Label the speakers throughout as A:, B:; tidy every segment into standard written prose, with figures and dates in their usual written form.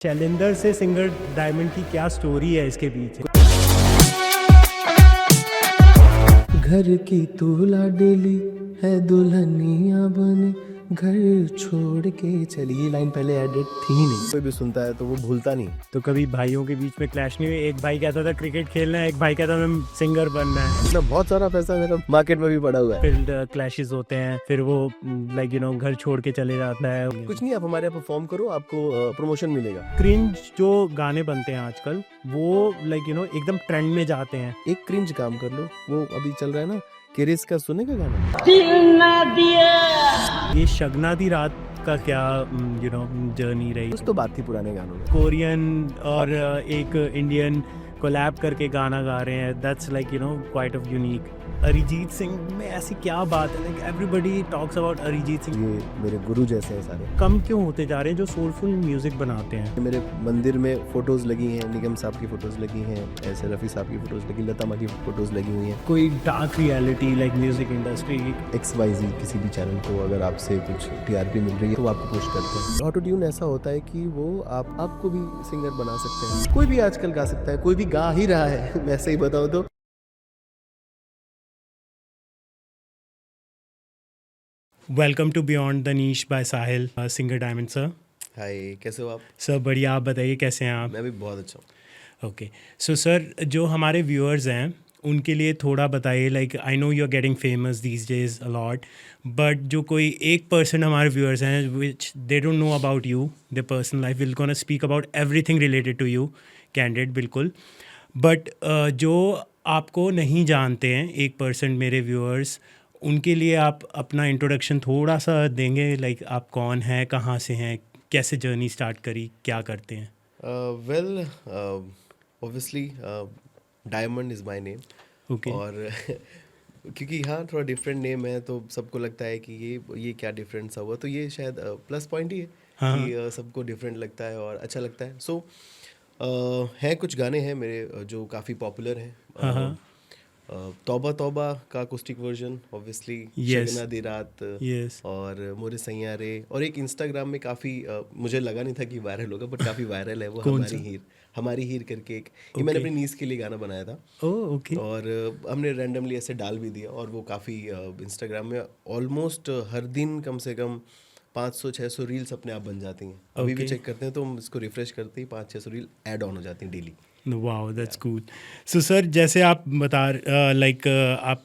A: शैलेंदर से singer diamond की क्या स्टोरी है इसके पीछे?
B: घर की तू लाडली है दुल्हनिया बनी, घर छोड़ के चली। ये लाइन पहले एडिट थी ही नहीं, कोई भी सुनता है तो वो भूलता नहीं।
A: तो कभी भाइयों के बीच में क्लैश नहीं हुई? एक भाई कहता था क्रिकेट खेलना है, एक भाई कहता था मैं सिंगर बनना है।
B: इतना बहुत सारा पैसा मेरा मार्केट में भी पड़ा हुआ है।
A: फिर क्लैशेस होते हैं, फिर वो घर छोड़ के चले जाता है।
B: कुछ नहीं, आप हमारे यहाँ परफॉर्म करो, आपको प्रमोशन मिलेगा।
A: क्रिंज जो गाने बनते हैं आजकल, वो एकदम ट्रेंड में जाते हैं।
B: एक क्रिंज काम कर लो, वो अभी चल रहा है ना, किरिस का सुने का गाना।
A: ये शगना दी रात का क्या जर्नी रही?
B: कुछ तो बात थी पुराने गानों में।
A: कोरियन और एक इंडियन कोलैब करके गाना गा रहे हैं। That's quite of unique. Arijit Singh में ऐसी क्या बात है? Everybody talks about Arijit Singh.
B: ये मेरे गुरु जैसे हैं सारे।
A: कम क्यों होते जा रहे हैं जो सोलफुल म्यूजिक बनाते हैं?
B: मेरे मंदिर में फोटोज लगी हैं, निगम साहब की फोटोज लगी हैं, ऐसे रफ़ी साहब की फोटोज लगी, लता माँ की फोटोज लगी हुई हैं।
A: कोई dark reality music industry
B: XYZ किसी भी चैनल को अगर आपसे कुछ TRP मिल रही है तो वो आपको पुश करते हैं। ऑटो ट्यून ऐसा होता है कि वो आपको भी सिंगर बना सकते हैं। कोई भी आजकल गा सकता है, कोई भी गा ही रहा है। मैं सही बताऊँ तो
A: welcome to beyond the niche by Sahil, singer diamond sir.
B: Hi, कैसे हो आप?
A: सर बढ़िया, आप बताइए कैसे हैं आप?
B: मैं भी बहुत अच्छा हूँ।
A: ओके, सो सर जो हमारे व्यूअर्स हैं उनके लिए थोड़ा बताइए। I know you are getting famous these days a lot, but जो कोई 1% हमारे व्यूअर्स हैं which they don't know about you, the personal life, will gonna speak about everything related to you, candid बिल्कुल। बट जो आपको नहीं जानते हैं 1% मेरे व्यूअर्स, उनके लिए आप अपना इंट्रोडक्शन थोड़ा सा देंगे? आप कौन हैं, कहाँ से हैं, कैसे जर्नी स्टार्ट करी, क्या करते हैं?
B: Well, obviously diamond is my name.
A: Okay.
B: और क्योंकि हाँ, थोड़ा डिफरेंट नेम है तो सबको लगता है कि ये क्या डिफरेंट सा हुआ, तो ये शायद प्लस पॉइंट ही है
A: हाँ,
B: कि सबको डिफरेंट लगता है और अच्छा लगता है। सो हैं कुछ गाने हैं मेरे जो काफ़ी पॉपुलर हैं।
A: हाँ, हाँ।
B: तौबा तौबा का अकॉस्टिक वर्जन, ऑब्वियसली
A: Yes.
B: शगना दी रात,
A: Yes.
B: और मोरे सैयारे, और एक इंस्टाग्राम में काफ़ी मुझे लगा नहीं था कि वायरल होगा, बट काफ़ी वायरल है वो।
A: कौन
B: हमारी हीर करके एक, ये मैंने अपनी नीस के लिए गाना बनाया था।
A: Oh okay.
B: और हमने रैंडमली ऐसे डाल भी दिया और वो काफ़ी इंस्टाग्राम में ऑलमोस्ट हर दिन कम से कम 500-600 रील्स अपने आप बन जाती हैं। अभी भी
A: Okay.
B: चेक करते हैं तो हम इसको रिफ्रेश करते ही 500-600 रील ऐड ऑन हो जाती हैं daily.
A: Wow, that's cool. So sir जैसे आप बता आप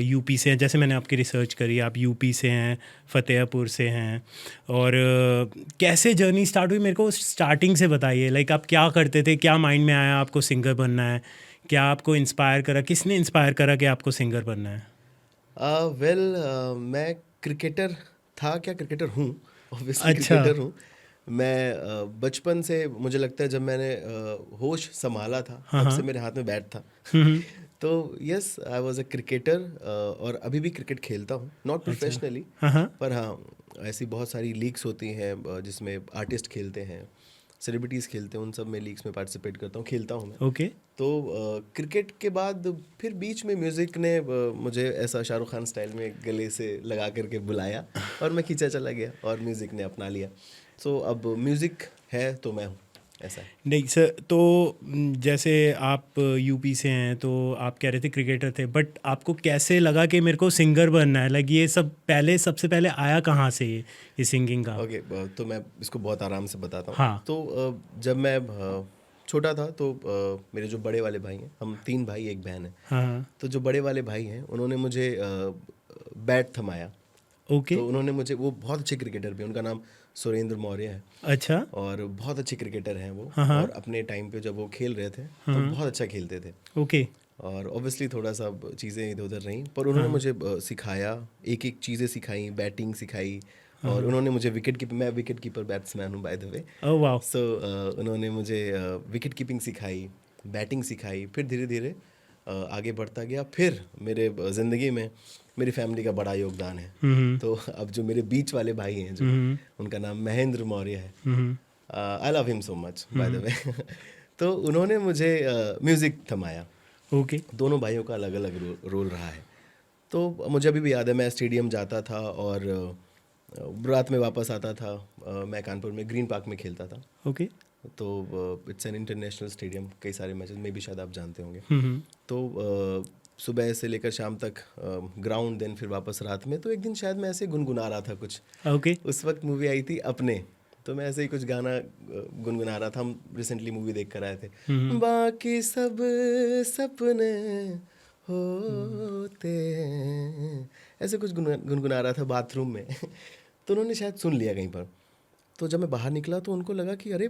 A: यूपी से हैं, जैसे मैंने आपकी रिसर्च करी, आप यूपी से हैं, फ़तेहपुर से हैं, और कैसे जर्नी स्टार्ट हुई मेरे को स्टार्टिंग से बताइए। आप क्या करते थे, क्या माइंड में आया आपको सिंगर बनना है, क्या आपको इंस्पायर करा, किसने इंस्पायर करा कि आपको सिंगर बनना है?
B: वेल, मैं क्रिकेटर था, क्या क्रिकेटर हूँ, ऑब्वियसली
A: अच्छा।
B: क्रिकेटर हूँ मैं। बचपन से मुझे लगता है जब मैंने होश संभाला था
A: हाँ,
B: तब
A: हाँ।
B: से मेरे हाथ में बैट था।
A: हम्म।
B: तो yes, I was a cricketer, और अभी भी क्रिकेट खेलता हूँ, नॉट प्रोफेशनली।
A: हाँ, हाँ।
B: पर हाँ, ऐसी बहुत सारी लीग्स होती हैं जिसमें आर्टिस्ट खेलते हैं, सेलिब्रिटीज़ खेलते हैं, उन सब में लीग्स में पार्टिसिपेट करता हूँ, खेलता हूँ मैं।
A: ओके।
B: तो क्रिकेट के बाद फिर बीच में म्यूज़िक ने मुझे ऐसा शाहरुख खान स्टाइल में गले से लगा करके बुलाया और मैं खींचा चला गया और म्यूज़िक ने अपना लिया। सो अब म्यूज़िक है तो मैं हूँ, ऐसा है।
A: नहीं सर, तो जैसे आप यूपी से हैं तो आप कह रहे थे क्रिकेटर थे, बट आपको कैसे लगा कि मेरे को सिंगर बनना है? ये सब सबसे पहले आया कहाँ से ये सिंगिंग का?
B: ओके, तो मैं इसको बहुत आराम से बताता हूँ।
A: हाँ।
B: तो जब मैं छोटा था तो मेरे जो बड़े वाले भाई हैं, हम 3 भाई 1 बहन है।
A: हाँ, हाँ।
B: तो जो बड़े वाले भाई हैं उन्होंने मुझे बैट थमाया।
A: ओके।
B: तो उन्होंने मुझे, वो बहुत अच्छे क्रिकेटर भी हैं, उनका नाम सुरेंद्र मौर्य है
A: अच्छा।
B: और बहुत अच्छे क्रिकेटर हैं वो।
A: हाँ, हाँ।
B: और अपने टाइम पे जब वो खेल रहे थे तो बहुत अच्छा खेलते थे।
A: ओके।
B: और ऑब्वियसली थोड़ा सा चीज़ें इधर उधर रहीं, पर उन्होंने मुझे सिखाया, एक एक चीज़ें सिखाई, बैटिंग सिखाई। और उन्होंने मुझे मैं विकेट कीपर बैट्समैन हूँ by the way.
A: Oh wow.
B: So उन्होंने मुझे विकेट कीपिंग सिखाई, बैटिंग सिखाई, फिर धीरे धीरे आगे बढ़ता गया। फिर मेरे ज़िंदगी में मेरी फैमिली का बड़ा योगदान है। तो अब जो मेरे बीच वाले भाई हैं, जो उनका नाम महेंद्र मौर्य है, I love him so much bye the वे। तो उन्होंने मुझे म्यूज़िक थमाया।
A: ओके।
B: दोनों भाइयों का अलग अलग रोल रहा है। तो मुझे अभी भी याद है, मैं स्टेडियम जाता था और रात में वापस आता था। मैं कानपुर में ग्रीन पार्क में खेलता था।
A: ओके।
B: तो इट्स एन इंटरनेशनल स्टेडियम, कई सारे मैचेस में भी शायद आप जानते होंगे।
A: हम्म।
B: तो सुबह से लेकर शाम तक ग्राउंड, देन फिर वापस रात में। तो एक दिन शायद मैं ऐसे गुनगुना रहा था कुछ।
A: ओके।
B: उस वक्त मूवी आई थी अपने, तो मैं ऐसे ही कुछ गाना गुनगुना रहा था। हम रिसेंटली मूवी देख कर आए थे। बाकी सब सपने होते हैं, ऐसे कुछ गुनगुना रहा था बाथरूम में। तो उन्होंने शायद सुन लिया कहीं पर। तो जब मैं बाहर निकला तो उनको लगा कि अरे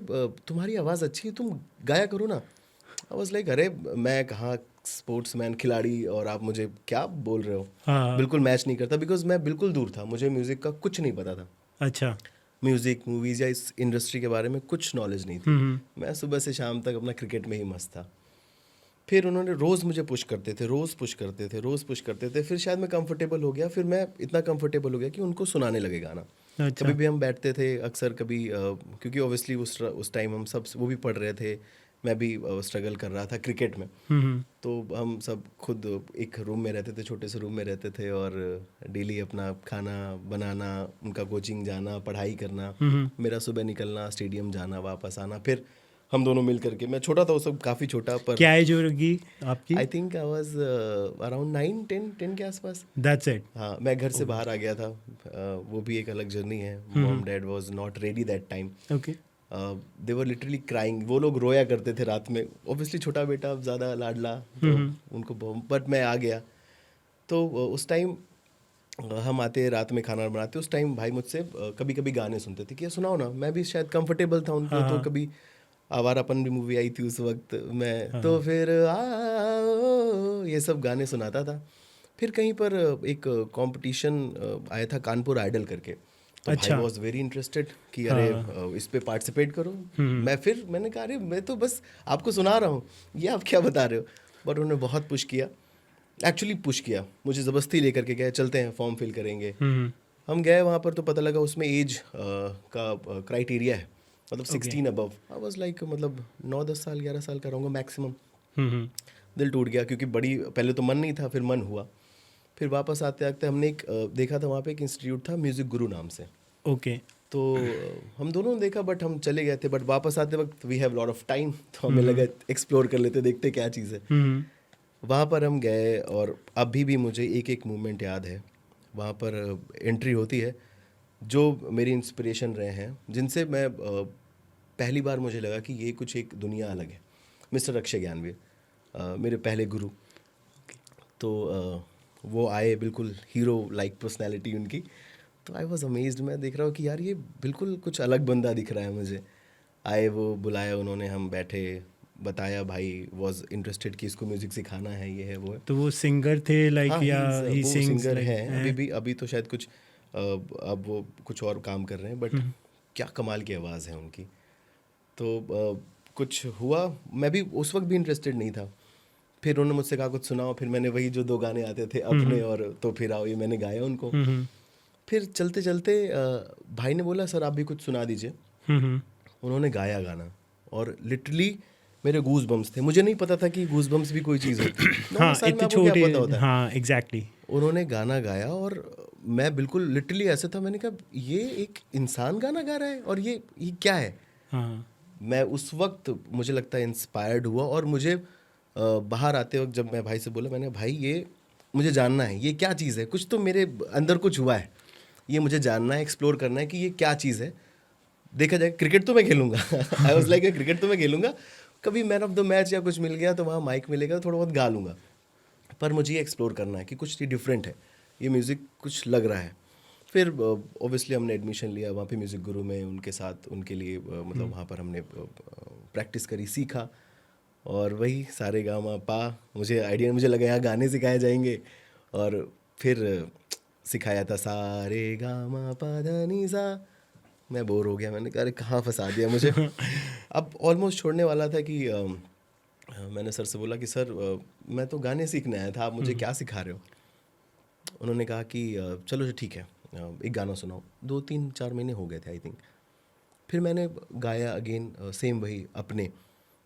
B: तुम्हारी आवाज़ अच्छी है, तुम गाया करो ना। आई वाज लाइक अरे मैं कहाँ स्पोर्ट्समैन खिलाड़ी और आप मुझे क्या बोल रहे हो।
A: हाँ।
B: बिल्कुल मैच नहीं करता, बिकॉज मैं बिल्कुल दूर था, मुझे म्यूज़िक का कुछ नहीं पता था।
A: अच्छा।
B: म्यूज़िक, मूवीज़ या इस इंडस्ट्री के बारे में कुछ नॉलेज नहीं थी। मैं सुबह से शाम तक अपना क्रिकेट में ही मस्त था। फिर उन्होंने रोज़ मुझे पुश करते थे, रोज़ पुश करते थे, रोज़ पुश करते थे। फिर शायद मैं कंफर्टेबल हो गया। फिर मैं इतना कंफर्टेबल हो गया कि उनको सुनाने लगे गाना।
A: अच्छा।
B: कभी भी हम बैठते थे अक्सर, कभी क्योंकि ऑब्वियसली उस टाइम हम सब वो भी पढ़ रहे थे, मैं भी स्ट्रगल कर रहा था क्रिकेट में। तो हम सब खुद एक रूम में रहते थे, छोटे से रूम में रहते थे, और डेली अपना खाना बनाना, उनका कोचिंग जाना, पढ़ाई करना, मेरा सुबह निकलना, स्टेडियम जाना, वापस आना, फिर हम दोनों मिल करके। मैं छोटा था उस वक्त, काफ़ी छोटा, पर
A: क्या एज होगी आपकी?
B: I think I was around 9-10 के आसपास।
A: That's it.
B: हाँ, मैं घर से बाहर आ गया था। वो भी एक अलग जर्नी है। Mom dad was not ready that time.
A: Okay.
B: They were literally crying. वो लोग रोया करते थे रात में। ऑब्वियसली छोटा बेटा, ज़्यादा लाडला, तो उनको बट मैं आ गया। तो उस टाइम हम आते, रात में खाना बनाते, उस टाइम भाई मुझसे कभी कभी गाने सुनते थे कि ये सुनाओ ना। मैं भी शायद कंफर्टेबल था उनको। तो कभी आवारापन भी मूवी आई थी उस वक्त मैं, तो फिर आओ ये सब गाने सुनाता था। फिर कहीं पर एक कंपटीशन आया था, कानपुर आइडल करके। तो भाई
A: अच्छा।
B: वॉज वेरी इंटरेस्टेड कि अरे इस पे पार्टिसिपेट करो। मैंने कहा अरे मैं तो बस आपको सुना रहा हूँ, ये आप क्या बता रहे हो। बट उन्होंने बहुत पुश किया, एक्चुअली पुश किया, मुझे ज़बरदस्ती लेकर के गए, चलते हैं फॉर्म फिल करेंगे। हम गए वहाँ पर, तो पता लगा उसमें एज का क्राइटेरिया है, मतलब 16 अबव। आई वाज लाइक मतलब 9-10 साल 11 साल का रहूँगा मैक्सिमम। दिल टूट गया, क्योंकि बड़ी पहले तो मन नहीं था, फिर मन हुआ। फिर वापस आते आते हमने एक देखा था वहाँ पे एक इंस्टीट्यूट था, म्यूज़िक गुरु नाम से।
A: ओके।
B: तो हम दोनों ने देखा, बट हम चले गए थे। बट वापस आते वक्त we have lot of time, तो हमें लगा एक्सप्लोर कर लेते, देखते क्या चीज़ है। वहाँ पर हम गए, और अभी भी मुझे एक एक मूवमेंट याद है। वहाँ पर एंट्री होती है, जो मेरी इंस्पिरेशन रहे हैं, जिनसे मैं पहली बार मुझे लगा कि ये कुछ एक दुनिया अलग है। मिस्टर अक्षय ज्ञानवीर, मेरे पहले गुरु। तो वो आए, बिल्कुल हीरो लाइक पर्सनैलिटी उनकी। तो आई वॉज अमेज्ड। मैं देख रहा हूँ कि यार ये बिल्कुल कुछ अलग बंदा दिख रहा है मुझे। आए, वो बुलाया उन्होंने, हम बैठे, बताया। भाई वॉज इंटरेस्टेड कि इसको म्यूज़िक सिखाना है, ये है, वो है।
A: तो वो सिंगर थे लाइक,
B: हाँ,
A: या ही
B: वो
A: सिंग्स
B: सिंगर
A: लाइक?
B: हैं अभी भी। अभी तो शायद कुछ अब वो कुछ और काम कर रहे हैं, बट क्या कमाल की आवाज़ है उनकी। तो कुछ हुआ, मैं भी उस वक्त भी इंटरेस्टेड नहीं था। फिर उन्होंने मुझसे कहा कुछ सुनाओ। फिर मैंने वही जो 2 गाने आते थे अपने, और तो फिर आओ ये मैंने गाया उनको। फिर चलते चलते भाई ने बोला सर आप भी कुछ सुना दीजिए। उन्होंने गाया गाना, और लिटरली मेरे गूज बम्स थे। मुझे नहीं पता था कि गूज बम्स भी कोई चीज़ होती है। 9
A: हाँ,
B: साल में
A: इतने
B: आपको क्या
A: छोटे।
B: पता होता है।
A: हाँ, एग्जैक्टली।
B: उन्होंने गाना गाया, और मैं बिल्कुल लिटरली ऐसे था, मैंने कहा ये एक इंसान गाना गा रहा है, और ये क्या है।
A: हाँ।
B: मैं उस वक्त मुझे लगता है इंस्पायर्ड हुआ। और मुझे बाहर आते वक्त जब मैं भाई से बोला, मैंने भाई ये मुझे जानना है, ये क्या चीज़ है। कुछ तो मेरे अंदर कुछ हुआ है, ये मुझे जानना है, एक्सप्लोर करना है कि ये क्या चीज़ है। देखा जाए, क्रिकेट तो मैं खेलूंगा। आई वाज लाइक क्रिकेट तो मैं खेलूंगा, कभी मैन ऑफ द मैच या कुछ मिल गया तो वहाँ माइक मिलेगा तो थोड़ा बहुत गा लूँगा। पर मुझे ये एक्सप्लोर करना है कि कुछ ये डिफरेंट है, ये म्यूज़िक कुछ लग रहा है। फिर ऑब्वियसली हमने एडमिशन लिया वहाँ पे म्यूज़िक गुरु में, उनके साथ उनके लिए मतलब वहाँ पर हमने प्रैक्टिस करी, सीखा। और वही सारे गामा पा, मुझे आइडिया, मुझे लगा यहाँ गाने सिखाए जाएंगे। और फिर सिखाया था सारे गामा पा धा नी सा। मैं बोर हो गया, मैंने कहा अरे कहाँ फंसा दिया मुझे। अब ऑलमोस्ट छोड़ने वाला था कि मैंने सर से बोला कि सर मैं तो गाने सीखने आया था, आप मुझे क्या सिखा रहे हो। उन्होंने कहा कि चलो ठीक है, एक गाना सुनाओ। 2-3-4 महीने हो गए थे आई थिंक। फिर मैंने गाया अगेन, सेम वही अपने।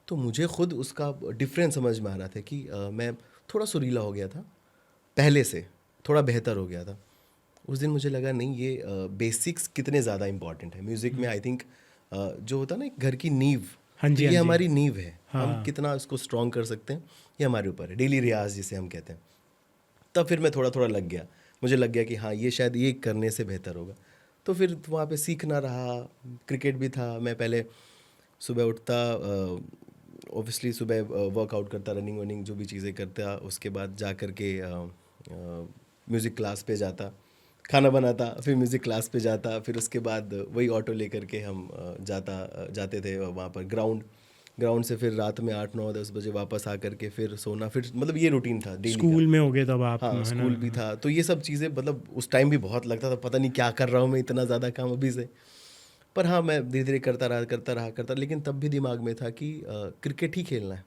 B: तो मुझे खुद उसका डिफरेंस समझ में आ रहा था कि मैं थोड़ा सुरीला हो गया था, पहले से थोड़ा बेहतर हो गया था। उस दिन मुझे लगा नहीं ये बेसिक्स कितने ज़्यादा इंपॉर्टेंट है म्यूज़िक में। आई थिंक जो होता है ना एक घर की नींव,
A: हाँ
B: तो
A: जी,
B: ये
A: हाँ जी।
B: हमारी नींव है।
A: हाँ।
B: हम कितना इसको स्ट्रॉन्ग कर सकते हैं ये हमारे ऊपर है, डेली रियाज जिसे हम कहते हैं। तब फिर मैं थोड़ा थोड़ा लग गया, मुझे लग गया कि हाँ ये शायद ये करने से बेहतर होगा। तो फिर वहाँ पे सीखना रहा। क्रिकेट भी था, मैं पहले सुबह उठता, ऑब्वियसली सुबह वर्कआउट करता, रनिंग वनिंग जो भी चीज़ें करता, उसके बाद जा कर के म्यूज़िक क्लास पे जाता, खाना बनाता, फिर म्यूज़िक क्लास पे जाता, फिर उसके बाद वही ऑटो लेकर के हम जाते थे वहाँ पर ग्राउंड से फिर रात में 8 9 10 बजे वापस आकर के फिर सोना, फिर मतलब ये रूटीन था डेली का।
A: स्कूल में हो गए तब आप,
B: हाँ,
A: है ना?
B: स्कूल भी था, तो ये सब चीज़ें मतलब उस टाइम भी बहुत लगता था, पता नहीं क्या कर रहा हूँ मैं, इतना ज़्यादा काम अभी से। पर हाँ, मैं धीरे धीरे करता, लेकिन तब भी दिमाग में था कि क्रिकेट ही खेलना है।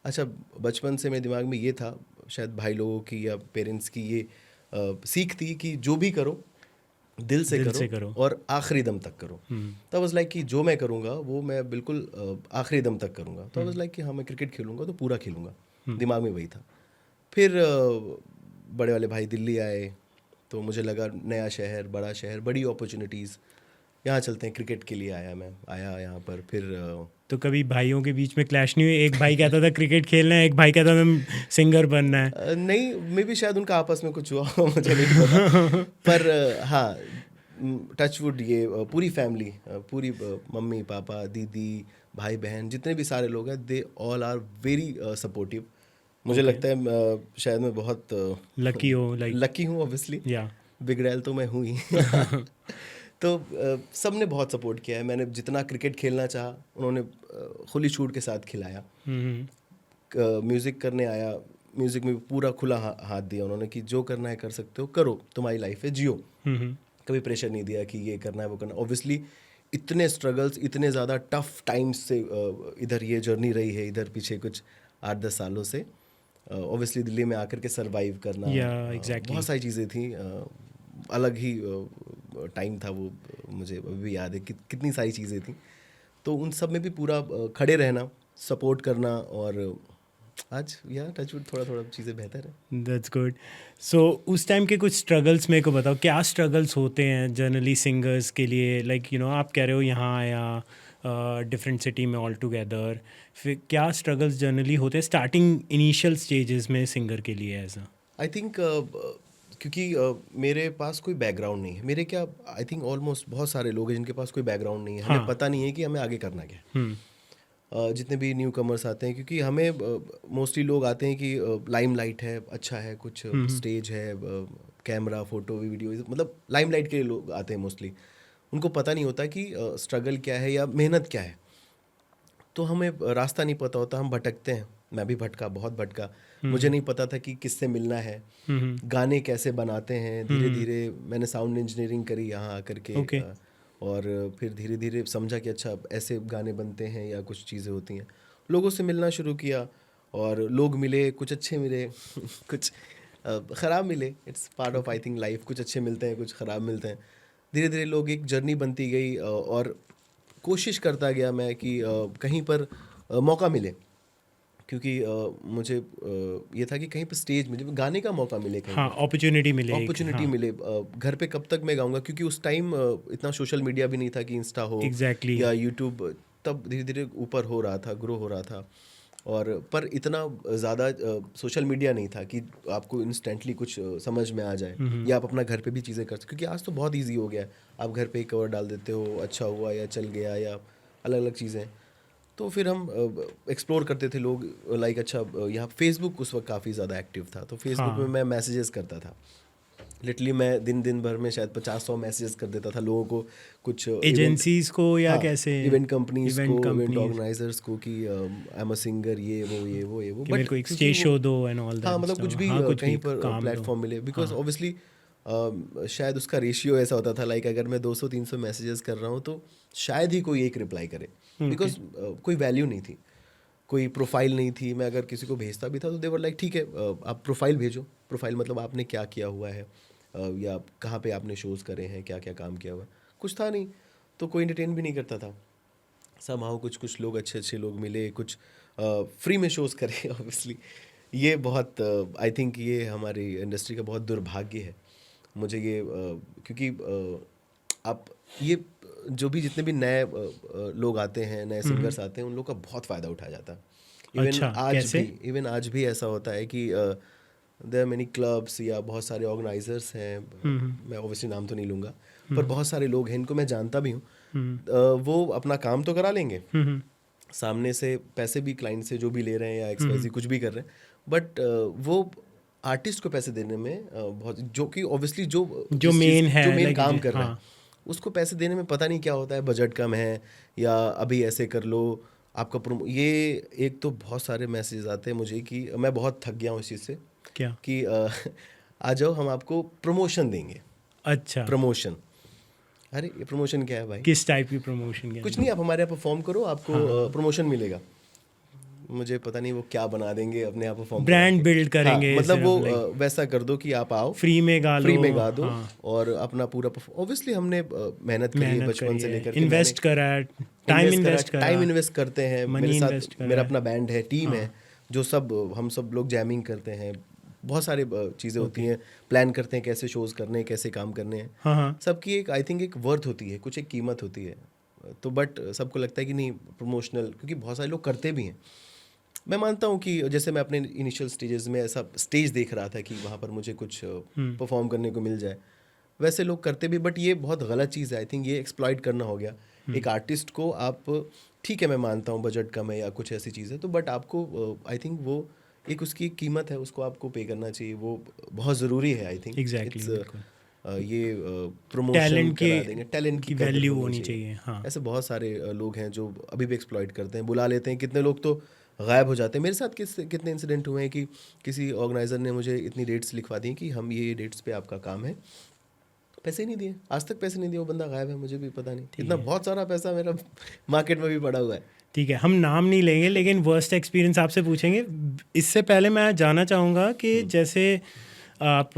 B: अच्छा, बचपन से मेरे दिमाग में ये था, शायद भाई लोगों की या पेरेंट्स की ये सीख थी कि जो भी करो दिल से
A: दिल
B: करो
A: से करो।
B: और आखिरी दम तक करो। तब वाज लाइक कि जो मैं करूँगा वो मैं बिल्कुल आखिरी दम तक करूँगा। तो वाज लाइक कि हाँ मैं क्रिकेट खेलूँगा तो पूरा खेलूँगा, दिमाग में वही था। फिर बड़े वाले भाई दिल्ली आए, तो मुझे लगा नया शहर, बड़ा शहर, बड़ी अपॉर्चुनिटीज़, यहाँ चलते हैं, क्रिकेट के लिए आया यहाँ पर। फिर
A: तो कभी भाइयों के बीच में क्लैश नहीं हुई? एक भाई कहता था क्रिकेट खेलना है, एक भाई कहता था सिंगर बनना है।
B: नहीं, मे भी शायद उनका आपस में कुछ हुआ हो, मुझे नहीं पता। पर हाँ, टचवुड ये पूरी फैमिली, पूरी मम्मी पापा दीदी भाई बहन जितने भी सारे लोग हैं, they all are very supportive. मुझे लगता है शायद मैं बहुत
A: लकी हो, लाइक।
B: लकी हूँ ऑब्वियसली,
A: या
B: बिगड़ैल तो मैं हूँ ही। तो सब ने बहुत सपोर्ट किया है। मैंने जितना क्रिकेट खेलना चाहा उन्होंने खुली छूट के साथ खिलाया। म्यूज़िक करने आया, म्यूज़िक में पूरा खुला हाथ दिया उन्होंने कि जो करना है कर सकते हो, करो, तुम्हारी लाइफ है, जियो। कभी प्रेशर नहीं दिया कि ये करना है वो करना। ऑब्वियसली इतने स्ट्रगल्स, इतने ज़्यादा टफ टाइम्स से इधर ये जर्नी रही है, इधर पीछे कुछ 8 10 सालों से। ऑब्वियसली दिल्ली में आकर के सरवाइव करना,
A: या एग्जैक्टली।
B: बहुत सारी चीज़ें थी, अलग ही टाइम था वो। मुझे अभी भी याद है कि कितनी सारी चीज़ें थी। तो उन सब में भी पूरा खड़े रहना, सपोर्ट करना, और आज या टचवुड थोड़ा थोड़ा चीज़ें बेहतर है।
A: That's good. सो उस टाइम के कुछ स्ट्रगल्स मेरे को बताओ, क्या स्ट्रगल्स होते हैं जनरली सिंगर्स के लिए? लाइक यू नो, आप कह रहे हो यहाँ आया डिफरेंट सिटी में ऑल टुगेदर, फिर क्या स्ट्रगल्स जनरली होते हैं स्टार्टिंग इनिशियल स्टेजेस में सिंगर के लिए ऐसा?
B: आई थिंक क्योंकि मेरे पास कोई बैकग्राउंड नहीं है, मेरे क्या, आई थिंक ऑलमोस्ट बहुत सारे लोग हैं जिनके पास कोई बैकग्राउंड नहीं है, हमें पता नहीं है कि हमें आगे करना क्या है। जितने भी न्यू कमर्स आते हैं, क्योंकि हमें मोस्टली लोग आते हैं कि लाइमलाइट है, अच्छा है, कुछ स्टेज है, कैमरा फोटो वीडियो, मतलब लाइमलाइट के लिए लोग आते हैं मोस्टली। उनको पता नहीं होता कि स्ट्रगल क्या है या मेहनत क्या है। तो हमें रास्ता नहीं पता होता, हम भटकते हैं। मैं भी भटका, बहुत भटका। मुझे नहीं पता था कि किससे मिलना है, गाने कैसे बनाते हैं। धीरे धीरे मैंने साउंड इंजीनियरिंग करी यहाँ आकर के।
A: Okay.
B: और फिर धीरे धीरे समझा कि अच्छा ऐसे गाने बनते हैं या कुछ चीज़ें होती हैं। लोगों से मिलना शुरू किया, और लोग मिले, कुछ अच्छे मिले कुछ ख़राब मिले। It's part of, I think, life. कुछ अच्छे मिलते हैं, कुछ ख़राब मिलते हैं। धीरे धीरे लोग, एक जर्नी बनती गई, और कोशिश करता गया मैं कि कहीं पर मौका मिले, क्योंकि मुझे ये था कि कहीं पर स्टेज मिले, गाने का मौका मिले, कहीं
A: हाँ, अपॉर्चुनिटी मिले एक,
B: अपॉर्चुनिटी
A: हाँ,
B: मिले। घर पे कब तक मैं गाऊंगा, क्योंकि उस टाइम इतना सोशल मीडिया भी नहीं था कि इंस्टा हो
A: एग्जैक्टली।
B: या यूट्यूब। तब धीरे धीरे ऊपर हो रहा था, ग्रो हो रहा था। और पर इतना ज़्यादा सोशल मीडिया नहीं था कि आपको इंस्टेंटली कुछ समझ में आ जाए, या आप अपना घर पे भी चीज़ें कर सकते। क्योंकि आज तो बहुत इजी हो गया है, आप घर पे ही कवर डाल देते हो, अच्छा हुआ या चल गया, या अलग अलग चीज़ें। तो फिर हम एक्सप्लोर करते थे लोग, लाइक अच्छा यहाँ फेसबुक उस वक्त काफ़ी ज़्यादा एक्टिव था, तो फेसबुक में मैं मैसेजेस करता था। लिटरली मैं दिन भर में शायद 50-100 मैसेजेस कर देता था लोगों को, कुछ
A: एजेंसीज को या कैसे?
B: इवेंट कंपनीज को, इवेंट
A: कंपनीज
B: ऑर्गेनाइजर्स को, कि आई एम अ सिंगर, ये वो।
A: कि मेरे को एक स्टेज शो दो एंड ऑल
B: हाँ,
A: दैट
B: मतलब कुछ
A: स्टफ।
B: भी
A: हाँ, कुछ
B: कहीं
A: भी
B: पर
A: काम दो।
B: प्लेटफॉर्म मिले, बिकॉज ऑब्वियसली शायद उसका रेशियो ऐसा होता था, लाइक अगर मैं 200-300 मैसेजेस कर रहा हूँ तो शायद ही कोई एक रिप्लाई करे, बिकॉज कोई वैल्यू नहीं थी, कोई प्रोफाइल नहीं थी। मैं अगर किसी को भेजता भी था तो देवर लाइक ठीक है, आप प्रोफाइल भेजो। प्रोफाइल मतलब आपने क्या किया हुआ है, या कहाँ पे आपने शोज़ करे हैं, क्या क्या काम किया हुआ है, कुछ था नहीं। तो कोई एंटरटेन भी नहीं करता था। समहाउ कुछ लोग, अच्छे लोग मिले, कुछ फ्री में शोज़ करे। ऑब्वियसली ये बहुत, आई थिंक ये हमारी इंडस्ट्री का बहुत दुर्भाग्य है। मुझे ये क्योंकि आप ये जो भी जितने भी नए लोग आते हैं, नए सिंगर्स आते हैं, उन लोग का बहुत फ़ायदा उठाया जाता है।
A: अच्छा, कैसे?
B: इवन आज भी ऐसा होता है कि देयर आर मेनी क्लब्स या बहुत सारे ऑर्गेनाइजर्स हैं, मैं ऑब्वियसली नाम तो नहीं लूँगा, पर बहुत सारे लोग हैं, इनको मैं जानता भी हूँ। वो अपना काम तो करा लेंगे, सामने से पैसे भी क्लाइंट से जो भी ले रहे हैं या एक्सवाइजी कुछ भी कर रहे हैं, बट वो आर्टिस्ट को पैसे देने में बहुत, जो कि ऑब्वियसली
A: जो मेन है,
B: जो मेन
A: like,
B: काम कर रहा
A: हाँ.
B: है, उसको पैसे देने में पता नहीं क्या होता है, बजट कम है या अभी ऐसे कर लो आपका ये एक तो बहुत सारे मैसेजेस आते हैं मुझे कि मैं बहुत थक गया हूँ इस चीज़ से,
A: क्या?
B: कि आ जाओ हम आपको प्रमोशन देंगे।
A: अच्छा,
B: प्रमोशन, अरे ये प्रमोशन क्या है भाई?
A: किस टाइप की प्रमोशन के?
B: कुछ नहीं, आप हमारे यहाँ परफॉर्म करो, आपको प्रमोशन मिलेगा। मुझे पता नहीं वो क्या बना देंगे अपने आप परफॉर्म,
A: ब्रांड बिल्ड करेंगे,
B: हाँ, मतलब वो वैसा कर दो कि आप आओ
A: फ्री में गा
B: दो, हाँ. और अपना पूरा ऑब्वियसली हमने मेहनत करी है बचपन से लेकर,
A: इन्वेस्ट करा है, टाइम
B: इन्वेस्ट करते हैं। मेरे साथ मेरा अपना बैंड है, टीम है, जो हम सब लोग जैमिंग करते हैं, बहुत सारे चीज़ें होती हैं, प्लान करते हैं कैसे शोज करने हैं, कैसे काम करने हैं।
A: हाँ.
B: सबकी एक आई थिंक एक वर्थ होती है, कुछ एक कीमत होती है। तो बट सबको लगता है कि नहीं प्रमोशनल, क्योंकि बहुत सारे लोग करते भी हैं। मैं मानता हूँ कि जैसे मैं अपने इनिशियल स्टेजेस में ऐसा स्टेज देख रहा था कि वहाँ पर मुझे कुछ परफॉर्म करने को मिल जाए, वैसे लोग करते भी, बट ये बहुत गलत चीज़ है। आई थिंक ये एक्सप्लॉइट करना हो गया। एक आर्टिस्ट को आप, ठीक है मैं मानता हूँ बजट कम है या कुछ ऐसी चीज़ है, तो बट आपको आई थिंक वो एक उसकी एक कीमत है, उसको आपको पे करना चाहिए, वो बहुत ज़रूरी है। आई थिंक ये प्रमोशन करा देंगे, टैलेंट की
A: वैल्यू होनी चाहिए। हाँ.
B: ऐसे बहुत सारे लोग हैं जो अभी भी एक्सप्लॉइट करते हैं, बुला लेते हैं, कितने लोग तो गायब हो जाते हैं। मेरे साथ कितने इंसिडेंट हुए हैं कि किसी ऑर्गेनाइज़र ने मुझे इतनी डेट्स लिखवा दी कि हम ये डेट्स पे आपका काम है, पैसे नहीं दिए, आज तक पैसे नहीं दिए, वो बंदा गायब है, मुझे भी पता नहीं। इतना बहुत सारा पैसा मेरा मार्केट में भी पड़ा हुआ है।
A: ठीक है, हम नाम नहीं लेंगे, लेकिन वर्स्ट एक्सपीरियंस आपसे पूछेंगे। इससे पहले मैं जानना चाहूँगा कि जैसे आप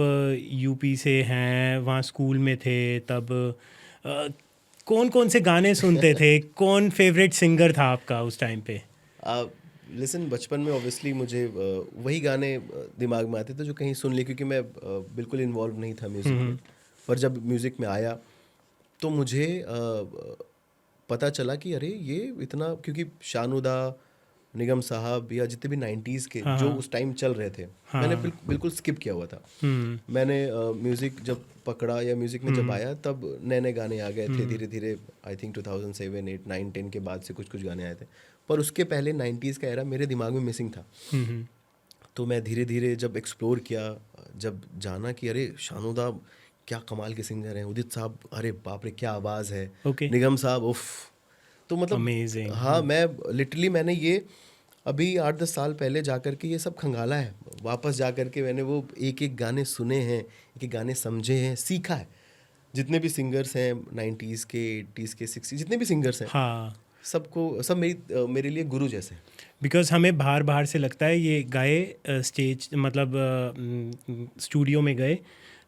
A: यूपी से हैं, वहाँ स्कूल में थे, तब कौन कौन से गाने सुनते थे? कौन फेवरेट सिंगर था आपका उस टाइम पे?
B: लिसन, बचपन में ऑब्वियसली मुझे वही गाने दिमाग में आते थे जो कहीं सुन लिए, क्योंकि मैं बिल्कुल इन्वॉल्व नहीं था म्यूज़िक में। पर जब म्यूज़िक में आया तो मुझे पता चला कि अरे ये इतना, क्योंकि शानुदा, निगम साहब या जितने भी 90s के जो उस टाइम चल रहे थे, मैंने बिल्कुल स्किप किया हुआ था। मैंने म्यूज़िक जब पकड़ा या म्यूज़िक में जब आया, तब नए नए गाने आ गए थे धीरे धीरे। आई थिंक 2007, 8, 9, 10 के बाद से कुछ कुछ गाने आए थे, पर उसके पहले 90s का एरा मेरे दिमाग में मिसिंग था। तो मैं धीरे धीरे जब एक्सप्लोर किया, जब जाना कि अरे शानुदा क्या कमाल के सिंगर हैं, उदित साहब अरे बाप रे क्या आवाज़ है, निगम साहब उफ, तो मतलब
A: Amazing.
B: हाँ, मैं लिटरली मैंने ये अभी 8-10 साल पहले जाकर के ये सब खंगाला है, वापस जाकर के मैंने वो एक एक गाने सुने हैं, एक एक गाने समझे हैं, सीखा है। जितने भी सिंगर्स हैं 90s के, 80s के, 60s, जितने भी सिंगर्स हैं,
A: हाँ,
B: सब मेरे लिए गुरु जैसे।
A: बिकॉज हमें बाहर से लगता है ये गाए स्टेज, मतलब स्टूडियो में गए,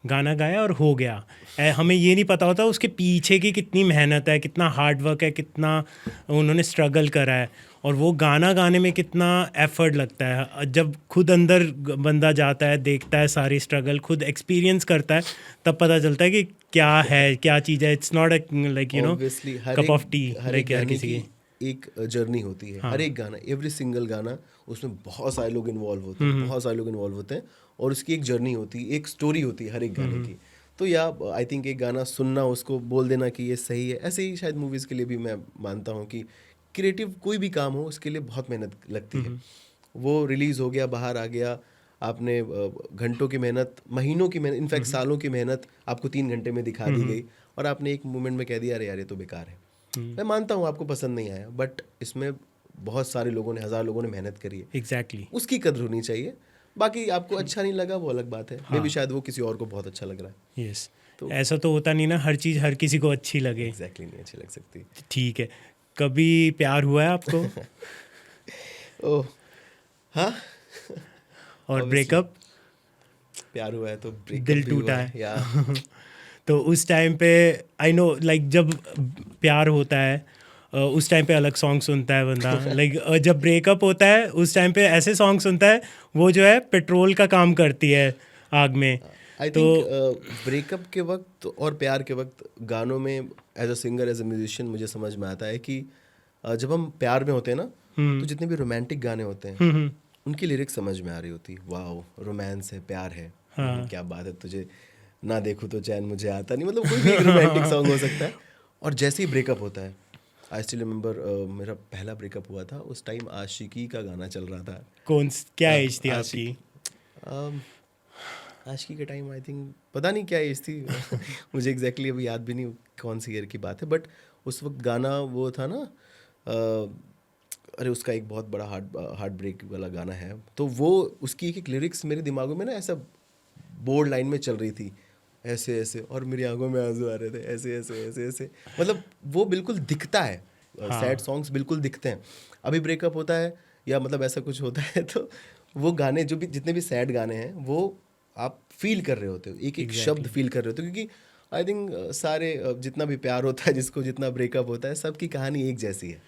A: गाना गाया और हो गया। हमें ये नहीं पता होता उसके पीछे की कितनी मेहनत है, कितना हार्ड वर्क है, कितना उन्होंने स्ट्रगल करा है, और वो गाना गाने में कितना एफर्ट लगता है। जब खुद अंदर बंदा जाता है, देखता है सारी स्ट्रगल, खुद एक्सपीरियंस करता है, तब पता चलता है कि क्या है, क्या चीज़ है। It's not like you know cup of tea, like हर किसी की
B: एक जर्नी होती है। हर एक गाना, एवरी सिंगल गाना, उसमें बहुत सारे लोग इन्वॉल्व होते हैं, बहुत सारे लोग इन्वॉल्व होते हैं, और उसकी एक जर्नी होती है, एक स्टोरी होती है हर एक गाने की। तो या आई थिंक एक गाना सुनना, उसको बोल देना कि ये सही है, ऐसे ही शायद मूवीज़ के लिए भी मैं मानता हूँ कि क्रिएटिव कोई भी काम हो उसके लिए बहुत मेहनत लगती है। वो रिलीज़ हो गया, बाहर आ गया, आपने घंटों की मेहनत, महीनों की मेहनत, इनफैक्ट सालों की मेहनत आपको 3 घंटे में दिखा दी गई, और आपने एक मोमेंट में कह दिया अरे यार ये तो बेकार है। मैं मानता हूँ आपको पसंद नहीं आया, बट इसमें बहुत सारे लोगों ने, 1000 लोगों ने मेहनत करी है।
A: एग्जैक्टली,
B: उसकी कदर होनी चाहिए। बाकी आपको अच्छा नहीं लगा वो अलग बात है, मे भी शायद वो किसी और को बहुत अच्छा लग रहा है।
A: यस, तो ऐसा तो होता नहीं ना हर चीज़ हर किसी को अच्छी लगे।
B: एग्जैक्टली नहीं अच्छी लग सकती।
A: ठीक है, कभी प्यार हुआ है आपको?
B: ओह हाँ,
A: और ब्रेकअप?
B: प्यार हुआ है तो ब्रेकअप
A: दिल
B: भी
A: टूटा
B: हुआ
A: है
B: या
A: तो उस टाइम पे आई नो लाइक जब प्यार होता है उस टाइम पे अलग सॉन्ग सुनता है बंदा, लाइक जब ब्रेकअप होता है उस टाइम पे ऐसे सॉन्ग सुनता है वो जो है पेट्रोल का काम करती है आग में।
B: आई थिंक ब्रेकअप के वक्त और प्यार के वक्त गानों में as a singer as a musician मुझे समझ में आता है कि जब हम प्यार में होते हैं ना, तो जितने भी रोमांटिक गाने होते हैं उनकी लिरिक्स समझ में आ रही होती, वाओ रोमांस है, प्यार है, क्या बात है, तुझे ना देखूं तो चैन मुझे आता नहीं, मतलब कोई भी एक रोमांटिक सॉन्ग हो सकता है। और जैसे ही ब्रेकअप होता है, आई स्टिल रिमेंबर मेरा पहला ब्रेकअप हुआ था, उस टाइम आशिकी का गाना चल रहा था।
A: क्या एज थी आपकी?
B: आशिकी के टाइम आई थिंक पता नहीं क्या एज थी मुझे एग्जैक्टली अभी याद भी नहीं कौन सी ईयर की बात है, बट उस वक्त गाना वो था ना, अरे उसका एक बहुत बड़ा हार्ट ब्रेक वाला गाना है, तो वो उसकी एक लिरिक्स मेरे दिमागों में ना ऐसा बोर्ड लाइन में चल रही थी, ऐसे ऐसे, और मेरी आंखों में आंसू आ रहे थे, ऐसे ऐसे ऐसे ऐसे, मतलब वो बिल्कुल दिखता है, सैड सॉन्ग्स बिल्कुल दिखते हैं। अभी ब्रेकअप होता है या मतलब ऐसा कुछ होता है तो वो गाने जो भी जितने भी सैड गाने हैं वो आप फील कर रहे होते हो, एक एक शब्द फील कर रहे होते हो, क्योंकि आई थिंक सारे जितना भी प्यार होता है, जिसको जितना ब्रेकअप होता है, सबकी कहानी एक जैसी है,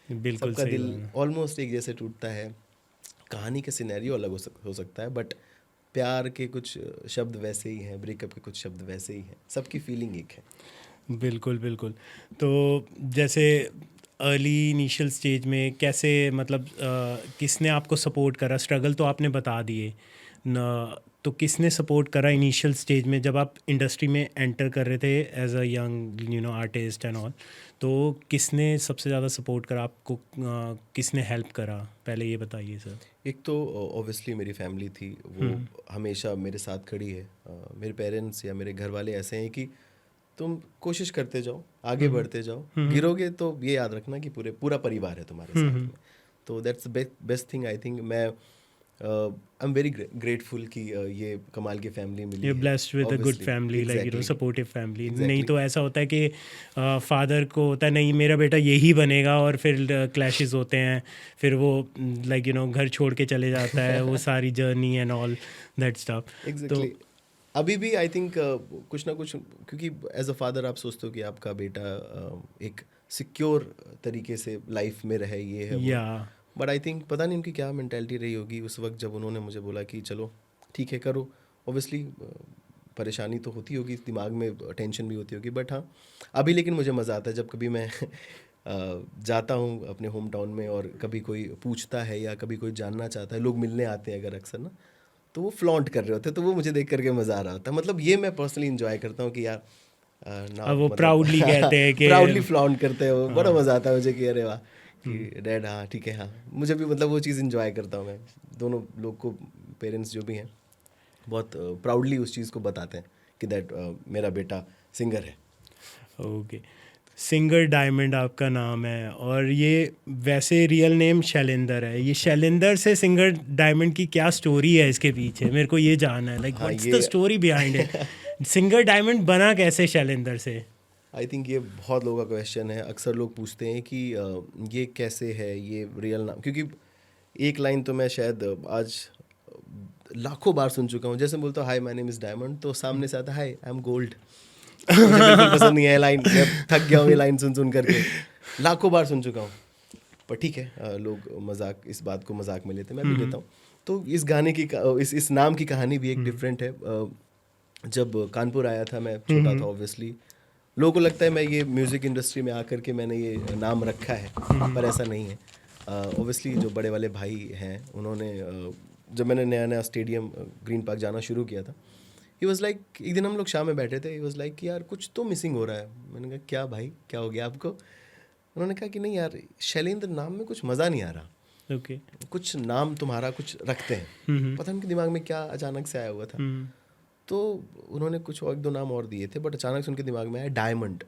A: बिल्कुल
B: सबका
A: सही
B: दिल
A: बात है।
B: ऑलमोस्ट एक जैसे टूटता है। कहानी का सिनेरियो अलग हो सकता है, बट प्यार के कुछ शब्द वैसे ही हैं, ब्रेकअप के कुछ शब्द वैसे ही हैं, सबकी फीलिंग एक है।
A: बिल्कुल बिल्कुल। तो जैसे अर्ली इनिशियल स्टेज में कैसे, मतलब किसने आपको सपोर्ट करा? स्ट्रगल तो आपने बता दिए न, तो किसने सपोर्ट करा इनिशियल स्टेज में जब आप इंडस्ट्री में एंटर कर रहे थे as a young artist and all? तो किसने सबसे ज़्यादा सपोर्ट करा आपको? किसने हेल्प करा, पहले ये बताइए सर।
B: एक तो ऑब्वियसली मेरी फैमिली थी, वो हमेशा मेरे साथ खड़ी है। मेरे पेरेंट्स या मेरे घर वाले ऐसे हैं कि तुम कोशिश करते जाओ, आगे बढ़ते जाओ, गिरोगे तो ये याद रखना कि पूरा परिवार है तुम्हारे साथ में। तो that's best thing I think. मैं आई एम वेरी ग्रेटफुल कि ये कमाल की फैमिली मिली
A: यू
B: है,
A: blessed with a good
B: obviously.
A: Family, like
B: exactly
A: supportive family. नहीं
B: एग्जैक्टली
A: तो ऐसा होता है कि फादर को होता है नहीं मेरा बेटा यही बनेगा, और फिर क्लैशेस होते हैं, फिर वो लाइक घर छोड़ के चले जाता है, वो सारी journey and all that stuff. तो
B: एग्जैक्टली अभी भी आई थिंक कुछ ना कुछ, क्योंकि एज अ फादर आप सोचते हो कि आपका बेटा एक सिक्योर तरीके से लाइफ में रहे, ये है वो है,
A: या
B: बट आई थिंक पता नहीं उनकी क्या मेंटालिटी रही होगी उस वक्त जब उन्होंने मुझे बोला कि चलो ठीक है करो। ऑब्वियसली परेशानी तो होती होगी, दिमाग में टेंशन भी होती होगी, बट हाँ अभी लेकिन मुझे मज़ा आता है जब कभी मैं जाता हूँ अपने होम टाउन में, और कभी कोई पूछता है या कभी कोई जानना चाहता है, लोग मिलने आते हैं अगर अक्सर ना, तो वो फ्लॉन्ट कर रहे होते हैं, तो वो मुझे देख करके मज़ा आ रहा होता है। मतलब ये मैं पर्सनली इंजॉय करता हूँ कि यार ना
A: अब वो
B: मतलब
A: प्राउडली कहते हैं कि
B: प्राउडली फ्लॉन्ट करते हैं वो, बड़ा
A: हाँ।
B: मज़ा आता है मुझे कि अरे वाह कि डैड, हाँ ठीक है, हाँ मुझे भी मतलब वो चीज़ इंजॉय करता हूँ मैं। दोनों लोग को, पेरेंट्स जो भी हैं, बहुत प्राउडली उस चीज़ को बताते हैं कि दैट मेरा बेटा सिंगर है।
A: ओके, सिंगर डायमंड आपका नाम है, और ये वैसे रियल नेम शैलेंदर है। ये शैलेंदर से सिंगर डायमंड की क्या स्टोरी है इसके पीछे, मेरे को ये जानना है, लाइक
B: हाँ
A: व्हाट्स द
B: ये
A: story behind it? Singer diamond बना कैसे शैलेंदर से?
B: आई थिंक ये बहुत लोगों का क्वेश्चन है। अक्सर लोग पूछते हैं कि ये कैसे है, ये रियल नाम, क्योंकि एक लाइन तो मैं शायद आज लाखों बार सुन चुका हूँ। जैसे बोलता हूँ hi my name is diamond, तो सामने से आता है हाय आई एम गोल्ड। मुझे बिल्कुल पसंद नहीं है लाइन, मैं थक गया हूँ ये लाइन सुन सुन करके, लाखों बार सुन चुका हूँ। पर ठीक है, लोग मजाक, इस बात को मजाक में लेते हैं, मैं भी लेता हूँ। तो इस गाने की इस नाम की कहानी भी एक डिफरेंट है। जब कानपुर आया था, मैं छोटा था ऑब्वियसली, लोगों को लगता है मैं ये म्यूज़िक इंडस्ट्री में आकर के मैंने ये नाम रखा है, पर ऐसा नहीं है। ऑब्वियसली जो बड़े वाले भाई हैं उन्होंने जब मैंने नया नया स्टेडियम ग्रीन पार्क जाना शुरू किया था, ही वॉज लाइक, एक दिन हम लोग शाम में बैठे थे, ही वॉज लाइक कि यार कुछ तो मिसिंग हो रहा है। मैंने कहा क्या भाई, क्या हो गया आपको? उन्होंने कहा कि नहीं यार, शैलेंद्र नाम में कुछ मज़ा नहीं आ रहा,
A: ओके।
B: कुछ नाम तुम्हारा कुछ रखते हैं। पता नहीं उनके दिमाग में क्या अचानक से आया हुआ था, तो उन्होंने कुछ और एक दो नाम और दिए थे, बट अचानक से उनके दिमाग में आया डायमंड।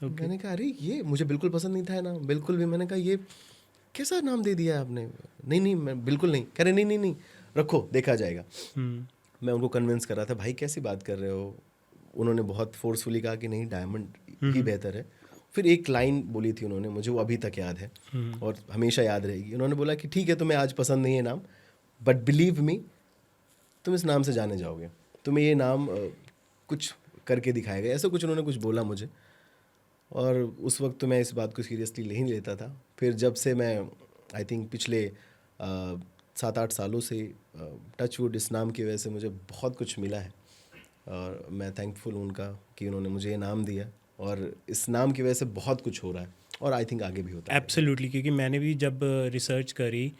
B: मैंने कहा अरे ये मुझे बिल्कुल पसंद नहीं था ये नाम, बिल्कुल भी। मैंने कहा ये कैसा नाम दे दिया आपने? नहीं नहीं, मैं बिल्कुल नहीं। कह रहे नहीं नहीं नहीं, रखो देखा जाएगा। मैं उनको कन्विंस कर रहा था, भाई कैसी बात कर रहे हो? उन्होंने बहुत फोर्सफुली कहा कि नहीं डायमंड ही बेहतर है। फिर एक लाइन बोली थी उन्होंने, मुझे वो अभी तक याद है और हमेशा याद रहेगी। उन्होंने बोला कि ठीक है तुम्हें आज पसंद नहीं है नाम, बट बिलीव मी तुम इस नाम से जाने जाओगे, तुम्हें ये नाम कुछ करके दिखाएगा, ऐसा कुछ उन्होंने कुछ बोला मुझे। और उस वक्त तो मैं इस बात को सीरियसली नहीं लेता था। फिर जब से मैं आई थिंक पिछले 7-8 सालों से टच वुड इस नाम की वजह से मुझे बहुत कुछ मिला है, और मैं थैंकफुल हूँ उनका कि उन्होंने मुझे ये नाम दिया, और इस नाम की वजह से बहुत कुछ हो रहा है, और आई थिंक आगे भी होता है।
A: एब्सोल्युटली, क्योंकि मैंने भी जब रिसर्च करी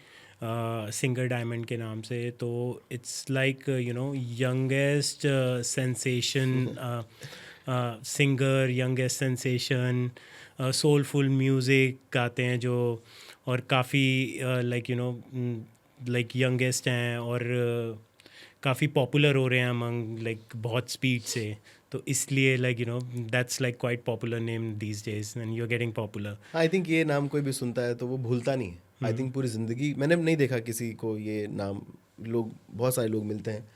A: सिंगर डायमंड के नाम से, तो it's like youngest sensation singer, youngest sensation, soulful music गाते हैं जो, और काफ़ी लाइक यंगेस्ट हैं, और काफ़ी पॉपुलर हो रहे हैं अमंग लाइक बहुत स्पीड से, तो इसलिए that's like quite popular name these days and you are getting popular.
B: I think ये नाम कोई भी सुनता है तो वो भूलता नहीं है। आई थिंक पूरी ज़िंदगी मैंने नहीं देखा किसी को ये नाम, लोग बहुत सारे लोग मिलते हैं,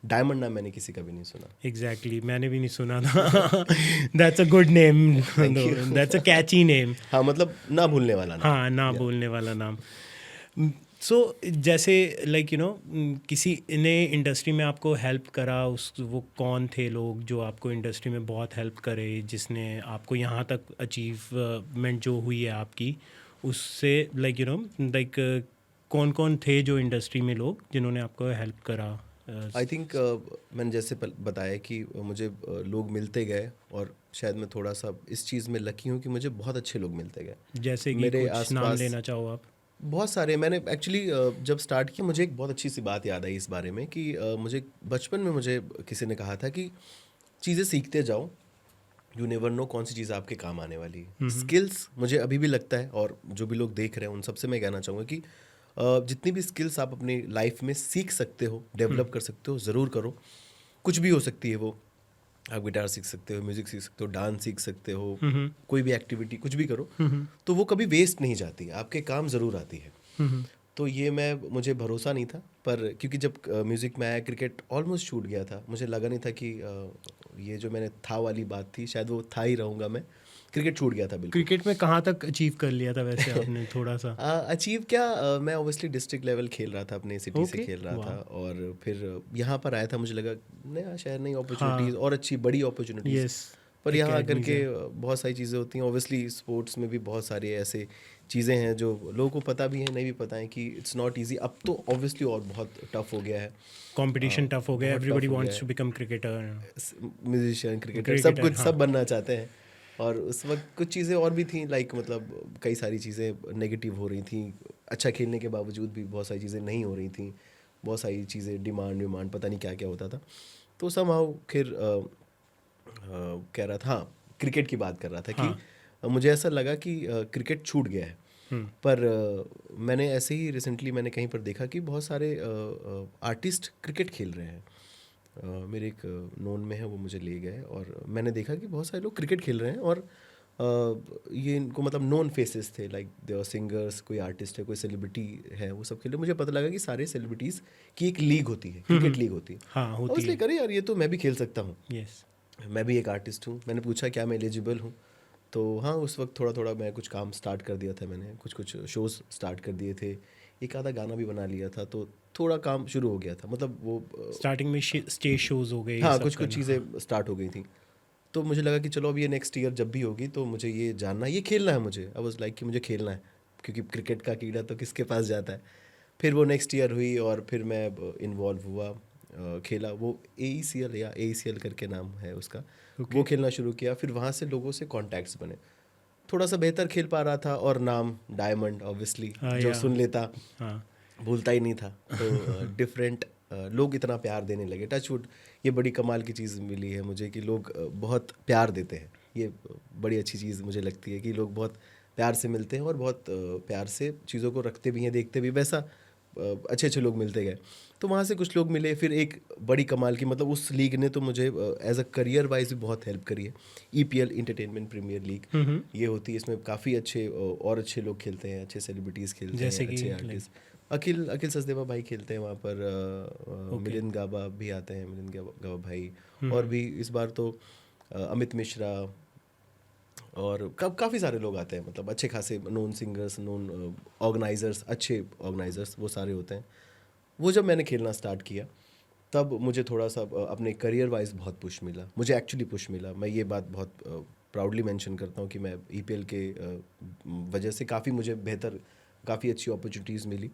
B: डायमंड नाम मैंने किसी का भी नहीं सुना।
A: एग्जैक्टली, मैंने भी नहीं सुना था। That's a good name, that's a catchy name.
B: हाँ, मतलब ना भूलने वाला नाम।
A: हाँ, ना बोलने वाला नाम। सो जैसे किसी ने इंडस्ट्री में आपको हेल्प करा, उस वो कौन थे लोग जो आपको इंडस्ट्री में बहुत हेल्प करे, जिसने आपको यहाँ तक अचीवमेंट जो हुई है आपकी, उससे कौन कौन थे जो इंडस्ट्री में लोग जिन्होंने आपको हेल्प करा?
B: आई थिंक मैंने जैसे बताया कि मुझे लोग मिलते गए, और शायद मैं थोड़ा सा इस चीज़ में लकी हूँ कि मुझे बहुत अच्छे लोग मिलते गए।
A: जैसे कि
B: मेरे
A: कुछ नाम
B: आसपास
A: लेना चाहो आप?
B: बहुत सारे, मैंने एक्चुअली जब स्टार्ट किया मुझे एक बहुत अच्छी सी बात याद आई इस बारे में कि मुझे बचपन में मुझे किसी ने कहा था कि चीज़ें सीखते जाओ, यू नेवर नो कौन सी चीज़ आपके काम आने वाली है। स्किल्स मुझे अभी भी लगता है, और जो भी लोग देख रहे हैं उन सबसे मैं कहना चाहूँगा कि जितनी भी स्किल्स आप अपनी लाइफ में सीख सकते हो, डेवलप कर सकते हो, ज़रूर करो। कुछ भी हो सकती है वो, आप गिटार सीख सकते हो, म्यूज़िक सीख सकते हो, डांस सीख सकते हो, कोई भी एक्टिविटी कुछ भी करो, तो वो कभी वेस्ट नहीं जाती, आपके काम ज़रूर आती है। तो ये मुझे भरोसा नहीं था, पर क्योंकि जब म्यूज़िक में आया, क्रिकेट ऑलमोस्ट छूट गया था, मुझे लगा नहीं था कि ये जो मैंने था वाली बात थी शायद वो था ही रहूँगा मैं। क्रिकेट छूट गया था बिल्कुल।
A: क्रिकेट में कहाँ तक अचीव कर लिया था वैसे आपने थोड़ा सा?
B: अचीव क्या, मैं ऑब्वियसली डिस्ट्रिक्ट लेवल खेल रहा था, अपने सिटी से
A: ओके,
B: खेल रहा
A: वाह।
B: था, और फिर यहाँ पर आया था, मुझे लगा नया शहर, नई अपॉर्चुनिटीज़,
A: हाँ,
B: और अच्छी बड़ी अपॉर्चुनिटीज़।
A: यस,
B: पर यहाँ आकर
A: एकेडमीज
B: के
A: है।
B: बहुत सारी चीज़ें होती हैं, ऑब्वियसली स्पोर्ट्स में भी बहुत सारी ऐसे चीज़ें हैं जो लोगों को पता भी है, नहीं भी पता है कि इट्स नॉट ईजी। अब तो ऑब्वियसली और बहुत टफ हो गया है,
A: कंपटीशन टफ हो गया,
B: बहुत
A: एवरीबॉडी
B: टफ हो गया
A: वांट्स
B: है।
A: To become cricketer.
B: Musician, cricketer, सब
A: क्रिकेटर,
B: कुछ,
A: हाँ।
B: सब बनना चाहते हैं। और उस वक्त कुछ चीज़ें और भी थी, लाइक मतलब कई सारी चीज़ें नेगेटिव हो रही थी, अच्छा खेलने के बावजूद भी बहुत सारी चीज़ें नहीं हो रही थी, बहुत सारी चीज़ें डिमांड पता नहीं क्या क्या होता था। तो समहाउ फिर कह रहा था, हाँ, क्रिकेट की बात कर रहा था कि
A: हाँ।
B: मुझे ऐसा लगा कि क्रिकेट छूट गया है। पर मैंने ऐसे ही रिसेंटली मैंने कहीं पर देखा कि बहुत सारे आर्टिस्ट क्रिकेट खेल रहे हैं। मेरे एक नोन में है, वो मुझे ले गए, और मैंने देखा कि बहुत सारे लोग क्रिकेट खेल रहे हैं, और ये इनको मतलब नोन फेसेस थे, लाइक दे सिंगर्स, कोई आर्टिस्ट है, कोई सेलिब्रिटी है, वो सब खेल रहे। मुझे पता लगा कि सारे सेलिब्रिटीज़ की एक लीग होती है, क्रिकेट लीग होती है।
A: हाँ,
B: और
A: होती
B: इसलिए
A: है।
B: करे यार, ये तो मैं भी खेल सकता हूँ,
A: यस।
B: मैं भी एक आर्टिस्ट हूँ। मैंने पूछा क्या मैं एलिजिबल हूँ, तो हाँ, उस वक्त थोड़ा थोड़ा मैं कुछ काम स्टार्ट कर दिया था, मैंने कुछ शोज़ स्टार्ट कर दिए थे, एक आधा गाना भी बना लिया था, तो थोड़ा काम शुरू हो गया था, मतलब वो
A: स्टार्टिंग में स्टेज शोज हो गए, ये
B: हाँ,
A: सब
B: कुछ
A: करना।
B: चीज़ें स्टार्ट हो गई थी। तो मुझे लगा कि चलो अब ये नेक्स्ट ईयर जब भी होगी तो मुझे ये जानना है, ये खेलना है मुझे। आई वाज लाइक कि मुझे खेलना है, क्योंकि क्रिकेट का कीड़ा तो किसके पास जाता है। फिर वो नेक्स्ट ईयर हुई, और फिर मैं इन्वॉल्व हुआ, खेला। वो AECL या AECL करके नाम है उसका, वो खेलना शुरू किया। फिर वहाँ से लोगों से कॉन्टैक्ट्स बने, थोड़ा सा बेहतर खेल पा रहा था, और नाम डायमंड ऑब्वियसली
A: हाँ,
B: जो
A: या,
B: सुन लेता
A: हाँ।
B: भूलता ही नहीं था। तो डिफरेंट लोग इतना प्यार देने लगे, टचवुड। ये बड़ी कमाल की चीज़ मिली है मुझे कि लोग बहुत प्यार देते हैं। ये बड़ी अच्छी चीज़ मुझे लगती है कि लोग बहुत प्यार से मिलते हैं, और बहुत प्यार से चीज़ों को रखते भी हैं, देखते भी। वैसा अच्छे अच्छे लोग मिलते गए, तो वहाँ से कुछ लोग मिले। फिर एक बड़ी कमाल की, मतलब उस लीग ने तो मुझे एज अ करियर वाइज भी बहुत हेल्प करी है। EPL, इंटरटेनमेंट प्रीमियर लीग, ये होती है, इसमें काफ़ी अच्छे और अच्छे लोग खेलते हैं, अच्छे सेलिब्रिटीज़ खेलते हैं,
A: जैसे कि
B: अच्छे
A: लाइक,
B: आर्टिस्ट। अखिल सचदेवा भाई खेलते हैं वहाँ पर,
A: ओके।
B: मिलिंद गाबा भी आते हैं, मिलिंद गाबा भाई, और भी इस बार तो अमित मिश्रा, और काफ़ी सारे लोग आते हैं, मतलब अच्छे खासे नोन सिंगर्स, नोन ऑर्गेनाइजर्स, अच्छे ऑर्गेनाइजर्स, वो सारे होते हैं। वो जब मैंने खेलना स्टार्ट किया, तब मुझे थोड़ा सा अपने करियर वाइज बहुत पुश मिला, मुझे एक्चुअली पुश मिला। मैं ये बात बहुत प्राउडली मेंशन करता हूँ कि मैं EPL के वजह से काफ़ी मुझे बेहतर, काफ़ी अच्छी अपॉर्चुनिटीज़ मिली।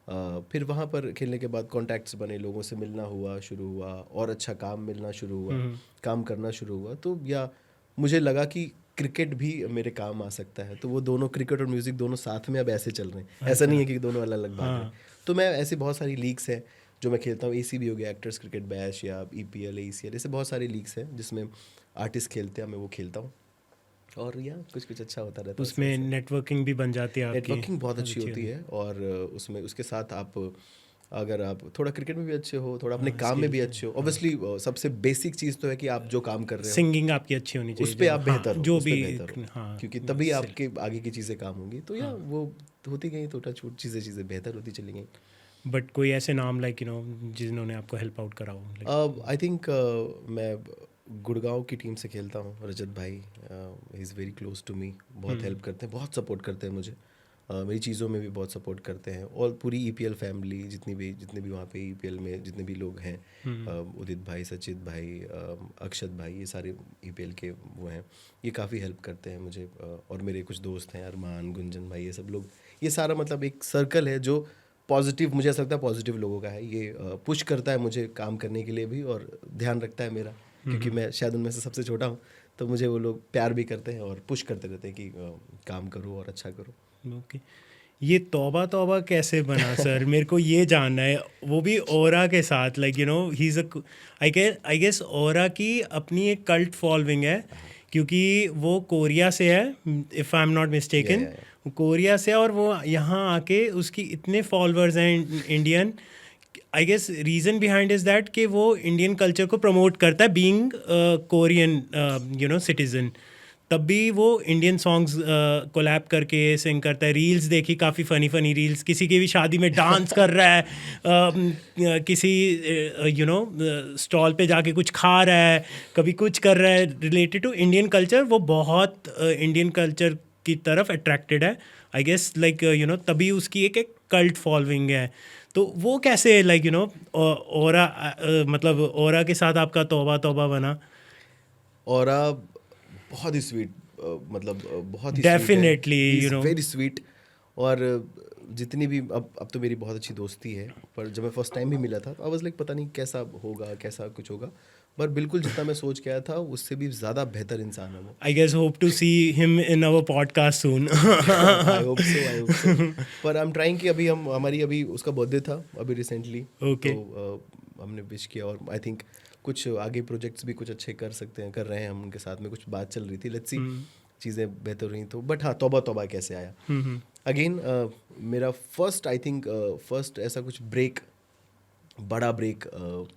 B: फिर वहाँ पर खेलने के बाद कॉन्टैक्ट्स बने, लोगों से मिलना हुआ, शुरू हुआ, और अच्छा काम मिलना शुरू हुआ, काम करना शुरू हुआ। तो या मुझे लगा कि क्रिकेट भी मेरे काम आ सकता है। तो वो दोनों, क्रिकेट और म्यूज़िक दोनों साथ में अब ऐसे चल रहे हैं। ऐसा नहीं है कि दोनों अलग अलग भाग रहे हैं। तो मैं ऐसी बहुत सारी लीग्स हैं जो मैं खेलता हूँ। ACB हो गया, एक्टर्स क्रिकेट बैश, या EPL, ACL, ऐसे बहुत सारी लीग्स हैं जिसमें आर्टिस्ट खेलते हैं, मैं वो खेलता हूँ। और या कुछ कुछ अच्छा होता रहता है
A: उसमें नेटवर्किंग भी बन जाती है आपकी,
B: नेटवर्किंग बहुत अच्छी होती है। और उसमें उसके साथ आप, अगर आप थोड़ा क्रिकेट में भी अच्छे हो, थोड़ा अपने काम में भी अच्छे हो, ऑब्वियसली सबसे बेसिक चीज़ तो है कि आप जो काम कर रहे हो
A: सिंगिंग आपकी अच्छी होनी चाहिए,
B: उस पे आप बेहतर हो,
A: जो
B: उस पे
A: भी,
B: बेहतर हो,
A: हाँ,
B: क्योंकि तभी आपके आगे की चीज़ें काम होंगी। तो या वो होती गई, छोटा छोट चीज़ें बेहतर होती चली गई।
A: बट कोई ऐसे नाम लाइक जिन्होंने आपको हेल्प आउट करा हो?
B: आई थिंक मैं गुड़गांव की टीम से खेलता हूँ, रजत भाई, he is very close to me, बहुत हेल्प करते हैं, बहुत सपोर्ट करते हैं मुझे, मेरी चीज़ों में भी बहुत सपोर्ट करते हैं। और पूरी EPL फैमिली, जितने भी वहाँ पे EPL में जितने भी लोग हैं, उदित भाई, सचित भाई, अक्षत भाई, ये सारे EPL के वो हैं, ये काफ़ी हेल्प करते हैं मुझे। और मेरे कुछ दोस्त हैं, अरमान, गुंजन भाई, ये सब लोग, ये सारा मतलब एक सर्कल है जो पॉजिटिव, मुझे ऐसा लगता है पॉजिटिव लोगों का है। ये पुश करता है मुझे काम करने के लिए भी, और ध्यान रखता है मेरा, क्योंकि मैं शायद उनमें से सबसे छोटा हूँ। तो मुझे वो लोग प्यार भी करते हैं और पुश करते रहते हैं कि काम करो और अच्छा करो।
A: ओके, ये तौबा तौबा कैसे बना सर? मेरे को ये जानना है, वो भी ओरा के साथ, like he is I guess aura की अपनी एक कल्ट फॉलोइंग है, क्योंकि वो कोरिया से है, if I am not mistaken, Korea से है, और वो यहाँ आके उसकी इतने फॉलोअर्स हैं Indian. I guess reason behind is that कि वो इंडियन कल्चर को प्रमोट करता है, बीइंग कोरियन सिटीज़न। तब भी वो इंडियन सॉन्ग्स कोलैब करके सिंग करता है। रील्स देखी, काफ़ी फ़नी रील्स, किसी की भी शादी में डांस कर रहा है, किसी स्टॉल पे जाके कुछ खा रहा है, कभी कुछ कर रहा है रिलेटेड टू इंडियन कल्चर। वो बहुत इंडियन कल्चर की तरफ अट्रैक्टेड है, आई गेस, लाइक तभी उसकी एक कल्ट फॉलोइंग है। तो वो कैसे ओरा, मतलब ओरा के साथ आपका तौबा तौबा बना?
B: और बहुत ही स्वीट, मतलब बहुत ही
A: डेफिनेटली
B: वेरी स्वीट। और जितनी भी, अब तो मेरी बहुत अच्छी दोस्ती है, पर जब मैं फर्स्ट टाइम भी मिला था तो आई वाज लाइक, पता नहीं कैसा होगा, कैसा कुछ होगा, पर बिल्कुल जितना मैं सोच के आया था उससे भी ज़्यादा बेहतर इंसान है वो।
A: I guess hope to see him in our podcast soon.
B: I hope so. पर आई एम ट्राइंग कि अभी हमारी अभी उसका बर्थडे था अभी रिसेंटली,
A: Okay.
B: तो हमने विश किया, और आई थिंक कुछ आगे प्रोजेक्ट्स भी कुछ अच्छे कर सकते हैं, कर रहे हैं हम उनके साथ में, कुछ बात चल रही थी, लेट्स सी चीज़ें बेहतर हुई तो। बट हाँ, तौबा तौबा कैसे आया अगेन, मेरा फर्स्ट, आई थिंक फर्स्ट ऐसा कुछ ब्रेक, बड़ा ब्रेक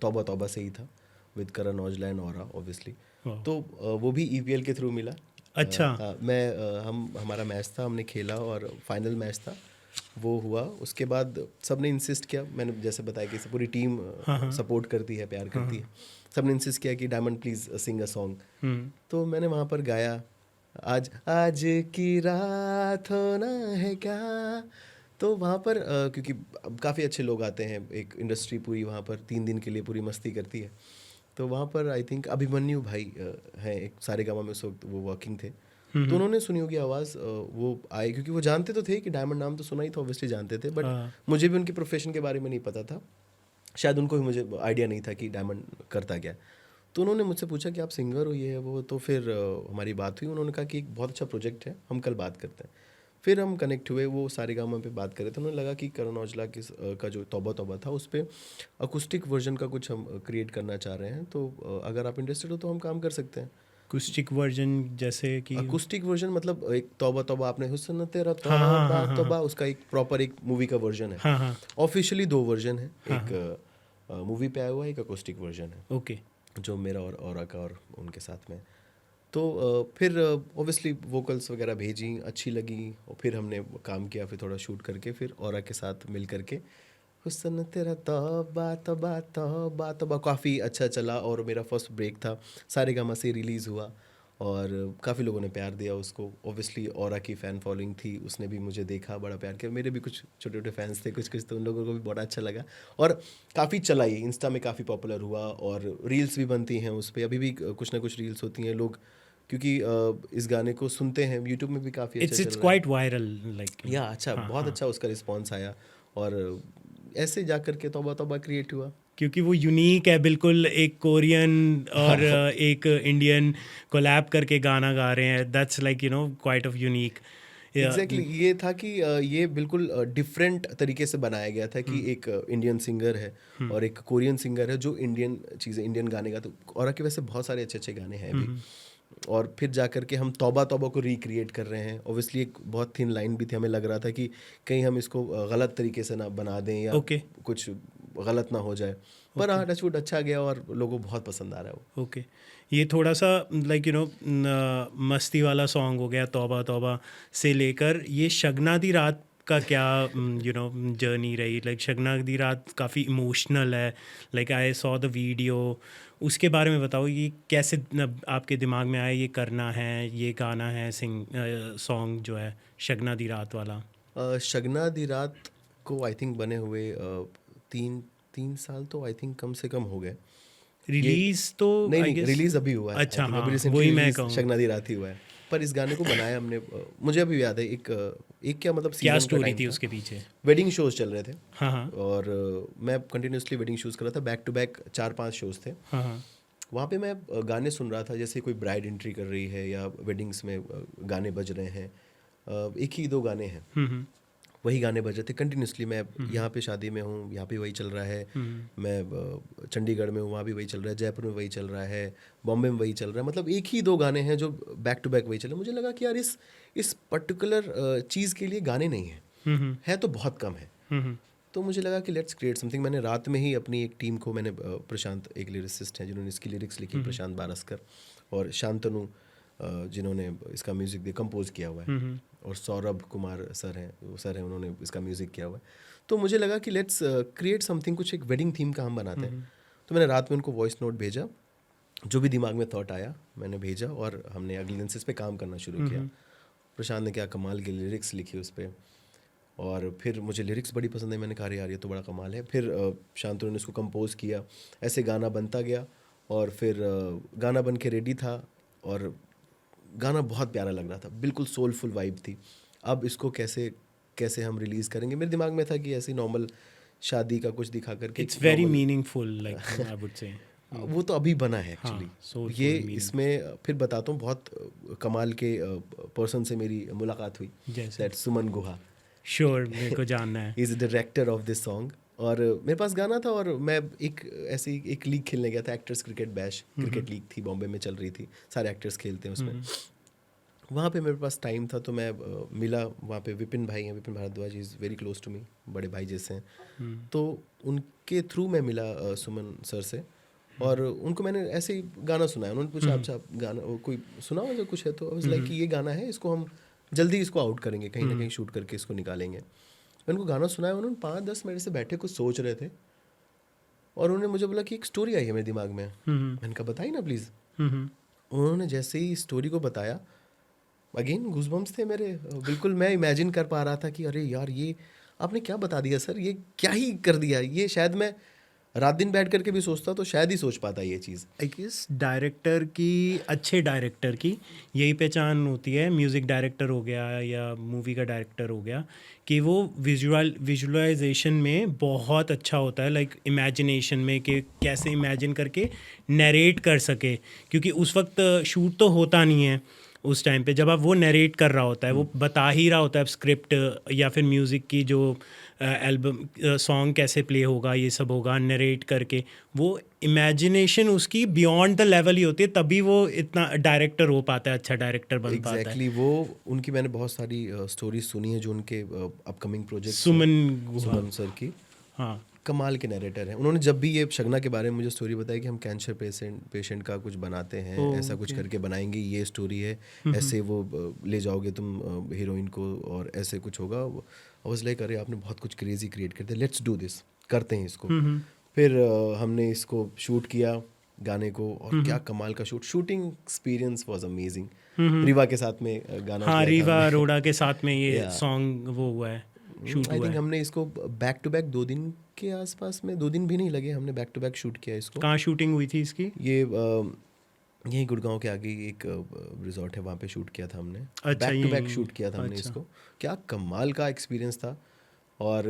B: तौबा तौबा से ही था, with Karan Aujla and aura obviously. तो वो भी EPL के थ्रू मिला।
A: अच्छा।
B: हमारा मैच था, हमने खेला, और फाइनल मैच था, वो हुआ। उसके बाद सब ने इंसिस्ट किया, मैंने जैसे बताया कि पूरी टीम सपोर्ट करती है, प्यार करती है, सब ने इंसिस्ट किया कि Diamond please sing a song. तो मैंने वहाँ पर गाया, आज आज की रात होना है क्या। तो वहाँ पर क्योंकि काफ़ी अच्छे लोग आते हैं, एक इंडस्ट्री पूरी वहाँ पर 3 दिन के लिए पूरी मस्ती करती है। तो वहाँ पर आई थिंक अभिमन्यु भाई हैं, एक सारेगामा में उस वक्त वो वर्किंग थे, तो उन्होंने सुनी होगी आवाज़, वो आए, क्योंकि वो जानते तो थे कि डायमंड नाम तो सुना ही था, ऑब्वियसली जानते थे, बट मुझे भी उनके प्रोफेशन के बारे में नहीं पता था, शायद उनको भी मुझे आइडिया नहीं था कि डायमंड करता क्या। तो उन्होंने मुझसे पूछा कि आप सिंगर हो, ये है वो। तो फिर हमारी बात हुई, उन्होंने कहा कि एक बहुत अच्छा प्रोजेक्ट है, हम कल बात करते हैं। फिर हम कनेक्ट हुए, वो सारेगामा पे बात कर रहे थे, उन्हें लगा कि करण औजला का जो तौबा तौबा था उस पर अकुस्टिक वर्जन का कुछ हम क्रिएट करना चाह रहे हैं, तो अगर आप इंटरेस्टेड हो तो हम काम कर सकते हैं।
A: अकुस्टिक वर्जन जैसे कि?
B: अकुस्टिक वर्जन मतलब एक तौबा तौबा, आपने हुस्न तेरा तौबा तौबा, उसका एक प्रॉपर एक मूवी का वर्जन है।
A: हाँ।
B: ऑफिशियली 2 वर्जन है, एक मूवी पे आया हुआ है, एक अकुस्टिक वर्जन है।
A: ओके।
B: जो मेरा और औरा का और उनके साथ में। तो फिर ऑब्वियसली वोकल्स वगैरह भेजी, अच्छी लगी, और फिर हमने काम किया, फिर थोड़ा शूट करके फिर औरा के साथ मिल करके हुस्न तेरा तौबा तौबा तौबा तौबा काफ़ी अच्छा चला। और मेरा फर्स्ट ब्रेक था, सारेगामा से रिलीज़ हुआ, और काफ़ी लोगों ने प्यार दिया उसको। ऑब्वियसली औरा की फ़ैन फॉलोइंग थी, उसने भी मुझे देखा, बड़ा प्यार किया। मेरे भी कुछ छोटे छोटे फैंस थे, कुछ तो उन लोगों को भी बड़ा अच्छा लगा, और काफ़ी चला, ये इंस्टा में काफ़ी पॉपुलर हुआ, और रील्स भी बनती हैं उस पर, अभी भी कुछ ना कुछ रील्स होती हैं। लोग क्योंकि इस गाने को सुनते हैं, यूट्यूब में भी काफ़ी अच्छा चल
A: इट्स
B: रहा है।
A: क्वाइट वायरल, लाइक
B: या अच्छा, बहुत अच्छा उसका रिस्पॉन्स आया, और ऐसे जा कर के तौबा तौबा क्रिएट हुआ।
A: क्योंकि वो यूनिक है बिल्कुल, एक कोरियन और एक इंडियन कोलैब करके गाना गा रहे हैं, that's like you know quite of unique.
B: Exactly ये था कि ये बिल्कुल डिफरेंट तरीके से बनाया गया था कि एक इंडियन सिंगर है और एक कोरियन सिंगर है जो इंडियन चीज़ें, इंडियन गाने गाते। और के वैसे बहुत सारे अच्छे अच्छे गाने हैं भी। और फिर जा कर के हम तौबा तौबा को रिक्रिएट कर रहे हैं। ऑब्वियसली एक बहुत थिन लाइन भी थी, हमें लग रहा था कि कहीं हम इसको गलत तरीके से ना बना दें या कुछ गलत ना हो जाए। पर हाँ, टचवुड अच्छा गया और लोगों को बहुत पसंद आ रहा है वो।
A: ओके, ये थोड़ा सा लाइक यू नो मस्ती वाला सॉन्ग हो गया तौबा तौबा से लेकर ये शगना दी रात का क्या यू नो जर्नी रही? लाइक शगना दी रात काफ़ी इमोशनल है, like I saw the video, उसके बारे में बताओ। ये कैसे आपके दिमाग में आया ये करना है, ये गाना है, सॉन्ग जो है शगना दी रात वाला?
B: शगना दी रात को आई थिंक बने हुए तीन साल तो आई थिंक कम से कम हो गए।
A: रिलीज तो
B: नहीं, रिलीज अभी हुआ है।
A: अच्छा, हाँ,
B: अभी
A: वही मैं
B: रिलीज
A: कहूँ।
B: शगना दी रात ही हुआ है। पर इस गाने को बनाया हमने, मुझे अभी याद है, एक क्या मतलब
A: क्या
B: सीजन का
A: स्टोरी
B: टाइम
A: थी
B: था।
A: उसके पीछे?
B: वेडिंग शोज चल रहे थे।
A: हाँ हाँ
B: और मैं कंटिन्यूसली वेडिंग शोज कर रहा था, बैक टू बैक 4-5 शोज थे।
A: हाँ हाँ
B: वहाँ पे मैं गाने सुन रहा था, जैसे कोई ब्राइड एंट्री कर रही है या वेडिंग्स में गाने बज रहे हैं। एक ही दो गाने हैं, वही गाने बज रहे थे कंटिन्यूसली। मैं यहाँ पे शादी में हूँ, यहाँ पे वही चल रहा है। मैं चंडीगढ़ में हूँ, वहाँ भी वही चल रहा है। जयपुर में वही चल रहा है, बॉम्बे में वही चल रहा है। मतलब एक ही दो गाने हैं जो बैक टू बैक वही चल रहे हैं। मुझे लगा कि यार इस पर्टिकुलर चीज़ के लिए गाने नहीं हैं, है तो बहुत कम है। तो मुझे लगा कि लेट्स क्रिएट समथिंग। मैंने रात में ही अपनी एक टीम को, मैंने प्रशांत एक लिरिसिस्ट हैं जिन्होंने इसकी लिरिक्स लिखी, प्रशांत बारस्कर, और शांतनु जिन्होंने इसका म्यूज़िक भी कंपोज किया हुआ है, और सौरभ कुमार सर हैं, वो सर हैं, उन्होंने इसका म्यूज़िक किया हुआ है। तो मुझे लगा कि लेट्स क्रिएट समथिंग, कुछ एक वेडिंग थीम का हम बनाते हैं। तो मैंने रात में उनको वॉइस नोट भेजा, जो भी दिमाग में थॉट आया मैंने भेजा, और हमने अगले दिन से इस पर काम करना शुरू किया। प्रशांत ने क्या कमाल की लिरिक्स लिखी उस पर, और फिर मुझे लिरिक्स बड़ी पसंद है। मैंने कहा यार ये तो बड़ा कमाल है। फिर शांतनु ने इसको कंपोज किया, ऐसे गाना बनता गया, और फिर गाना बन के रेडी था, और गाना बहुत प्यारा लग रहा था, बिल्कुल सोलफुल वाइब थी। अब इसको कैसे हम रिलीज़ करेंगे, मेरे दिमाग में था कि ऐसी नॉर्मल शादी का कुछ दिखा करके।
A: It's very meaningful, like I would say.
B: वो तो अभी बना है एक्चुअली।
A: soulful,
B: ये
A: meaningful।
B: इसमें फिर बताता हूँ, बहुत कमाल के पर्सन से मेरी मुलाकात हुई,
A: जैसे?
B: That Suman Guha.
A: श्योर, मेरे को जानना है।
B: Is director of this song. और मेरे पास गाना था, और मैं ऐसे एक लीग खेलने गया था, actors cricket bash, cricket league थी, बॉम्बे में चल रही थी, सारे एक्टर्स खेलते हैं उसमें। वहाँ पे मेरे पास टाइम था, तो मैं मिला वहाँ पे। विपिन भाई हैं, Vipin Bhardwaj, is very close to me, बड़े भाई जैसे हैं। तो उनके थ्रू मैं मिला सुमन सर से, और उनको मैंने ऐसे ही गाना सुनाया। उन्होंने पूछा अच्छा गाना कोई सुना हो जो कुछ है, तो लाइक कि ये गाना है, इसको हम जल्दी इसको आउट करेंगे, कहीं ना कहीं शूट करके इसको निकालेंगे। मैं उनको गाना सुनाया, उन्होंने 5-10 मिनट से बैठे कुछ सोच रहे थे, और उन्होंने मुझे बोला कि एक स्टोरी आई है मेरे दिमाग में। मैंने कहा बताइए ना प्लीज़। उन्होंने जैसे ही स्टोरी को बताया, अगेन गूज़बम्स थे मेरे, बिल्कुल मैं इमेजिन कर पा रहा था कि अरे यार ये आपने क्या बता दिया सर, ये क्या ही कर दिया। ये शायद मैं रात दिन बैठ करके भी सोचता तो शायद ही सोच पाता ये चीज़।
A: आई गेस डायरेक्टर की, अच्छे डायरेक्टर की यही पहचान होती है, म्यूज़िक डायरेक्टर हो गया या मूवी का डायरेक्टर हो गया, कि वो विजुअलाइजेशन में बहुत अच्छा होता है, लाइक इमेजिनेशन में, कि कैसे इमेजिन करके नरेट कर सके। क्योंकि उस वक्त शूट तो होता नहीं है उस टाइम पे, जब आप वो नरेट कर रहा होता है, वो बता ही रहा होता है स्क्रिप्ट या फिर म्यूज़िक की जो एल्बम सॉन्ग कैसे प्ले होगा, ये सब होगा नरेट करके। वो इमेजिनेशन उसकी बियॉन्ड द लेवल ही होती है, तभी वो इतना डायरेक्टर हो पाता है, अच्छा डायरेक्टर बन पाता है।
B: एग्जैक्टली वो उनकी मैंने बहुत सारी स्टोरीज सुनी है, जो उनके अपकमिंग प्रोजेक्ट
A: सुमन
B: सर की।
A: हाँ,
B: कमाल के नरेटर हैं। उन्होंने जब भी ये शगना के बारे में मुझे स्टोरी बताई कि हम कैंसर पेशेंट का कुछ बनाते हैं, ऐसा कुछ करके बनाएंगे, ये स्टोरी है, ऐसे वो ले जाओगे तुम हीरोइन को, और ऐसे कुछ होगा। आई वाज लाइक अरे आपने बहुत कुछ क्रेजी क्रिएट कर दिया, लेट्स डू दिस, करते हैं इसको। फिर हमने इसको शूट किया गाने को, और क्या कमाल का shooting experience was amazing. Rewa के साथ में गाना
A: हाँ,
B: किया
A: रीवा
B: था
A: अरोड़ा के साथ में ये सॉन्ग वो हुआ है, शूट
B: आई
A: हुआ
B: थिंक
A: है।
B: हमने इसको बैक टू बैक 2 दिन के आसपास में, 2 दिन भी नहीं लगे, हमने बैक टू बैक शूट किया इसको।
A: कहाँ शूटिंग हुई थी इसकी?
B: ये यही गुड़गांव के आगे एक रिजॉर्ट है, वहाँ पे शूट किया था हमने।
A: अच्छा,
B: बैक टू बैक
A: यहीं?
B: शूट किया था हमने
A: अच्छा।
B: इसको। क्या कमाल का एक्सपीरियंस था। और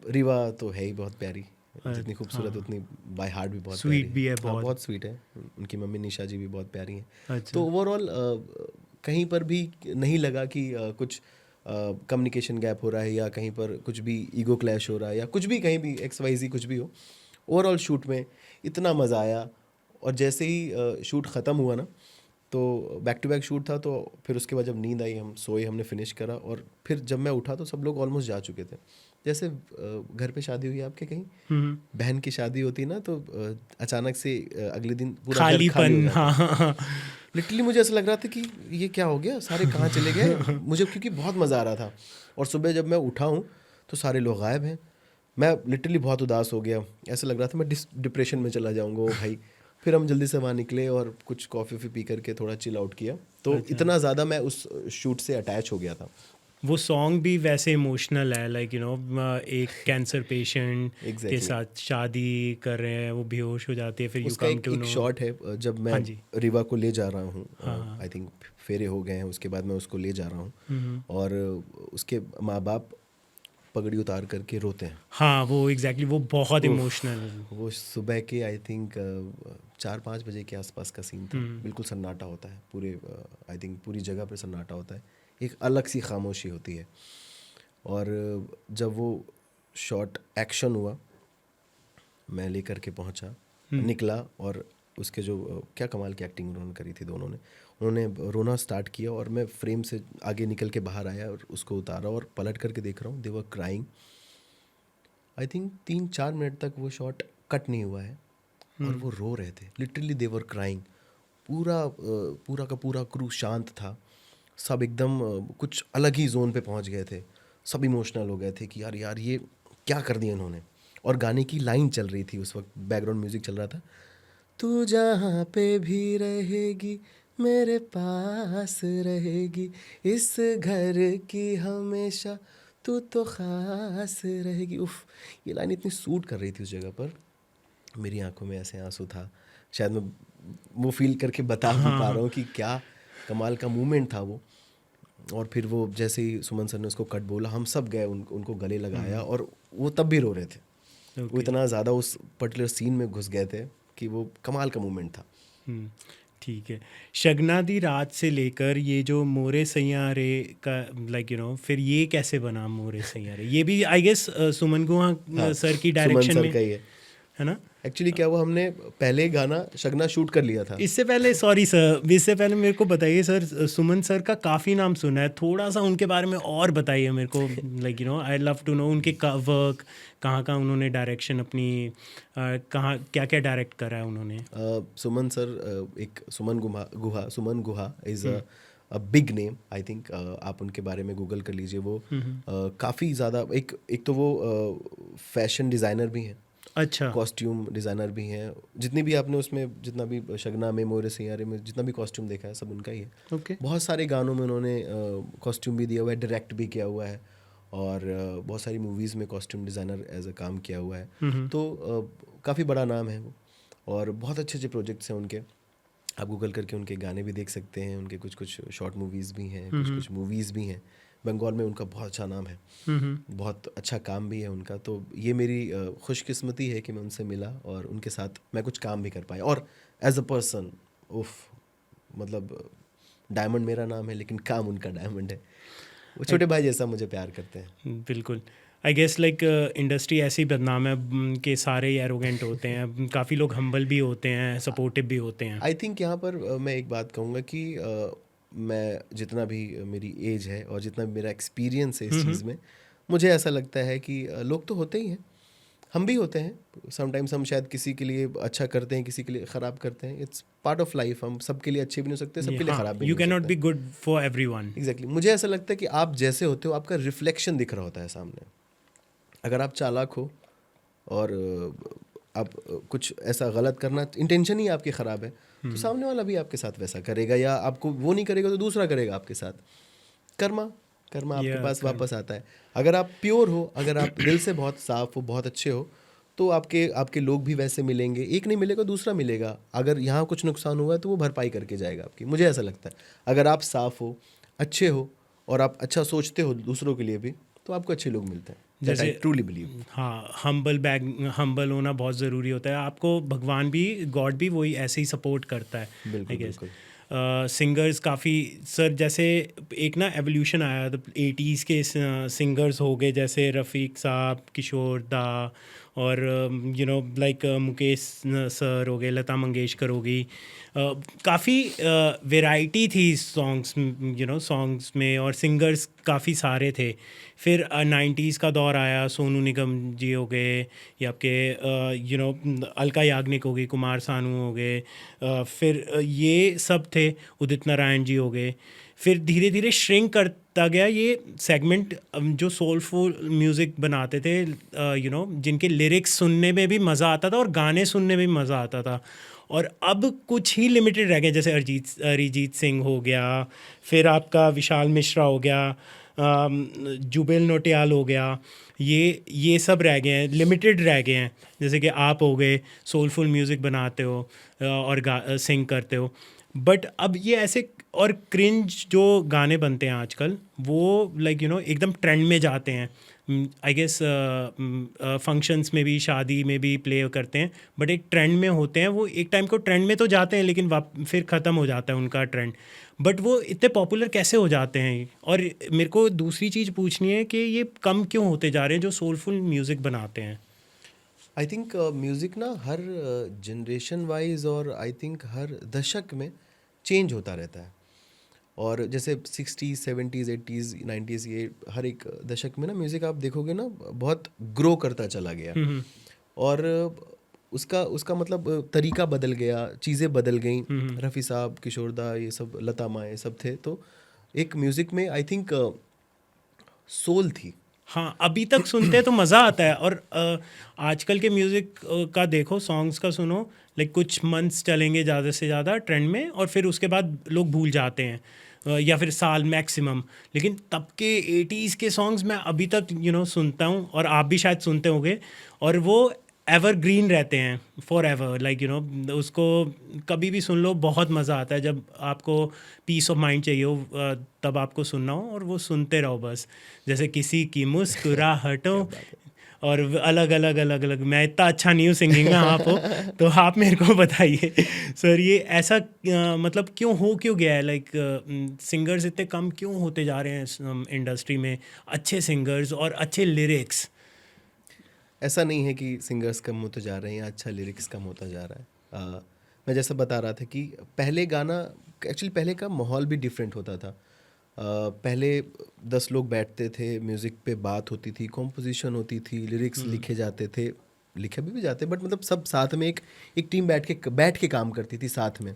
B: रीवा तो है ही बहुत प्यारी, जितनी खूबसूरत उतनी बाय हार्ट भी बहुत
A: स्वीट
B: प्यारी
A: भी है
B: हाँ,
A: बहुत।
B: बहुत स्वीट है। उनकी मम्मी निशा जी भी बहुत प्यारी हैं।
A: अच्छा।
B: तो ओवरऑल कहीं पर भी नहीं लगा कि कुछ कम्युनिकेशन गैप हो रहा है या कहीं पर कुछ भी ईगो क्लैश हो रहा है या कुछ भी कहीं भी XYZ कुछ भी हो। ओवरऑल शूट में इतना मज़ा आया, और जैसे ही शूट ख़त्म हुआ ना, तो बैक टू बैक शूट था, तो फिर उसके बाद जब नींद आई हम सोए, हमने फिनिश करा, और फिर जब मैं उठा तो सब लोग ऑलमोस्ट जा चुके थे। जैसे घर पे शादी हुई है आपके कहीं, बहन की शादी होती है ना, तो अचानक से अगले दिन पूरा घर खाली हो
A: खालीपन,
B: जाता
A: हाँ
B: है।
A: हाँ हाँ।
B: लिटरली मुझे ऐसा लग रहा था कि ये क्या हो गया, सारे कहाँ चले गए मुझे, क्योंकि बहुत मज़ा आ रहा था। और सुबह जब मैं उठा हूँ तो सारे लोग गायब हैं। मैं लिटरली बहुत उदास हो गया, ऐसा लग रहा था मैं डिप्रेशन में चला जाऊँगा वो भाई। फिर हम जल्दी से वहाँ निकले और कुछ कॉफ़ी वॉफ़ी पी करके थोड़ा चिल आउट किया। तो
A: अच्छा।
B: इतना ज़्यादा मैं उस शूट से अटैच हो गया था।
A: वो सॉन्ग भी वैसे इमोशनल है, लाइक यू नो, एक कैंसर पेशेंट के
B: एग्जैक्टली
A: साथ शादी कर रहे हैं, वो बेहोश हो जाती है, फिर यू
B: उसका
A: कम
B: एक
A: टू
B: एक
A: नो।
B: शॉट है जब मैं
A: हाँ जी।
B: रीवा को ले जा रहा हूँ,
A: हाँ।
B: आई थिंक फेरे हो गए हैं, उसके बाद मैं उसको ले जा रहा हूँ, और उसके माँ बाप पगड़ी उतार करके रोते हैं।
A: हाँ वो एग्जैक्टली वो बहुत
B: उफ,
A: इमोशनल।
B: वो सुबह के आई थिंक 4-5 बजे के आसपास का सीन था। बिल्कुल सन्नाटा होता है पूरे, आई थिंक पूरी जगह पे सन्नाटा होता है, एक अलग सी खामोशी होती है। और जब वो शॉट एक्शन हुआ, मैं लेकर के पहुंचा, निकला, और उसके जो क्या कमाल की एक्टिंग उन्होंने करी थी दोनों ने, उन्होंने रोना स्टार्ट किया और मैं फ्रेम से आगे निकल के बाहर आया और उसको उतारा और पलट करके देख रहा हूँ, they were crying. I think 3-4 minute तक वो शॉट कट नहीं हुआ है और वो रो रहे थे, लिटरली दे वर क्राइंग। पूरा का पूरा क्रू शांत था, सब एकदम कुछ अलग ही जोन पे पहुंच गए थे, सब इमोशनल हो गए थे कि यार यार ये क्या कर दिया इन्होंने। और गाने की लाइन चल रही थी उस वक्त, बैकग्राउंड म्यूजिक चल रहा था, तू जहाँ पे भी रहेगी मेरे पास रहेगी, इस घर की हमेशा तू तो खास रहेगी। उफ, ये लाइन इतनी सूट कर रही थी उस जगह पर, मेरी आंखों में ऐसे आंसू था। शायद मैं वो फील करके बता भी पा रहा हूँ कि क्या कमाल का मूवमेंट था वो। और फिर वो जैसे ही सुमन सर ने उसको कट बोला, हम सब गए उनको गले लगाया, और वो तब भी रो रहे थे। वो इतना ज़्यादा उस पर्टिकुलर सीन में घुस गए थे कि वो कमाल का मूवमेंट था।
A: ठीक है। शगना दी रात से लेकर ये जो मोरे सैयां रे का, लाइक यू नो, फिर ये कैसे बना मोरे सैयां रे? ये भी आई गेस सुमन गुहा
B: हाँ,
A: सर की
B: सुमन
A: डायरेक्शन
B: सर
A: में
B: का ही
A: है ना?
B: एक्चुअली क्या हुआ, हमने पहले गाना शगना शूट कर लिया था।
A: इससे पहले, सॉरी सर, इससे पहले मेरे को बताइए सर, सुमन सर का काफ़ी नाम सुना है, थोड़ा सा उनके बारे में और बताइए मेरे को, like you know, I love to know उनके वर्क, कहाँ कहाँ उन्होंने डायरेक्शन अपनी, कहाँ क्या क्या डायरेक्ट करा है उन्होंने।
B: सुमन सर, एक Suman Guha is a big name, I think आप उनके बारे में गूगल कर लीजिए। वो काफ़ी ज़्यादा एक तो वो फैशन डिज़ाइनर भी हैं,
A: अच्छा।
B: कॉस्ट्यूम डिज़ाइनर भी हैं। जितनी भी आपने उसमें, जितना भी शगना में, मोरे सैयारे में जितना भी कॉस्ट्यूम देखा है, सब उनका ही है।
A: ओके।
B: बहुत सारे गानों में उन्होंने कॉस्ट्यूम भी दिया हुआ है, डायरेक्ट भी किया हुआ है, और बहुत सारी मूवीज़ में कॉस्ट्यूम डिज़ाइनर एज अ काम किया हुआ है। तो काफ़ी बड़ा नाम है वो, और बहुत अच्छे अच्छे प्रोजेक्ट्स हैं उनके। आप गूगल करके उनके गाने भी देख सकते हैं, उनके कुछ कुछ शॉर्ट मूवीज़ भी हैं, कुछ कुछ मूवीज़ भी हैं। बंगाल में उनका बहुत अच्छा नाम है, बहुत अच्छा काम भी है उनका। तो ये मेरी खुशकिस्मती है कि मैं उनसे मिला और उनके साथ मैं कुछ काम भी कर पाया। और एज अ पर्सन, उफ, मतलब डायमंड मेरा नाम है लेकिन काम उनका डायमंड है। वो छोटे भाई जैसा मुझे प्यार करते हैं।
A: बिल्कुल। आई गेस लाइक इंडस्ट्री ऐसी बदनाम है कि सारे एरोगेंट होते हैं, काफ़ी लोग हम्बल भी होते हैं, सपोर्टिव भी होते हैं।
B: आई थिंक यहाँ पर मैं एक बात कहूँगा कि मैं जितना भी मेरी एज है और जितना भी मेरा एक्सपीरियंस है इस चीज़ में, मुझे ऐसा लगता है कि लोग तो होते ही हैं, हम भी होते हैं। समटाइम्स हम शायद किसी के लिए अच्छा करते हैं, किसी के लिए ख़राब करते हैं। It's part of life. हम सबके लिए अच्छे भी नहीं हो सकते, सबके लिए ख़राब भी
A: यू
B: नहीं
A: कैन
B: हो
A: नॉट
B: सकते।
A: Be good for everyone.
B: Exactly मुझे ऐसा लगता है कि आप जैसे होते हो, आपका रिफ्लेक्शन दिख रहा होता है सामने। अगर आप चालाक हो और आप कुछ ऐसा गलत करना, इंटेंशन ही आपकी ख़राब है, तो सामने वाला भी आपके साथ वैसा करेगा, या आपको वो नहीं करेगा तो दूसरा करेगा आपके साथ। कर्मा कर्मा आपके पास वापस आता है। अगर आप प्योर हो, अगर आप दिल से बहुत साफ हो, बहुत अच्छे हो, तो आपके लोग भी वैसे मिलेंगे। एक नहीं मिलेगा दूसरा मिलेगा। अगर यहाँ कुछ नुकसान हुआ है तो वो भरपाई करके जाएगा आपकी। मुझे ऐसा लगता है अगर आप साफ हो, अच्छे हो, और आप अच्छा सोचते हो दूसरों के लिए भी, तो आपको अच्छे लोग मिलते हैं। दैट आई
A: जैसे
B: ट्रूली बिलीव।
A: हाँ, हम्बल होना बहुत ज़रूरी होता है। आपको भगवान भी, गॉड भी वही ऐसे ही सपोर्ट करता है,
B: बिल्कुल
A: आई गेस।
B: बिल्कुल।
A: सिंगर्स काफ़ी, सर जैसे एक ना एवोल्यूशन आया, तो 80s के सिंगर्स हो गए, जैसे रफ़ीक साहब, किशोर दा, और लाइक मुकेश सर हो गए, लता मंगेशकर हो गई। काफ़ी वैरायटी थी सॉन्ग्स, सॉन्ग्स में, और सिंगर्स काफ़ी सारे थे। फिर 90s का दौर आया, सोनू निगम जी हो गए, या आपके अलका याग्निक हो गई, कुमार सानू हो गए, फिर ये सब थे, उदित नारायण जी हो गए। फिर धीरे धीरे श्रिंक करता गया ये सेगमेंट, जो सोलफुल म्यूज़िक बनाते थे, जिनके लिरिक्स सुनने में भी मज़ा आता था और गाने सुनने में भी मज़ा आता था। और अब कुछ ही लिमिटेड रह गए, जैसे अरिजीत सिंह हो गया, फिर आपका विशाल मिश्रा हो गया, जुबेल नौटियाल हो गया, ये सब रह गए हैं, लिमिटेड रह गए हैं। जैसे कि आप हो गए, सोलफुल म्यूज़िक बनाते हो और सिंग करते हो। बट अब ये ऐसे और क्रिंज जो गाने बनते हैं आजकल, वो लाइक एकदम ट्रेंड में जाते हैं। आई गेस फंक्शंस में भी, शादी में भी प्ले करते हैं, बट एक ट्रेंड में होते हैं। वो एक टाइम को ट्रेंड में तो जाते हैं, लेकिन फिर ख़त्म हो जाता है उनका ट्रेंड। बट वो इतने पॉपुलर कैसे हो जाते हैं? और मेरे को दूसरी चीज़ पूछनी है कि ये कम क्यों होते जा रहे हैं जो सोलफुल म्यूज़िक बनाते हैं?
B: आई थिंक म्यूज़िक ना हर जनरेशन वाइज और आई थिंक हर दशक में चेंज होता रहता है। और जैसे 60s 70s 80s 90s, ये हर एक दशक में ना म्यूज़िक आप देखोगे ना बहुत ग्रो करता चला गया। और उसका उसका मतलब तरीका बदल गया, चीज़ें बदल गई। रफ़ी साहब, किशोर दा, ये सब, लता माँ, ये सब थे। तो एक म्यूज़िक में आई थिंक सोल थी।
A: हाँ, अभी तक सुनते हैं तो मज़ा आता है। और आजकल के म्यूज़िक का देखो, सॉन्ग्स का सुनो, लाइक कुछ मंथ्स चलेंगे ज़्यादा से ज़्यादा ट्रेंड में, और फिर उसके बाद लोग भूल जाते हैं, या फिर साल मैक्सिमम। लेकिन तब के 80s के सॉन्ग्स मैं अभी तक सुनता हूँ, और आप भी शायद सुनते होंगे, और वो एवरग्रीन रहते हैं, फॉर एवर। लाइक उसको कभी भी सुन लो, बहुत मज़ा आता है। जब आपको पीस ऑफ माइंड चाहिए हो, तब आपको सुनना हो, और वो सुनते रहो बस। जैसे किसी की मुस्कुराहटों, और अलग अलग अलग अलग, मैं इतना अच्छा नहीं हूँ सिंगिंग में, आप हो तो आप मेरे को बताइए सर, ये ऐसा मतलब क्यों गया है? लाइक सिंगर्स इतने कम क्यों होते जा रहे हैं इंडस्ट्री में, अच्छे सिंगर्स और अच्छे लिरिक्स?
B: ऐसा नहीं है कि सिंगर्स कम होते जा रहे हैं या अच्छा लिरिक्स कम होता जा रहा है। मैं जैसा बता रहा था कि पहले गाना, एक्चुअली पहले का माहौल भी डिफरेंट होता था। पहले 10 लोग बैठते थे, म्यूज़िक पे बात होती थी, कॉम्पोजिशन होती थी, लिरिक्स लिखे जाते थे, लिखे भी जाते, बट मतलब सब साथ में एक टीम बैठ के काम करती थी साथ में।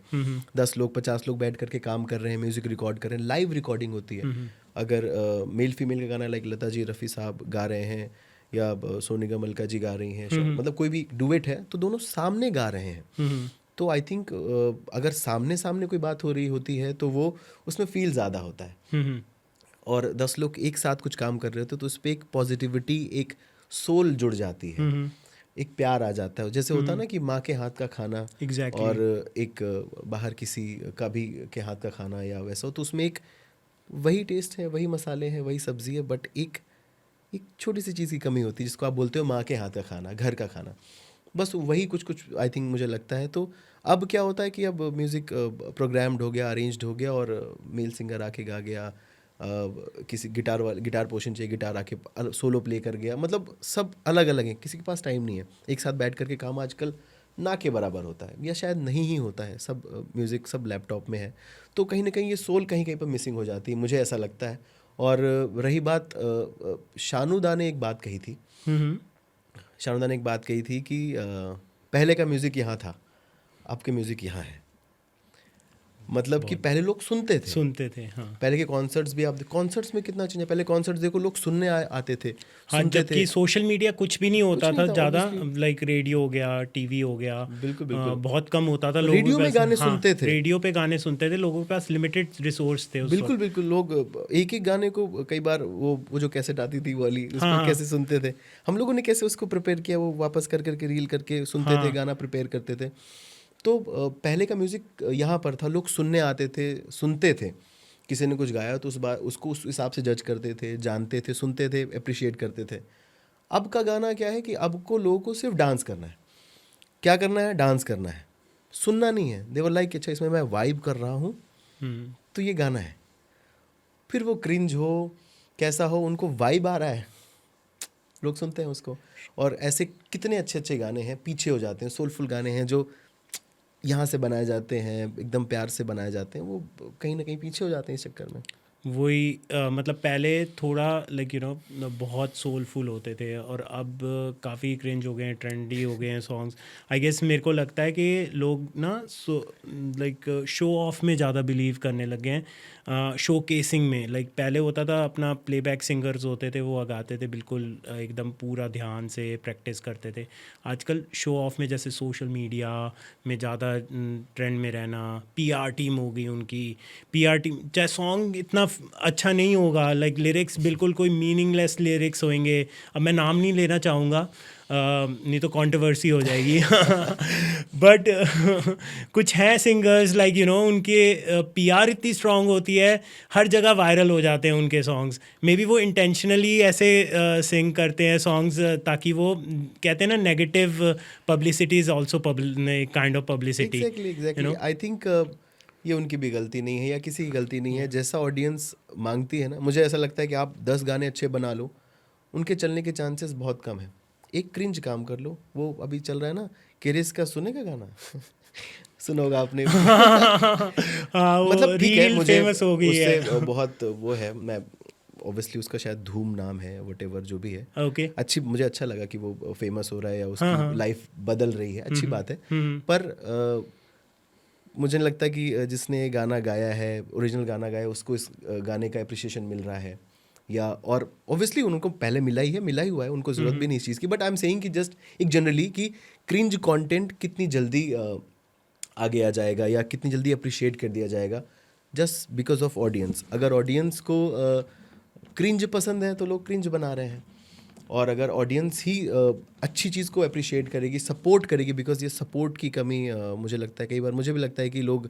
B: 10 लोग 50 लोग बैठ करके काम कर रहे हैं, म्यूज़िक रिकॉर्ड कर रहे हैं, लाइव रिकॉर्डिंग होती है। अगर मेल फीमेल का गाना, लाइक लता जी, रफ़ी साहब गा रहे हैं, या सोनू निगम, अलका जी गा रही हैं, मतलब कोई भी डुएट है, तो दोनों सामने गा रहे हैं। तो आई थिंक अगर सामने सामने कोई बात हो रही होती है तो वो उसमें फील ज़्यादा होता है। और 10 लोग एक साथ कुछ काम कर रहे होते तो उस पर एक पॉजिटिविटी, एक सोल जुड़ जाती है, एक प्यार आ जाता है। जैसे होता है ना कि माँ के हाथ का खाना,
A: Exactly.
B: और एक बाहर किसी का भी के हाथ का खाना या वैसा हो, तो उसमें एक वही टेस्ट है, वही मसाले हैं, वही सब्जी है, बट एक छोटी सी चीज़ की कमी होती है, जिसको आप बोलते हो माँ के हाथ का खाना, घर का खाना। बस वही कुछ आई थिंक मुझे लगता है। तो अब क्या होता है कि अब म्यूज़िक प्रोग्राम्ड हो गया, अरेंज्ड हो गया, और मेल सिंगर आके गा गया, किसी गिटार पोर्शन चाहिए, गिटार आके सोलो प्ले कर गया, मतलब सब अलग अलग हैं, किसी के पास टाइम नहीं है। एक साथ बैठ करके काम आजकल ना के बराबर होता है, या शायद नहीं ही होता है। सब म्यूज़िक सब लैपटॉप में है, तो कहीं ना कहीं ये सोल कहीं कहीं पर मिसिंग हो जाती है, मुझे ऐसा लगता है। और रही बात, शानूदा ने एक बात कही थी, शानूदा ने एक बात कही थी कि पहले का म्यूज़िक यहाँ था, अब के म्यूज़िक यहाँ है। मतलब कि पहले लोग सुनते थे,
A: हाँ।
B: पहले के कॉन्सर्ट्स भी, आप कॉन्सर्ट्स में कितना चेंज है। पहले कॉन्सर्ट्स देखो, लोग सुनने आते थे,
A: हाँ,
B: सुनते थे।
A: जबकि सोशल मीडिया कुछ भी नहीं होता
B: नहीं
A: था
B: था
A: ज़्यादा,
B: obviously।
A: लाइक रेडियो हो गया, टीवी हो गया,
B: बिल्कुल बिल्कुल।
A: बहुत कम होता था लोगों
B: रेडियो
A: के
B: में
A: पास।
B: गाने
A: हाँ,
B: सुनते थे,
A: रेडियो पे गाने सुनते थे, लोगों के पास लिमिटेड रिसोर्स थे उस
B: बिल्कुल
A: वक्त।
B: बिल्कुल। लोग एक एक गाने को कई बार, वो जो कैसेट आती थी वाली, उस पर
A: हाँ
B: कैसे सुनते थे। हम लोगों ने कैसे उसको प्रिपेयर किया, वो वापस कर करके रील करके सुनते थे, गाना प्रिपेयर करते थे। तो पहले का म्यूज़िक यहाँ पर था, लोग सुनने आते थे, सुनते थे, किसी ने कुछ गाया तो उसको उस हिसाब से जज करते थे, जानते थे, सुनते थे, अप्रिशिएट करते थे। अब का गाना क्या है कि अब को लोगों को सिर्फ डांस करना है. क्या करना है? डांस करना है, सुनना नहीं है. दे वर लाइक अच्छा इसमें मैं वाइब कर रहा हूँ तो ये गाना है. फिर वो क्रिंज हो कैसा हो, उनको वाइब आ रहा है, लोग सुनते हैं उसको. और ऐसे कितने अच्छे अच्छे गाने हैं पीछे हो जाते हैं, सोलफुल गाने हैं जो यहाँ से बनाए जाते हैं, एकदम प्यार से बनाए जाते हैं, वो कहीं ना कहीं पीछे हो जाते हैं इस चक्कर में.
A: वही मतलब पहले थोड़ा लाइक बहुत सोलफुल होते थे और अब काफ़ी क्रिंज हो गए हैं, ट्रेंडी हो गए हैं सॉन्ग्स. आई गेस मेरे को लगता है कि लोग ना लाइक शो ऑफ में ज़्यादा बिलीव करने लगे हैं, शो केसिंग में. लाइक पहले होता था अपना प्लेबैक सिंगर्स होते थे, वो गाते थे बिल्कुल एकदम पूरा ध्यान से प्रैक्टिस करते थे. आजकल शो ऑफ में जैसे सोशल मीडिया में ज़्यादा ट्रेंड में रहना, पीआर टीम हो गई उनकी. पीआर टीम चाहे सॉन्ग इतना अच्छा नहीं होगा, लाइक लिरिक्स बिल्कुल कोई मीनिंगलेस लिरिक्स होंगे. अब मैं नाम नहीं लेना चाहूँगा, नहीं तो कंट्रोवर्सी हो जाएगी. बट कुछ हैं सिंगर्स लाइक उनके पीआर इतनी स्ट्रांग होती है, हर जगह वायरल हो जाते हैं उनके सॉन्ग्स. मे बी वो इंटेंशनली ऐसे सिंग करते हैं सॉन्ग्स ताकि वो कहते हैं ना negative publicity is also kind of publicity.
B: Exactly I think ये उनकी भी गलती नहीं है या किसी की गलती नहीं है. जैसा ऑडियंस मांगती है ना, मुझे ऐसा लगता है कि आप 10 गाने अच्छे बना लो, उनके चलने के चांसेस बहुत कम है. एक क्रिंज काम कर लो, वो अभी चल रहा है ना केरिस का, सुनेगा गाना? सुना होगा आपने. मतलब ठीक है, मुझे
A: फेमस हो गई
B: उससे
A: है.
B: बहुत वो है. मैं ऑब्वियसली उसका शायद धूम नाम है, वटेवर जो भी है.
A: ओके.
B: मुझे अच्छा लगा कि वो फेमस हो रहा है या उसकी लाइफ बदल रही है, अच्छी बात है. पर मुझे नहीं लगता कि जिसने ये गाना गाया है, ओरिजिनल गाना गाया, उसको इस गाने का अप्रिसिएशन मिल रहा है. या और ऑब्वियसली उनको पहले मिला ही हुआ है, उनको ज़रूरत भी नहीं इस चीज़ की. बट आई एम सेइंग कि जस्ट एक जनरली कि क्रिंज कंटेंट कितनी जल्दी आगे आ जाएगा या कितनी जल्दी अप्रिशिएट कर दिया जाएगा जस्ट बिकॉज ऑफ ऑडियंस. अगर ऑडियंस को क्रिंज पसंद है तो लोग क्रिंज बना रहे हैं. और अगर ऑडियंस ही अच्छी चीज़ को अप्रिशिएट करेगी, सपोर्ट करेगी, बिकॉज ये सपोर्ट की कमी मुझे लगता है, कई बार मुझे भी लगता है कि लोग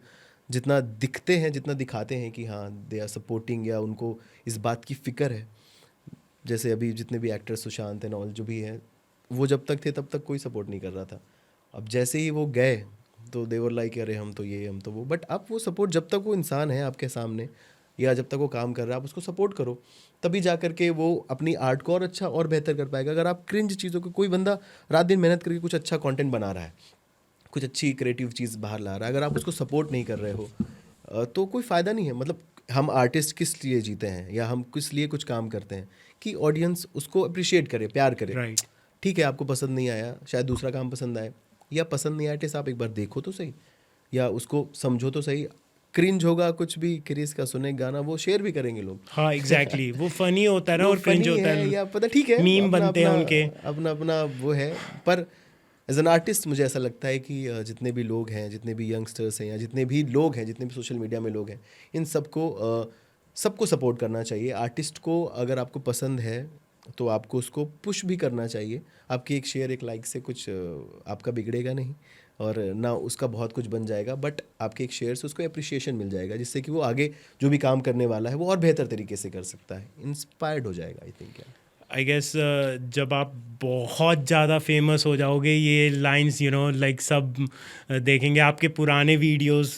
B: जितना दिखते हैं, जितना दिखाते हैं कि हाँ दे आर सपोर्टिंग या उनको इस बात की फ़िक्र है. जैसे अभी जितने भी एक्टर सुशांत एंड ऑल जो भी हैं, वो जब तक थे तब तक कोई सपोर्ट नहीं कर रहा था. अब जैसे ही वो गए तो दे वर लाइक अरे हम तो ये हम तो वो. बट अब वो सपोर्ट, जब तक वो इंसान है आपके सामने या जब तक वो काम कर रहा है, आप उसको सपोर्ट करो, तभी जा करके वो अपनी आर्ट को और अच्छा और बेहतर कर पाएगा. अगर आप क्रिंज चीज़ों को, कोई बंदा रात दिन मेहनत करके कुछ अच्छा कंटेंट बना रहा है, कुछ अच्छी क्रिएटिव चीज़ बाहर ला रहा है, अगर आप उसको सपोर्ट नहीं कर रहे हो तो कोई फ़ायदा नहीं है. मतलब हम आर्टिस्ट किस लिए जीते हैं या हम किस लिए कुछ काम करते हैं कि ऑडियंस उसको अप्रिशिएट करे, प्यार करे.
A: राइट.
B: ठीक है, आपको पसंद नहीं आया, शायद दूसरा काम पसंद आए, या पसंद नहीं आया टेस्ट, आप एक बार देखो तो सही या उसको समझो तो सही. क्रिंज होगा कुछ भी, क्रिस का सुने गाना, वो शेयर भी करेंगे लोग.
A: हाँ एग्जैक्टली वो फनी होता है ना,
B: वो
A: और क्रिंज
B: funny
A: होता
B: है
A: है,
B: या पता ठीक है,
A: मीम
B: अपना
A: बनते हैं
B: अपना
A: उनके.
B: अपना अपना वो है. पर एज एन आर्टिस्ट मुझे ऐसा लगता है कि जितने भी लोग हैं, जितने भी यंगस्टर्स हैं या जितने भी लोग हैं, जितने भी सोशल मीडिया में लोग हैं, इन सबको सपोर्ट करना चाहिए. आर्टिस्ट को अगर आपको पसंद है तो आपको उसको पुश भी करना चाहिए. आपकी एक शेयर, एक लाइक से कुछ आपका बिगड़ेगा नहीं और ना उसका बहुत कुछ बन जाएगा. बट आपके एक शेयर से उसको अप्रिशिएशन मिल जाएगा, जिससे कि वो आगे जो भी काम करने वाला है वो और बेहतर तरीके से कर सकता है, इंस्पायर्ड हो जाएगा. आई थिंक
A: आई गेस जब आप बहुत ज़्यादा फेमस हो जाओगे, ये लाइंस लाइक सब देखेंगे आपके पुराने वीडियोस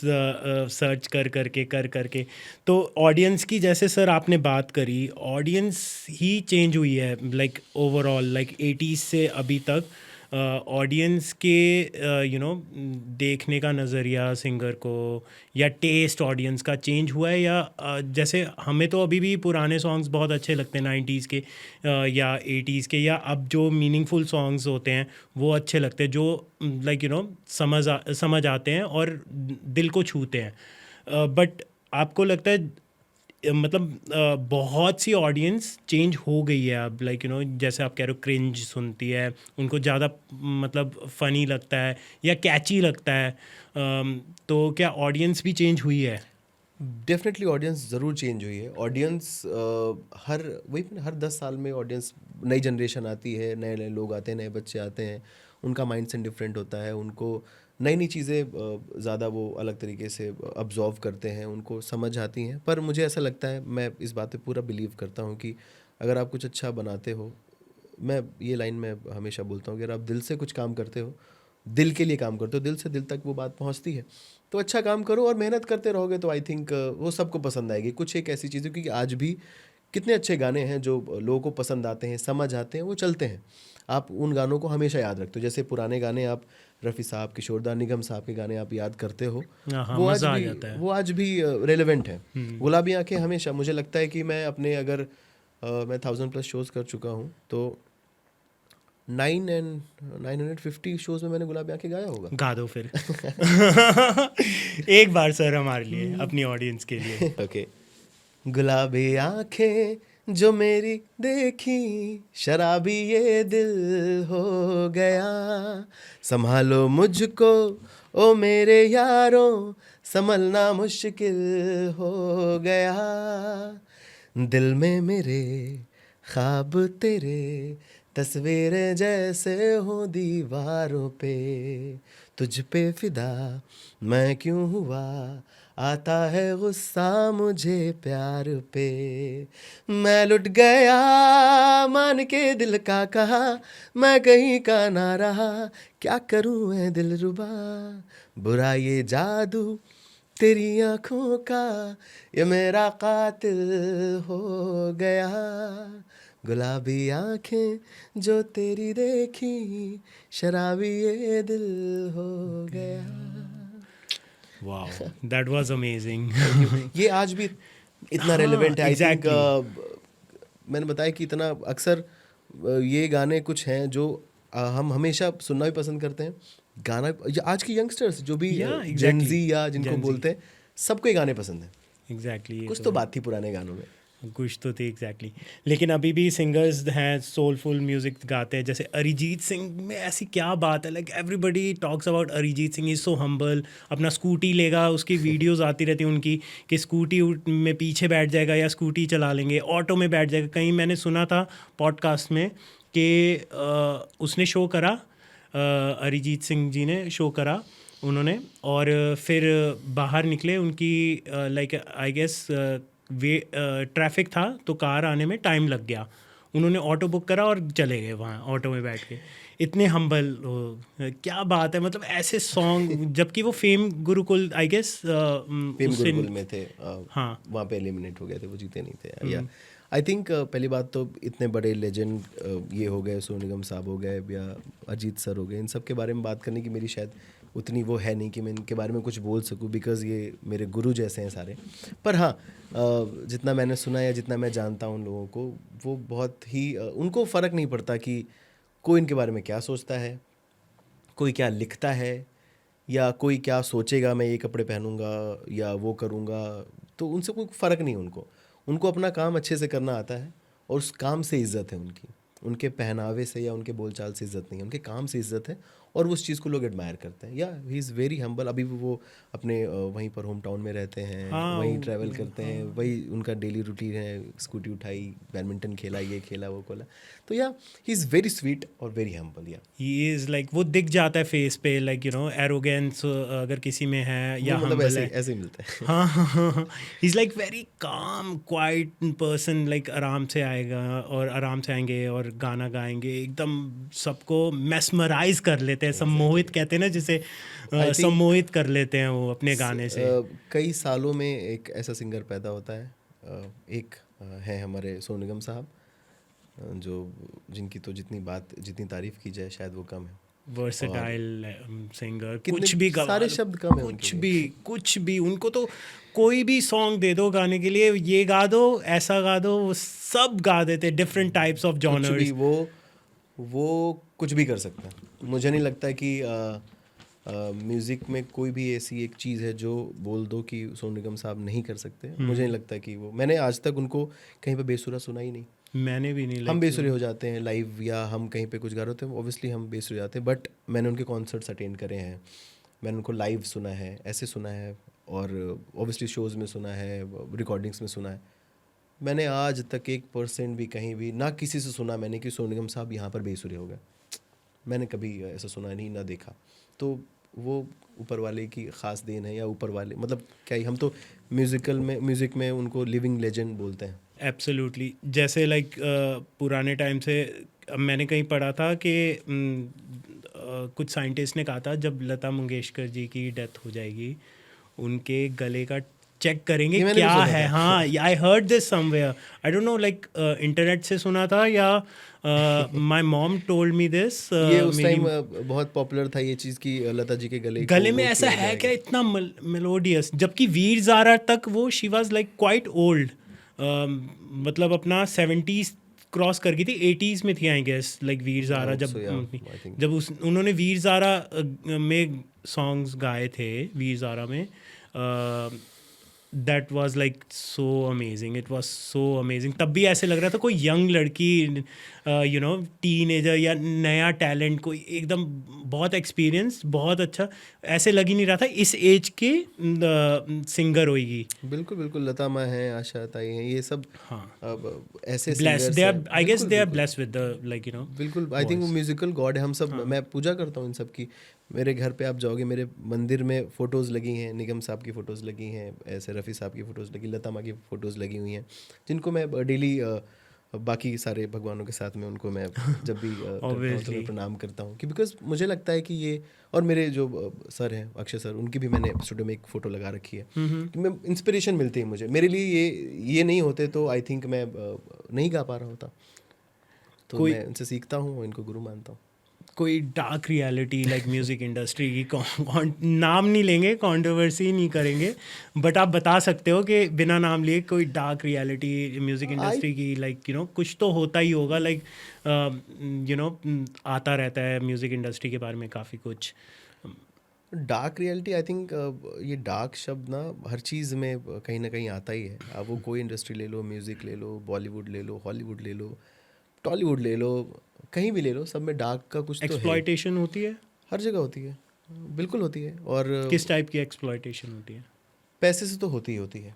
A: सर्च कर करके. तो ऑडियंस की, जैसे सर आपने बात करी, ऑडियंस ही चेंज हुई है लाइक ओवरऑल, लाइक 80s से अभी तक. ऑडियंस के देखने का नज़रिया सिंगर को या टेस्ट ऑडियंस का चेंज हुआ है, या जैसे हमें तो अभी भी पुराने सॉन्ग्स बहुत अच्छे लगते हैं 90s के या 80s के, या अब जो मीनिंगफुल सॉन्ग्स होते हैं वो अच्छे लगते हैं, जो लाइक समझ आते हैं और दिल को छूते हैं. बट आपको लगता है मतलब बहुत सी ऑडियंस चेंज हो गई है अब, लाइक जैसे आप कह रहे हो क्रिंज सुनती है, उनको ज़्यादा मतलब फ़नी लगता है या कैची लगता है. तो क्या ऑडियंस भी चेंज हुई है?
B: डेफिनेटली ऑडियंस ज़रूर चेंज हुई है. ऑडियंस हर 10 साल में ऑडियंस, नई जनरेशन आती है, नए नए लोग आते हैं, नए बच्चे आते हैं, उनका माइंडसेट डिफरेंट होता है, उनको नई नई चीज़ें ज़्यादा वो अलग तरीके से अब्जॉर्व करते हैं, उनको समझ आती हैं. पर मुझे ऐसा लगता है, मैं इस बात पे पूरा बिलीव करता हूँ कि अगर आप कुछ अच्छा बनाते हो मैं ये लाइन में हमेशा बोलता हूँ कि अगर आप दिल से कुछ काम करते हो, दिल के लिए काम करते हो, दिल से दिल तक वो बात पहुँचती है, तो अच्छा काम करो और मेहनत करते रहोगे तो आई थिंक वो सबको पसंद आएगी। कुछ एक ऐसी चीज़ें, क्योंकि आज भी कितने अच्छे गाने हैं जो लोगों को पसंद आते हैं, समझ आते हैं, वो चलते हैं। आप उन गानों को हमेशा याद रखते हो। जैसे पुराने गाने आप रफ़ी साहब, किशोरदा, निगम साहब के गाने आप याद करते हो,
A: हाँ,
B: वो
A: मज़ा आ
B: आज भी
A: जाता है।
B: वो आज भी रेलेवेंट है। गुलाबी आंखें हमेशा, मुझे लगता है कि मैं अपने अगर मैं 1000+ शोज़ कर चुका हूँ, तो 950 शोज़ में मैंने गुलाबी आंखें गाया होगा।
A: गा दो फिर। एक बार सर हमारे लिए, अपनी ऑडियंस के लिए।
B: ओके। गुलाबी आंखें जो मेरी देखी, शराबी ये दिल हो गया, संभालो मुझको ओ मेरे यारों, संभलना मुश्किल हो गया, दिल में मेरे ख्वाब तेरे, तस्वीरें जैसे हो दीवारों पे, तुझ पे फिदा मैं क्यों हुआ, आता है गुस्सा मुझे प्यार पे, मैं लुट गया मान के दिल का कहा, मैं कहीं का ना रहा, क्या करूं मैं दिलरुबा, बुरा ये जादू तेरी आंखों का, ये मेरा कातिल हो गया, गुलाबी आंखें जो तेरी देखी, शराबी ये दिल हो गया।
A: Wow, that was amazing.
B: ये आज भी इतना
A: हाँ,
B: रेलेवेंट है। I think
A: exactly.
B: मैंने बताया कि इतना अक्सर ये गाने कुछ हैं जो हम हमेशा सुनना भी पसंद करते हैं। गाना आज के यंगस्टर्स जो भी
A: या एग्जैक्टली,
B: जेनजी या जिनको बोलते हैं, सबको ये गाने पसंद हैं।
A: एग्जैक्टली, ये
B: कुछ
A: तो
B: तो
A: है।
B: बात थी पुराने गानों में।
A: कुछ तो थी एग्जैक्टली। लेकिन अभी भी सिंगर्स हैं सोलफुल म्यूजिक गाते हैं, जैसे अरिजीत सिंह में ऐसी क्या बात है, like everybody talks about Arijit Singh, is so humble. अपना स्कूटी लेगा, उसकी वीडियोस आती रहती हैं उनकी, कि स्कूटी में पीछे बैठ जाएगा या स्कूटी चला लेंगे, ऑटो में बैठ जाएगा। कहीं मैंने सुना था पॉडकास्ट में कि उसने शो करा, अरिजीत सिंह जी ने शो करा उन्होंने, और फिर बाहर निकले, उनकी लाइक आई गेस वे ट्रैफिक था तो कार आने में टाइम लग गया, उन्होंने ऑटो बुक करा और चले गए वहाँ ऑटो में बैठ के। इतने हम्बल क्या बात है, मतलब ऐसे सॉन्ग, जबकि वो Fame Gurukul I guess
B: fame
A: उससे।
B: गुरुकुल में थे,
A: हाँ।
B: वहाँ पे एलिमिनेट हो गए थे, वो जीते नहीं थे। या आई थिंक पहली बात तो इतने बड़े लेजेंड ये हो गए, सोनू निगम साहब हो गए या अजीत सर हो गए, इन सब के बारे में बात करने की मेरी शायद उतनी वो है नहीं कि मैं इनके बारे में कुछ बोल सकूं, बिकॉज़ ये मेरे गुरु जैसे हैं सारे। पर हाँ, जितना मैंने सुना या जितना मैं जानता हूँ उन लोगों को, वो बहुत ही उनको फ़र्क नहीं पड़ता कि कोई इनके बारे में क्या सोचता है, कोई क्या लिखता है, या कोई क्या सोचेगा मैं ये कपड़े पहनूंगा या वो करूँगा, तो उनसे कोई फ़र्क नहीं उनको। उनको अपना काम अच्छे से करना आता है और उस काम से इज़्ज़त है उनकी। उनके पहनावे से या उनके बोलचाल से इज़्ज़त नहीं है, उनके काम से इज़्ज़त है और उस चीज़ को लोग एडमायर करते हैं। या ही इज़ वेरी हम्बल। अभी भी वो अपने वहीं पर होम टाउन में रहते हैं,
A: हाँ,
B: वहीं ट्रैवल करते हैं, वही उनका डेली रूटीन है, स्कूटी उठाई, बैडमिंटन खेला, ये खेला, वो खेला। तो या ही इज़ वेरी स्वीट और वेरी हम्बल। या
A: ही इज़ लाइक, वो दिख जाता है फेस पे, लाइक यू नो एरोगेंस अगर किसी में है या
B: वो मतलब
A: हम्बल
B: ऐसे
A: है।
B: ऐसे ही मिलता है।
A: हाँ हाँ हाँ, he is like very calm quite person, like आराम से आएगा और आराम से आएंगे और गाना गाएंगे, एकदम सबको मेस्मराइज कर लेते हैं, सम्मोहित कहते हैं ना जिसे,
B: I think
A: सम्मोहित कर लेते हैं वो अपने गाने से।
B: कई सालों में एक ऐसा सिंगर पैदा होता है। एक है हमारे सोनू निगम साहब, जो जिनकी तो जितनी तारीफ की जाए शायद वो कम है।
A: वर्सेटाइल सिंगर,
B: कितने
A: कुछ भी गवा
B: सारे
A: लो,
B: शब्द कम है उनके
A: कुछ
B: लिए।
A: भी, कुछ भी उनको तो कोई भी सॉन्ग दे दो गाने के लिए, ये गा दो, ऐसा गा दो, वो सब गा देते, डिफरेंट टाइप्स ऑफ
B: कुछ भी
A: जॉनर्स।
B: वो कुछ भी कर सकता है। मुझे नहीं लगता कि म्यूज़िक में कोई भी ऐसी एक चीज़ है जो बोल दो कि सोनू निगम साहब नहीं कर सकते। मुझे नहीं लगता कि वो, मैंने आज तक उनको कहीं पे बेसुरा सुना ही नहीं।
A: मैंने भी नहीं,
B: हम
A: लाइक
B: बेसुरे हो जाते हैं लाइव, या हम कहीं पे कुछ गा रहे होते हैं, ऑब्वियसली हम बेसुरे हो जाते हैं, बट मैंने उनके कॉन्सर्ट्स अटेंड करे हैं, मैंने उनको लाइव सुना है, ऐसे सुना है, और ऑब्वियसली शोज़ में सुना है, रिकॉर्डिंग्स में सुना है। मैंने आज तक 1% भी कहीं भी ना किसी से सुना मैंने कि सोनू निगम साहब यहाँ पर बेसुरे हो गए। मैंने कभी ऐसा सुना नहीं, ना देखा। तो वो ऊपर वाले की ख़ास देन है, या ऊपर वाले, मतलब क्या ही, हम तो म्यूज़िक में उनको लिविंग लेजेंड बोलते हैं।
A: एब्सोल्युटली। जैसे लाइक पुराने टाइम से मैंने कहीं पढ़ा था कि कुछ साइंटिस्ट ने कहा था जब लता मंगेशकर जी की डेथ हो जाएगी उनके गले का चेक करेंगे
B: ये मैंने भी
A: क्या
B: सुना
A: है।
B: था।
A: हाँ, I heard this somewhere, I don't know, like internet से सुना था या my mom told me this.
B: ये उस
A: मेरी
B: टाइम बहुत पॉपुलर था ये चीज़ कि लता जी के गले
A: गले
B: को
A: में
B: वो
A: ऐसा
B: किया
A: है क्या,
B: जाएगा।
A: इतना मेलोडियस, जबकि वीर ज़ारा तक वो she was like quite old, मतलब अपना 70s क्रॉस कर गई थी, 80s में थी I guess, like Veer Zaara जब
B: I think
A: जब उस उन्होंने वीर ज़ारा में सॉन्ग्स गाए थे, वीर ज़ारा में that was like so amazing, it was so amazing. तब भी ऐसे लग रहा था कोई यंग लड़की, यू नो, टीनेजर या नया टैलेंट, कोई एकदम बहुत एक्सपीरियंस, बहुत अच्छा, ऐसे लग ही नहीं रहा था इस एज के सिंगर होगी।
B: बिल्कुल बिल्कुल, लता माँ हैं, आशा ताई हैं, ये सब
A: हाँ,
B: अब ऐसे
A: ब्लेस
B: सिंगर्स
A: दे
B: हैं।
A: आर, आई गेस
B: बिल्कुल
A: दे आर
B: बिल्कुल
A: blessed with the, like, you no,
B: बिल्कुल, आई थिंक वो म्यूजिकल गॉड है। हम सब, मैं पूजा करता हूँ इन सब की। मेरे घर पे आप जाओगे, मेरे मंदिर में फ़ोटोज़ लगी हैं, निगम साहब की फ़ोटोज़ लगी हैं, ऐसे रफ़ी साहब की फ़ोटोज़ लगी, लता माँ की फ़ोटोज़ लगी हुई हैं, जिनको मैं डेली बाकी सारे भगवानों के साथ में उनको मैं जब भी करता हूँ तो मैं
A: Obviously.
B: प्रणाम करता हूँ, कि बिकॉज मुझे लगता है कि ये, और मेरे जो सर हैं अक्षय सर, उनकी भी मैंने स्टूडियो में एक फ़ोटो लगा रखी है कि मैं इंस्पिरेशन मिलती है मुझे। मेरे लिए ये नहीं होते तो आई थिंक मैं नहीं गा पा रहा होता। तो
A: कोई
B: मैं उनसे सीखता हूँ, इनको गुरु मानता हूँ।
A: कोई dark reality like music industry की, नाम नहीं लेंगे, कंट्रोवर्सी नहीं करेंगे, बट आप बता सकते हो कि बिना नाम लिए कोई डार्क रियलिटी म्यूज़िक इंडस्ट्री की, लाइक, यू नो, कुछ तो होता ही होगा, लाइक, यू नो, आता रहता है म्यूज़िक इंडस्ट्री के बारे में काफ़ी कुछ।
B: डार्क रियलिटी, आई थिंक ये डार्क शब्द ना हर चीज़ में कहीं ना कहीं आता ही है। आप वो कोई इंडस्ट्री ले लो, म्यूज़िक ले लो, बॉलीवुड ले लो, हॉलीवुड ले लो, टॉलीवुड ले लो, कहीं भी ले लो, सब में डार्क का कुछ तो है।
A: एक्सप्लॉयटेशन होती है,
B: हर जगह होती है, बिल्कुल होती है। और
A: किस टाइप की एक्सप्लॉयटेशन होती है?
B: पैसे से तो होती ही होती है।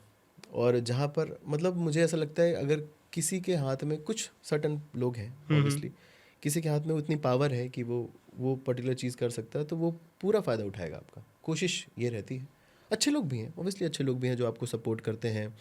B: और जहाँ पर, मतलब मुझे ऐसा लगता है, अगर किसी के हाथ में, कुछ सर्टन लोग हैं ऑब्वियसली, किसी के हाथ में उतनी पावर है कि वो पर्टिकुलर चीज़ कर सकता है, तो वो पूरा फ़ायदा उठाएगा आपका। कोशिश ये रहती है। अच्छे लोग भी हैं, ऑब्वियसली अच्छे लोग भी हैं जो आपको सपोर्ट करते हैं,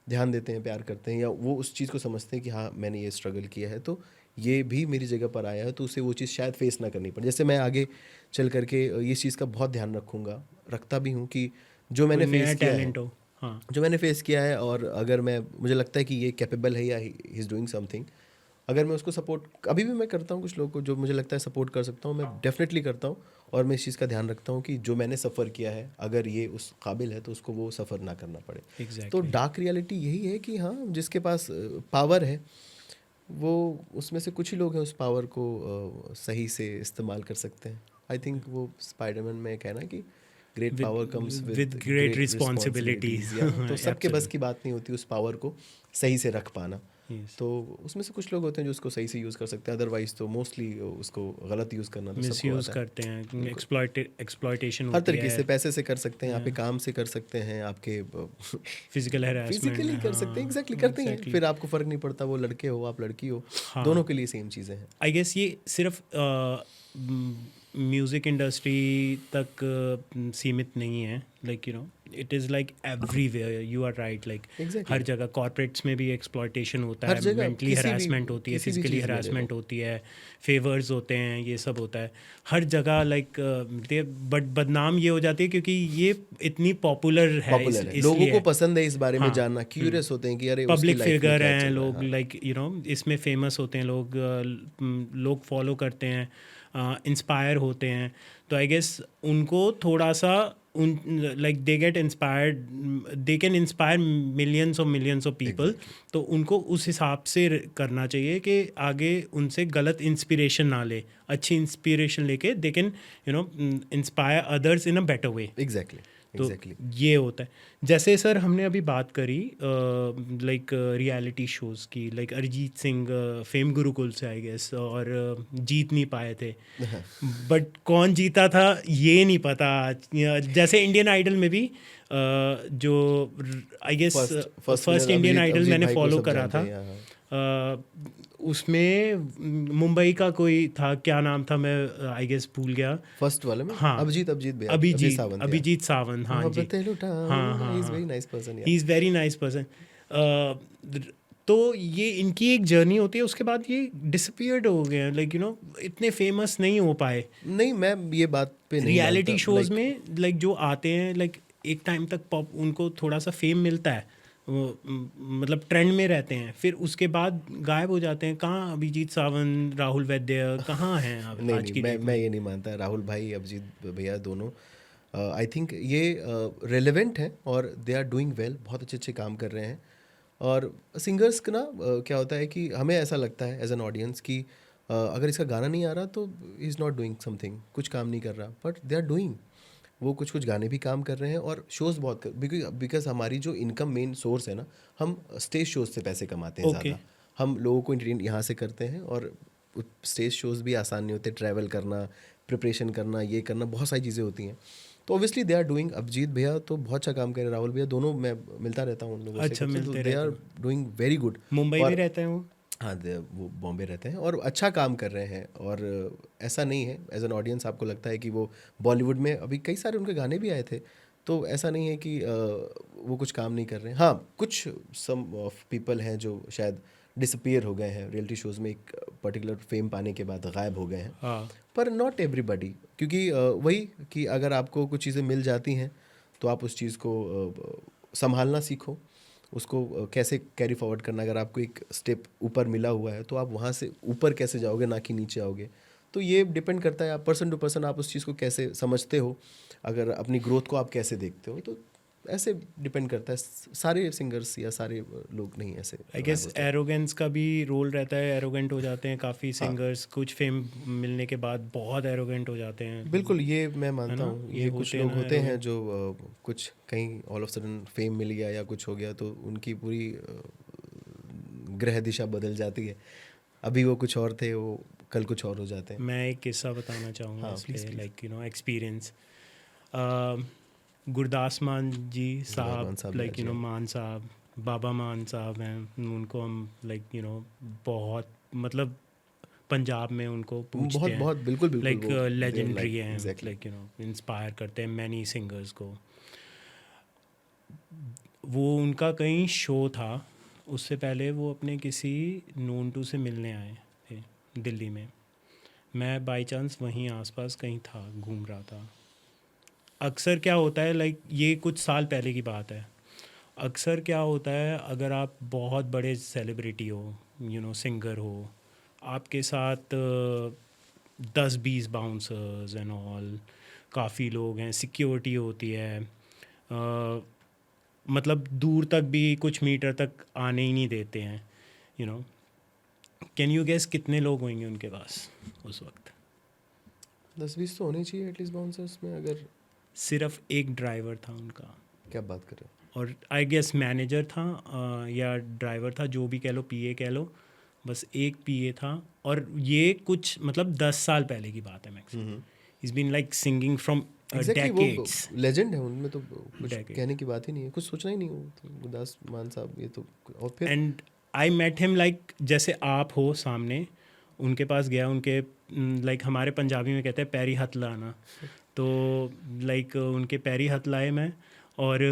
B: ध्यान देते हैं, प्यार करते हैं, या वो उस चीज़ को समझते हैं कि हाँ मैंने ये स्ट्रगल किया है तो ये भी मेरी जगह पर आया है, तो उसे वो चीज़ शायद फेस ना करनी पड़े। जैसे मैं आगे चल करके इस चीज़ का बहुत ध्यान रखूँगा, रखता भी हूँ, कि जो मैंने
A: कोई नया
B: फेस किया है,
A: टैलेंट हो। हाँ,
B: जो मैंने फेस किया है, और अगर मुझे लगता है कि ये कैपेबल है या ही इज़ डूइंग समथिंग, अगर मैं उसको सपोर्ट, अभी भी मैं करता हूँ कुछ लोगों को जो मुझे लगता है सपोर्ट कर सकता हूँ, मैं डेफिनेटली करता हूँ। और मैं इस चीज़ का ध्यान रखता हूँ कि जो मैंने सफ़र किया है, अगर ये उस काबिल है तो उसको वो सफ़र ना करना पड़े। तो
A: एग्जैक्टली।
B: डार्क रियलिटी यही है कि हाँ, जिसके पास पावर है, वो, उसमें से कुछ ही लोग हैं उस पावर को सही से इस्तेमाल कर सकते हैं। आई थिंक वो स्पाइडरमैन में कहना कि great power comes
A: with
B: with
A: great
B: great
A: responsibilities.
B: Responsibilities, या तो सबके बस
A: Absolutely.
B: की बात नहीं होती उस पावर को सही से रख पाना।
A: Yes.
B: तो उसमें से कुछ लोग होते हैं जो उसको सही से यूज़ कर सकते हैं, अदरवाइज तो मोस्टली उसको गलत यूज़ करना तो सबको
A: मिसयूज
B: आता है।
A: करते हैं, एक्सप्लॉयटेशन
B: हर
A: होती
B: तरीके
A: है,
B: से, पैसे से कर सकते हैं, आपके काम से कर सकते हैं, आपके
A: फिजिकल हैरेसमेंट।
B: फिजिकली कर सकते हैं, एग्जैक्टली करते हैं। फिर आपको फ़र्क नहीं पड़ता वो लड़के हो आप लड़की हो, दोनों के लिए सेम चीज़ें हैं।
A: आई गेस ये सिर्फ म्यूज़िक इंडस्ट्री तक सीमित नहीं है, like, you know, it is like everywhere, you are right, like
B: Exactly.
A: हर जगह कॉर्पोरेट्स में भी एक्सप्लॉयटेशन होता
B: हर
A: है,
B: जगह,
A: मेंटली
B: किसी भी-
A: हरासमेंट होती है,
B: किसी भी
A: फिजिकली
B: चीज़ में ले लो।
A: हरासमेंट होती है, फेवर्स होते हैं, ये सब होता है हर जगह, लाइक, बट बदनाम ये हो जाती है क्योंकि ये इतनी पॉपुलर है,
B: पॉपुलर है, लोगों को पसंद है इस बारे में जानना, क्यूरियस होते हैं कि अरे उसकी
A: पब्लिक
B: लाइफ में
A: फिगर
B: क्या
A: हैं
B: चल रहा है।
A: लोग, लाइक, यू नो, इसमें फेमस होते हैं लोग, लोग फॉलो करते हैं, इंस्पायर होते हैं, तो आई गेस उनको थोड़ा सा like they get inspired, they can inspire millions of people. तो उनको उस हिसाब से करना चाहिए कि आगे उनसे गलत इंस्पिरेशन ना ले, अच्छी इंस्पिरेशन लेके they can, you know, inspire others in a better way.
B: Exactly
A: तो
B: एग्जैक्टली।
A: ये होता है। जैसे सर हमने अभी बात करी लाइक रियलिटी शोज़ की, लाइक अरिजीत सिंह फेम गुरुकुल से आई गेस, और जीत नहीं पाए थे, बट कौन जीता था ये नहीं पता। जैसे इंडियन आइडल में भी जो I guess first Indian Idol मैंने फॉलो करा था, उसमें मुंबई का कोई था, क्या नाम था, मैं आई गेस भूल गया।
B: फर्स्ट वाले में
A: हाँ,
B: अभिजीत
A: अभिजीत सावंत, हाँ जी, हाँ,
B: he is very nice person.
A: He is very nice person. तो ये इनकी एक जर्नी होती है, उसके बाद ये डिसअपियर्ड हो गए हैं, लाइक इतने फेमस नहीं हो पाए
B: नहीं, मैं ये बात पे नहीं
A: रियलिटी
B: मानता,
A: शोज
B: like,
A: में, लाइक जो आते हैं, लाइक एक टाइम तक पॉप उनको थोड़ा सा फेम मिलता है, वो मतलब ट्रेंड में रहते हैं, फिर उसके बाद गायब हो जाते हैं। कहाँ अभिजीत सावंत, राहुल वैद्य कहाँ हैं अब
B: नहीं
A: आज
B: नहीं,
A: की
B: मैं
A: डेट
B: मैं
A: में?
B: ये नहीं मानता। राहुल भाई, अभिजीत भैया दोनों आई थिंक ये रेलेवेंट हैं और दे आर डूइंग वेल, बहुत अच्छे अच्छे काम कर रहे हैं। और सिंगर्स का ना क्या होता है कि हमें ऐसा लगता है एज एन ऑडियंस कि अगर इसका गाना नहीं आ रहा तो he is not doing something, कुछ काम नहीं कर रहा, बट दे आर डूइंग, वो कुछ कुछ गाने भी काम कर रहे हैं और शोज़ बहुत बिकॉज हमारी जो इनकम मेन सोर्स है ना, हम स्टेज शोज से पैसे कमाते हैं
A: ओके,
B: ज़्यादा। हम लोगों को एंटरटेन यहाँ से करते हैं, और स्टेज शोज़ भी आसान नहीं होते, ट्रैवल करना, प्रिपरेशन करना, ये करना, बहुत सारी चीज़ें होती हैं। तो obviously they are doing, Abhijeet भैया तो बहुत अच्छा काम कर रहे हैं, राहुल भैया दोनों, मैं मिलता रहता हूँ उन लोगों से
A: अच्छा,
B: कब से, तो
A: मिलते
B: दे
A: रहते
B: आर
A: हो?
B: Doing very good.
A: मुंबई में
B: और
A: रहते हैं वो?
B: हाँ, वो बॉम्बे रहते हैं और अच्छा काम कर रहे हैं। और ऐसा नहीं है एज एन ऑडियंस आपको लगता है कि वो बॉलीवुड में, अभी कई सारे उनके गाने भी आए थे, तो ऐसा नहीं है कि वो कुछ काम नहीं कर रहे हैं। हाँ, कुछ सम ऑफ पीपल हैं जो शायद डिसअपियर हो गए हैं रियलिटी शोज़ में, एक पर्टिकुलर फेम पाने के बाद गायब हो गए हैं,
A: हाँ,
B: पर नॉट एवरीबडी। क्योंकि वही कि अगर आपको कुछ चीज़ें मिल जाती हैं तो आप उस चीज़ को संभालना सीखो, उसको कैसे कैरी फॉरवर्ड करना। अगर आपको एक स्टेप ऊपर मिला हुआ है तो आप वहाँ से ऊपर कैसे जाओगे, ना कि नीचे आओगे। तो ये डिपेंड करता है आप पर्सन टू पर्सन, आप उस चीज़ को कैसे समझते हो, अगर अपनी ग्रोथ को आप कैसे देखते हो, तो ऐसे डिपेंड करता है। सारे सिंगर्स या सारे लोग नहीं ऐसे
A: आई
B: गायब
A: गेस
B: होते हैं।
A: एरोगेंस का भी रोल रहता है, एरोगेंट हो जाते हैं काफ़ी
B: हाँ,
A: सिंगर्स, कुछ फेम मिलने के बाद बहुत एरोगेंट हो जाते हैं,
B: बिल्कुल, ये मैं
A: है
B: मानता
A: ना?
B: हूँ।
A: ये
B: ये कुछ
A: होते हैं
B: लोग
A: ना
B: होते हैं
A: एरोगेंट।
B: जो कुछ कहीं ऑल ऑफ सडन फेम मिल गया या कुछ हो गया तो उनकी पूरी ग्रह दिशा बदल जाती है। अभी वो कुछ और थे, वो कल कुछ और हो जाते हैं।
A: मैं एक किस्सा बताना चाहूँगा
B: हाँ,
A: इस
B: प्लीज़
A: पे,
B: प्लीज़।
A: Like experience. गुरदास मान जी
B: गुरदास
A: साहब,
B: मान साहब, या
A: लाइक
B: जी हाँ।
A: मान साहब, बाबा मान साहब हैं, उनको हम लाइक बहुत मतलब पंजाब में उनको पूछते
B: बहुत
A: हैं,
B: बहुत, बिल्कुल बिल्कुल,
A: लाइक
B: वो देयर
A: लेजेंडरी
B: लाइक
A: हैं,
B: एग्जैक्टली।
A: लाइक इंस्पायर करते हैं मैनी सिंगर्स को। वो उनका कहीं शो था, उससे पहले वो अपने किसी नोन टू से मिलने आए थे दिल्ली में। मैं बाई चांस वहीं आसपास कहीं था, घूम रहा था। अक्सर क्या होता है, लाइक ये कुछ साल पहले की बात है, अक्सर क्या होता है अगर आप बहुत बड़े सेलिब्रिटी हो, सिंगर हो, आपके साथ 10-20 बाउंसर्स एंड ऑल, काफ़ी लोग हैं, सिक्योरिटी होती है, मतलब दूर तक भी कुछ मीटर तक आने ही नहीं देते हैं, you know can you guess कितने लोग होंगे उनके पास उस वक्त?
B: 10-20 तो होने चाहिए एटलीस्ट बाउंसर्स में, अगर।
A: सिर्फ एक ड्राइवर था उनका,
B: क्या बात कर रहे
A: और आई गेस मैनेजर था, या ड्राइवर था, जो भी कह लो, पीए कह लो, बस एक पीए था। और ये कुछ मतलब 10 साल पहले की बात है
B: हो?
A: Maximum. Is been like singing from
B: exactly, वो
A: डेकेड्स,
B: लेजेंड है उनमें, तो कुछ
A: डेकेड।
B: कहने की बात ही नहीं है, कुछ सोचना ही नहीं हो तो गुरदास मान साहब, ये तो। और फिर
A: and I met him, like जैसे आप हो सामने, उनके पास गया, उनके लाइक हमारे पंजाबी में कहते हैं पैरी हथ लाना, तो लाइक उनके पैरी हथ लाए मैं, और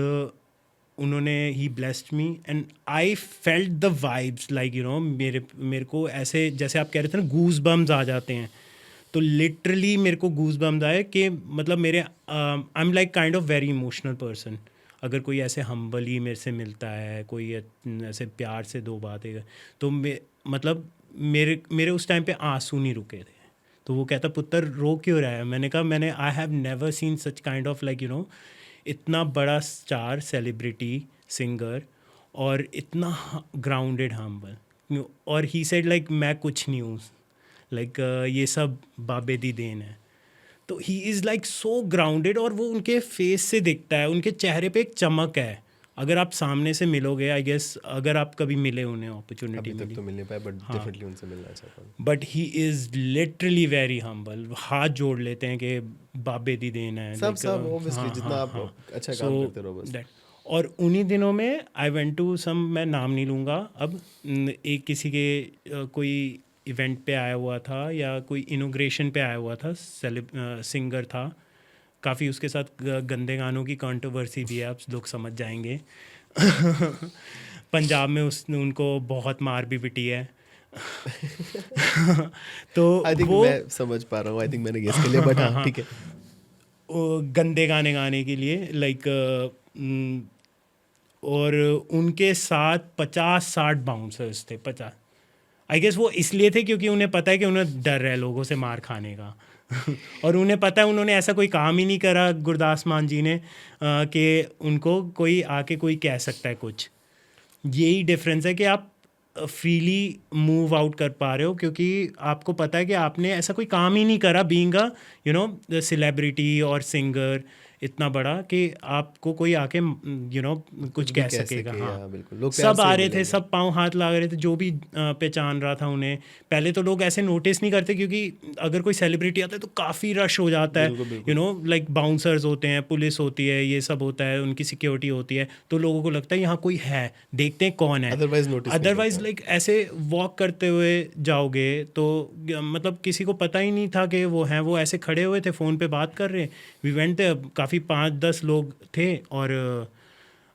A: उन्होंने ही blessed me and I felt the vibes, like मेरे को ऐसे, जैसे आप कह रहे थे ना, गूज बम्स आ जाते हैं, तो लिटरली मेरे को गूज बम्स आए कि मतलब मेरे, I am like kind of very emotional person. अगर कोई ऐसे हम्बली मेरे से मिलता है, कोई ऐसे प्यार से दो बातें, तो मतलब मेरे मेरे उस टाइम पे आंसू नहीं रुके थे। तो वो कहता, पुत्र रो क्यों रहा है? मैंने कहा, मैंने I have never seen such kind of like इतना बड़ा स्टार, सेलिब्रिटी, सिंगर, और इतना ग्राउंडेड, हम्बल। और ही सेड लाइक मैं कुछ नहीं हूँ, लाइक ये सब बाबे दी देन है। तो he is like so grounded, और वो उनके फेस से दिखता है, उनके चेहरे पे एक चमक है। अगर आप सामने से मिलोगे, आई गेस अगर आप कभी मिले, उन्हें अपॉर्चुनिटी
B: अभी तक
A: मिली,
B: तो मिल नहीं पाया, बट
A: हाँ,
B: डेफिनेटली उनसे मिलना चाहता हूँ।
A: But he is literally very humble, हाथ जोड़ लेते हैं कि बाबे दी देन है,
B: सब
A: लाइक
B: सब ऑब्वियसली,
A: हाँ
B: जितना
A: हाँ
B: आप
A: हाँ।
B: अच्छा
A: सो
B: काम करते रहो बस।
A: दैट, और उन्हीं दिनों में आई वेंट टू सम, मैं नाम नहीं लूँगा अब, एक किसी के कोई इवेंट पे आया हुआ था, या कोई इनोग्रेशन पे आया हुआ था, सिंगर था, काफ़ी उसके साथ गंदे गानों की कंट्रोवर्सी भी है, आप लोग समझ जाएंगे। पंजाब में उसने उनको बहुत मार भी पिटी है। तो
B: आई थिंक
A: वो
B: मैं समझ पा रहा हूँ, आई थिंक मैंने गेस कर लिया, बट हाँ ठीक है।
A: गंदे गाने गाने के लिए लाइक और उनके साथ 50-60 बाउंसर्स थे, 50। आई गेस वो इसलिए थे क्योंकि उन्हें पता है कि उन्हें डर है लोगों से मार खाने का। और उन्हें पता है उन्होंने ऐसा कोई काम ही नहीं करा गुरदास मान जी ने कि उनको कोई आके कोई कह सकता है कुछ। यही डिफरेंस है कि आप फ्रीली मूव आउट कर पा रहे हो क्योंकि आपको पता है कि आपने ऐसा कोई काम ही नहीं करा बीइंग अ सेलिब्रिटी और सिंगर इतना बड़ा कि आपको कोई आके कुछ
B: भी
A: कह
B: कह
A: सकेगा।
B: सके,
A: हाँ,
B: हाँ बिल्कुल, लोग प्यार
A: सब
B: से
A: आ
B: ही
A: रहे थे,
B: मिलेंगे।
A: सब पाँव हाथ ला रहे थे, जो भी पहचान रहा था उन्हें। पहले तो लोग ऐसे नोटिस नहीं करते क्योंकि अगर कोई सेलिब्रिटी आता है तो काफ़ी रश हो जाता है,
B: बिल्कुल बिल्कुल।
A: लाइक बाउंसर्स होते हैं, पुलिस होती है, ये सब होता है, उनकी सिक्योरिटी होती है, तो लोगों को लगता है यहाँ कोई है, देखते हैं कौन है।
B: अदरवाइज नोटिस नहीं
A: अदरवाइज
B: करते हैं।
A: लाइक ऐसे वॉक करते हुए जाओगे तो मतलब किसी को पता ही नहीं था कि वो हैं। वो ऐसे खड़े हुए थे, फ़ोन पे बात कर रहे हैं। वी वेंट थे, काफ़ी 5-10 लोग थे और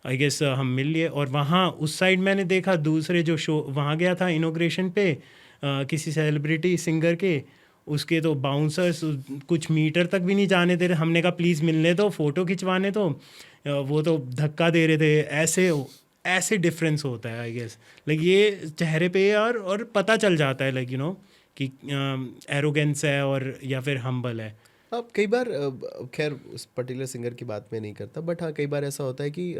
A: आई गेस हम मिल लिए। और वहाँ उस साइड मैंने देखा दूसरे जो शो, वहाँ गया था इनॉग्रेशन पे किसी सेलिब्रिटी सिंगर के, उसके तो बाउंसर्स कुछ मीटर तक भी नहीं जाने दे रहे। हमने कहा प्लीज़ मिलने दो, फ़ोटो खिंचवाने तो वो तो धक्का दे रहे थे। ऐसे ऐसे डिफरेंस होता है आई गेस, लाइक ये चेहरे पे और पता चल जाता है लाइक कि एरोगेंस है और या फिर हम्बल है।
B: अब कई बार खैर उस पर्टिकुलर सिंगर की बात मैं नहीं करता, बट हाँ कई बार ऐसा होता है कि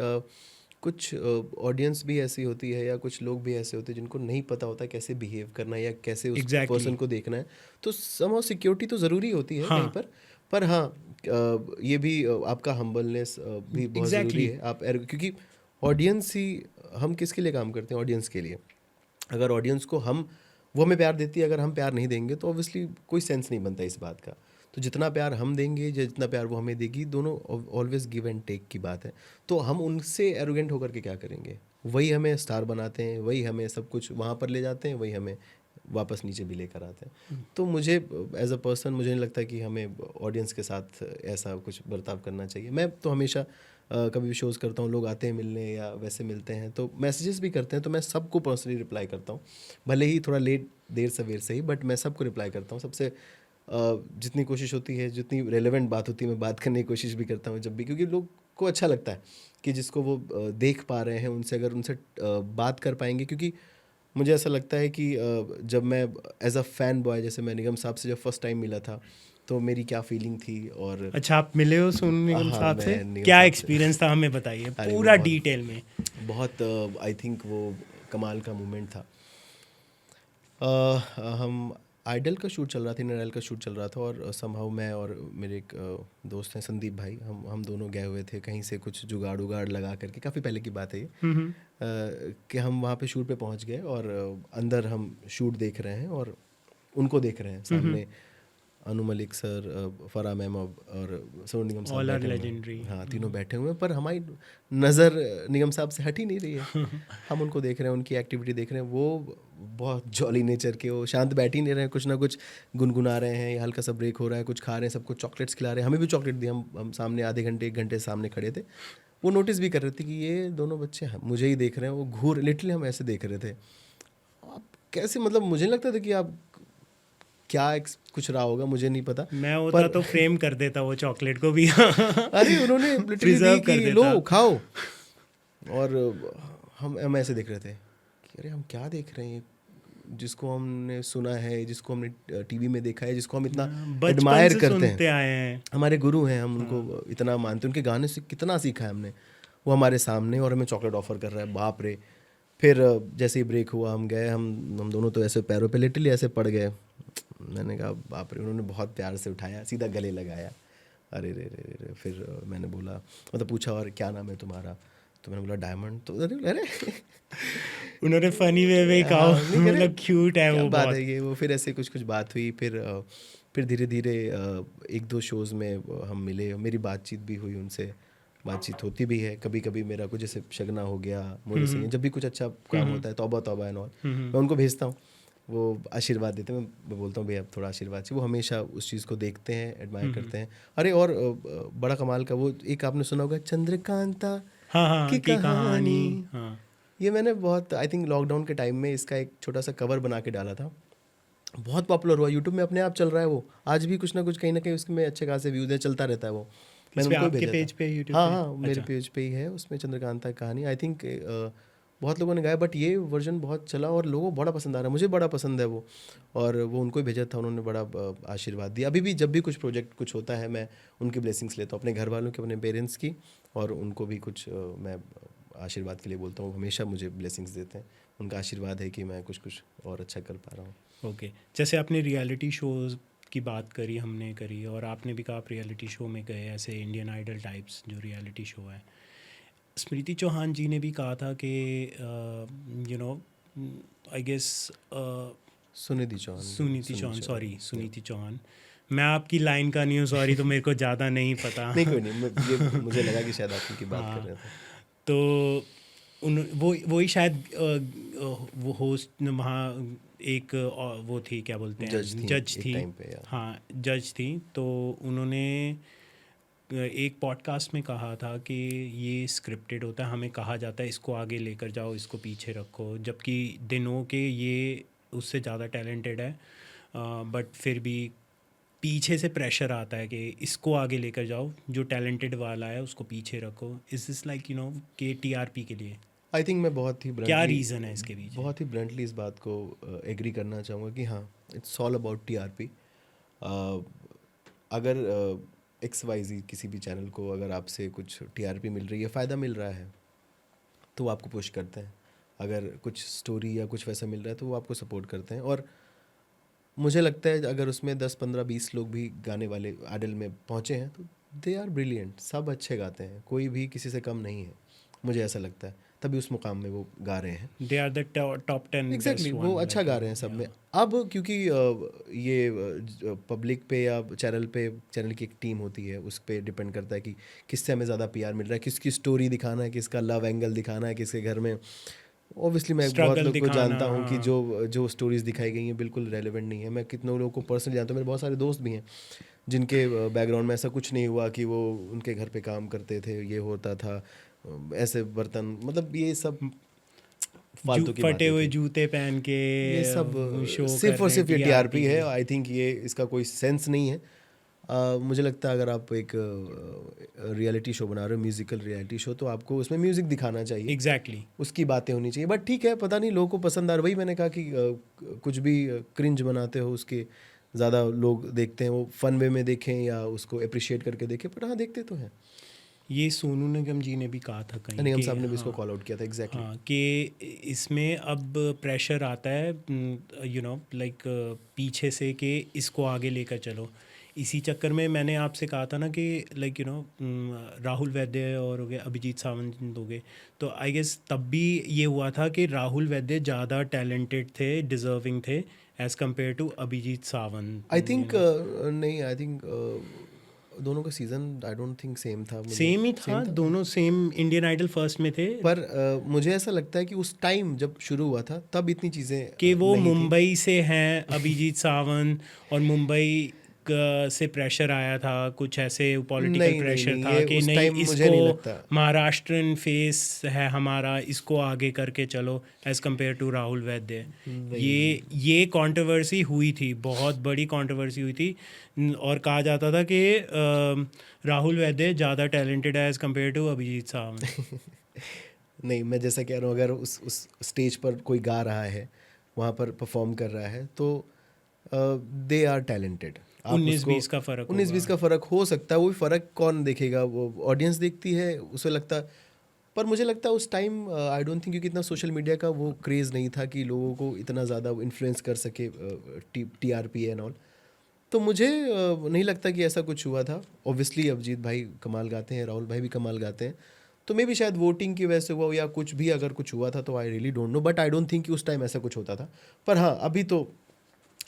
B: कुछ ऑडियंस भी ऐसी होती है या कुछ लोग भी ऐसे होते हैं जिनको नहीं पता होता कैसे बिहेव करना है या कैसे उस
A: एग्जैक्टली
B: पर्सन को देखना है। तो समहाउ सिक्योरिटी तो ज़रूरी होती है कहीं
A: हाँ,
B: पर हाँ ये भी आपका हम्बलनेस भी बहुत ज़रूरी
A: एग्जैक्टली
B: है। आप क्योंकि ऑडियंस ही, हम किसके लिए काम करते हैं? ऑडियंस के लिए। अगर ऑडियंस को हम, वो हमें प्यार देती है, अगर हम प्यार नहीं देंगे तो ऑब्वियसली कोई सेंस नहीं बनता इस बात का। तो जितना प्यार हम देंगे या जितना प्यार वो हमें देगी, दोनों ऑलवेज गिव एंड टेक की बात है। तो हम उनसे एरोगेंट होकर के क्या करेंगे? वही हमें स्टार बनाते हैं, वही हमें सब कुछ वहाँ पर ले जाते हैं, वही हमें वापस नीचे भी लेकर आते हैं। तो मुझे एज अ पर्सन मुझे नहीं लगता कि हमें ऑडियंस के साथ ऐसा कुछ बर्ताव करना चाहिए। मैं तो हमेशा कभी भी शोज़ करता हूँ, लोग आते हैं मिलने या वैसे मिलते हैं तो मैसेजेस भी करते हैं, तो मैं सबको पर्सनली रिप्लाई करता हूँ, भले ही थोड़ा लेट, देर सवेर से ही, बट मैं सबको रिप्लाई करता हूँ। सबसे जितनी कोशिश होती है, जितनी रेलेवेंट बात होती है, मैं बात करने की कोशिश भी करता हूँ जब भी, क्योंकि लोग को अच्छा लगता है कि जिसको वो देख पा रहे हैं उनसे अगर उनसे बात कर पाएंगे। क्योंकि मुझे ऐसा लगता है कि जब मैं एज अ फैन बॉय, जैसे मैं निगम साहब से जब फर्स्ट टाइम मिला था तो मेरी क्या फीलिंग थी। और
A: अच्छा, आप मिले हो सोनू निगम
B: हाँ,
A: साहब से?
B: मैं निगम
A: क्या
B: साहब से
A: एक्सपीरियंस था, हमें बताइए
B: अरे वो
A: पूरा
B: बहुत
A: डिटेल में।
B: बहुत आई थिंक वो कमाल का मोमेंट था। हम आइडल का शूट चल रहा था, इंडियन आइडल का शूट चल रहा था, और समहाउ मैं और मेरे एक दोस्त हैं संदीप भाई, हम दोनों गए हुए थे कहीं से कुछ जुगाड़ उगाड़ लगा करके, काफ़ी पहले की बात है ये, कि हम वहाँ पे शूट पे पहुँच गए और अंदर हम शूट देख रहे हैं और उनको देख रहे हैं सामने अनु मलिक सर, फरा मैम और सोनू निगम साहब
A: ऑल आर
B: बैठे हुए
A: लेजेंडरी।
B: हैं। हाँ, तीनों बैठे हुए हैं, पर हमारी नज़र निगम साहब से हट ही नहीं रही है। हम उनको देख रहे हैं, उनकी एक्टिविटी देख रहे हैं। वो बहुत जॉली नेचर के, वो शांत बैठ ही नहीं रहे हैं, कुछ ना कुछ गुनगुना रहे हैं, या हल्का सा ब्रेक हो रहा है, कुछ खा रहे हैं, सबको चॉकलेट्स खिला रहे हैं। हमें भी चॉकलेट दी, हम सामने आधे घंटे 1 घंटे सामने खड़े थे। वो नोटिस भी कर रहे थे कि ये दोनों बच्चे मुझे ही देख रहे हैं। वो घूर, लिटरली हम ऐसे देख रहे थे। आप कैसे, मतलब मुझे नहीं लगता था कि आप क्या कुछ रहा होगा, मुझे नहीं पता।
A: मैं होता
B: पर
A: तो फ्रेम कर देता वो चॉकलेट को भी।
B: अरे उन्होंने लिटरली दी
A: प्रिजर्व कर
B: कि
A: देता।
B: लो खाओ। और हम ऐसे देख रहे थे कि अरे हम क्या देख रहे हैं, जिसको हमने सुना है, जिसको हमने टीवी में देखा है, जिसको हम इतना
A: बचपन
B: एडमायर
A: से
B: करते हैं,
A: सुनते आए हैं।
B: हमारे गुरु हैं, हम उनको इतना मानते हैं, उनके गाने से कितना सीखा है हमने। वो हमारे सामने और हमें चॉकलेट ऑफर कर रहा है, बाप रे। फिर जैसे ही ब्रेक हुआ हम गए, हम दोनों तो ऐसे पैरों पे लिटरली ऐसे पड़ गए। मैंने कहा बाप रे। उन्होंने बहुत प्यार से उठाया, सीधा गले लगाया। अरे रे रे रे रे। फिर मैंने बोला, मतलब पूछा और क्या नाम है तुम्हारा, तो मैंने बोला डायमंड। तो अरे
A: उन्होंने फनी वे में कहा,
B: हाँ, नहीं अरे
A: मतलब क्यूट है
B: क्या
A: वो
B: बात
A: बहुत।
B: है ये वो। फिर ऐसे कुछ कुछ बात हुई। फिर धीरे धीरे 1-2 शोज़ में हम मिले, मेरी बातचीत भी हुई उनसे, बातचीत होती भी है कभी कभी। मेरा कुछ जैसे शगना हो गया, मोरे सिंह, जब भी कुछ अच्छा काम होता है, तौबा तौबा एंड ऑल, मैं उनको भेजता हूँ, वो आशीर्वाद देते हैं। मैं बोलता हूँ भैया थोड़ा आशीर्वाद चाहिए। वो हमेशा उस चीज़ को देखते हैं, एडमायर करते हैं। अरे और बड़ा कमाल का, वो एक आपने सुना होगा, चंद्रकांता
A: हाँ हाँ
B: की
A: की कहानी।
B: कहानी,
A: हाँ
B: ये मैंने बहुत आई थिंक लॉकडाउन के टाइम में इसका एक छोटा सा कवर बना के डाला था, बहुत पॉपुलर हुआ, यूट्यूब में अपने आप चल रहा है वो, आज भी कुछ ना कुछ कहीं ना कहीं उसमें अच्छे खासे व्यूज है, चलता रहता है वो।
A: इस
B: मैंने
A: पे
B: उनको
A: आपके
B: भेजा
A: पेज
B: था।
A: पे यूट्यूब
B: हाँ
A: पे?
B: हाँ, मेरे
A: अच्छा।
B: पेज पे ही है, उसमें चंद्रकांता की कहानी आई थिंक बहुत लोगों ने गाया, बट ये वर्जन बहुत चला और लोगों को बड़ा पसंद आ रहा है, मुझे बड़ा पसंद है वो। और वो उनको ही भेजा था, उन्होंने बड़ा आशीर्वाद दिया। अभी भी जब भी कुछ प्रोजेक्ट कुछ होता है, मैं उनकी ब्लेसिंग्स लेता हूँ, अपने घर वालों की, अपने पेरेंट्स की, और उनको भी कुछ मैं आशीर्वाद के लिए बोलता हूँ। हमेशा मुझे ब्लेसिंग्स देते हैं, उनका आशीर्वाद है कि मैं कुछ कुछ और अच्छा कर पा रहा हूँ।
A: ओके, जैसे आपने रियलिटी शोज़ की बात करी, हमने करी, और आपने भी कहा आप रियलिटी शो में गए, ऐसे इंडियन आइडल टाइप्स जो रियलिटी शो है। स्मृति चौहान जी ने भी कहा था कि you know I guess
B: Sunidhi Chauhan.
A: Suniti Chauhan, sorry Suniti Chauhan, मैं आपकी लाइन का नहीं हूँ, सॉरी, तो मेरे को ज़्यादा नहीं पता।
B: नहीं कोई नहीं, ये मुझे लगा कि शायद आप उनकी बात कर
A: हाँ,
B: रहे थे।
A: तो वही शायद वो होस्ट वहाँ एक वो थी, क्या बोलते हैं,
B: जज थी
A: जज
B: एक
A: थी।
B: टाइम पे यार।
A: हाँ, जज थी। तो उन्होंने एक पॉडकास्ट में कहा था कि ये स्क्रिप्टेड होता है, हमें कहा जाता है इसको आगे लेकर जाओ, इसको पीछे रखो, जबकि दे नो के ये उससे ज़्यादा टैलेंटेड है, बट फिर भी पीछे से प्रेशर आता है कि इसको आगे लेकर जाओ, जो टैलेंटेड वाला है उसको पीछे रखो। इज दिस लाइक के टीआरपी के लिए?
B: आई थिंक मैं बहुत ही
A: क्या
B: ब्लंटली,
A: रीज़न है इसके पीछे?
B: बहुत ही ब्लंटली इस बात को एग्री करना चाहूँगा कि हाँ, इट्स ऑल अबाउट टीआरपी। अगर XYZ किसी भी चैनल को अगर आपसे कुछ टीआरपी मिल रही है, फ़ायदा मिल रहा है, तो वो आपको पुश करते हैं। अगर कुछ स्टोरी या कुछ वैसा मिल रहा है तो वो आपको सपोर्ट करते हैं। और मुझे लगता है अगर उसमें 10 15 20 लोग भी गाने वाले आइडल में पहुँचे हैं तो दे आर ब्रिलियंट, सब अच्छे गाते हैं, कोई भी किसी से कम नहीं है, मुझे ऐसा लगता है, तभी उस मुकाम में वो गा रहे हैं।
A: They are the top 10
B: exactly
A: best
B: वो
A: वन,
B: अच्छा गा रहे हैं सब में। अब क्योंकि ये पब्लिक पे या चैनल की एक टीम होती है, उस पर डिपेंड करता है कि किससे हमें ज़्यादा PR मिल रहा है, किसकी स्टोरी दिखाना है, किसका लव एंगल दिखाना है, किसके घर में। ऑब्वियसली मैं बहुत
A: स्ट्रगल
B: लोग को
A: दिखाना।
B: जानता हूँ कि
A: हाँ।
B: जो स्टोरीज़ दिखाई गई हैं बिल्कुल रेलेवेंट नहीं है। मैं कितनों लोगों को पर्सनली जानता हूँ, मेरे बहुत सारे दोस्त भी हैं जिनके बैकग्राउंड में ऐसा कुछ नहीं हुआ कि वो उनके घर पे काम करते थे, ये होता था, ऐसे बर्तन, मतलब ये सब फालतू की
A: फटे
B: बातें
A: हुए
B: थी।
A: जूते पहन के
B: ये सब
A: शो
B: सिर्फ
A: कर
B: और
A: रहे
B: सिर्फ
A: हैं
B: ये
A: टीआरपी
B: TRP
A: के
B: है।
A: लिए।
B: आई थिंक ये इसका कोई सेंस नहीं है। मुझे लगता है अगर आप एक रियलिटी शो बना रहे हो, म्यूजिकल रियलिटी शो, तो आपको उसमें म्यूज़िक दिखाना चाहिए,
A: एग्जैक्टली।
B: उसकी बातें होनी चाहिए। बट ठीक है, पता नहीं लोगों को पसंद आ रहा। वही मैंने कहा कि कुछ भी क्रिंज बनाते हो उसके ज़्यादा लोग देखते हैं, वो फन वे में देखें या उसको अप्रिशिएट करके देखें, पर हाँ देखते तो हैं।
A: ये सोनू निगम जी ने भी कहा था कहीं
B: निगम
A: कि
B: साहब ने भी इसको
A: हाँ,
B: कॉल आउट किया था। एग्जैक्टली।
A: हाँ, कि इसमें अब प्रेशर आता है, लाइक पीछे से कि इसको आगे लेकर चलो। इसी चक्कर में मैंने आपसे कहा था ना कि लाइक राहुल वैद्य और हो गए, अभिजीत सावंत हो गए, तो आई गेस तब भी ये हुआ था कि राहुल वैद्य ज़्यादा टैलेंटेड थे, डिज़र्विंग थे, as compare to Abhijeet Sawant.
B: I think नहीं, आई थिंक दोनों का season I don't think same था। मुझे
A: सेम ही
B: सेम
A: था,
B: था।
A: दोनों सेम इंडियन आइडल फर्स्ट में थे।
B: पर मुझे ऐसा लगता है कि उस टाइम जब शुरू हुआ था तब इतनी चीज़ें
A: कि वो
B: नहीं थी।
A: मुंबई से हैं अभिजीत सावंत, और मुंबई से प्रेशर आया था, कुछ ऐसे पॉलिटिकल
B: नहीं नहीं
A: प्रेशर
B: नहीं,
A: था
B: ये
A: कि
B: उस
A: नहीं,
B: टाइम मुझे
A: इसको
B: नहीं लगता।
A: महाराष्ट्रन फेस है हमारा, इसको आगे करके चलो, as compare to Rahul Vaidya. ये कंट्रोवर्सी हुई थी, बहुत बड़ी कंट्रोवर्सी हुई थी, और कहा जाता था कि राहुल वैद्य ज़्यादा टैलेंटेड है as compare to Abhijeet Sawant.
B: नहीं, मैं जैसा कह रहा हूँ, अगर उस स्टेज पर कोई गा रहा है, वहाँ पर परफॉर्म कर रहा है, तो दे आर टैलेंटेड। आप
A: 19-20 का फ़र्क
B: 19-20
A: होगा।
B: का फ़र्क हो सकता है। वो फ़र्क कौन देखेगा? वो ऑडियंस देखती है, उसे लगता। पर मुझे लगता है उस टाइम आई डोंट थिंक, क्योंकि इतना सोशल मीडिया का वो क्रेज़ नहीं था कि लोगों को इतना ज़्यादा इन्फ्लुएंस कर सके TRP एंड ऑल। तो मुझे नहीं लगता कि ऐसा कुछ हुआ था। ऑब्वियसली अभिजीत भाई कमाल गाते हैं, राहुल भाई भी कमाल गाते हैं, तो मे भी शायद वोटिंग की वजह से हुआ, या कुछ भी अगर कुछ हुआ था तो I really don't know, but I don't think कि उस टाइम ऐसा कुछ होता था। पर हाँ, अभी तो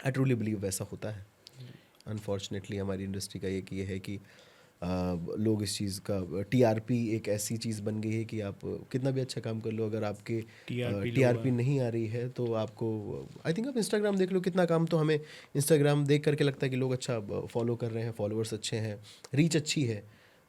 B: आई ट्रूली बिलीव वैसा होता है। अनफॉर्चुनेटली हमारी इंडस्ट्री का एक ये है कि लोग इस चीज़ का TRP एक ऐसी चीज़ बन गई है कि आप कितना भी अच्छा काम कर लो, अगर आपके TRP नहीं आ रही है तो आपको, आई थिंक आप इंस्टाग्राम देख लो, कितना काम तो हमें इंस्टाग्राम देख करके लगता है कि लोग अच्छा फॉलो कर रहे हैं, फॉलोअर्स अच्छे हैं, रीच अच्छी है,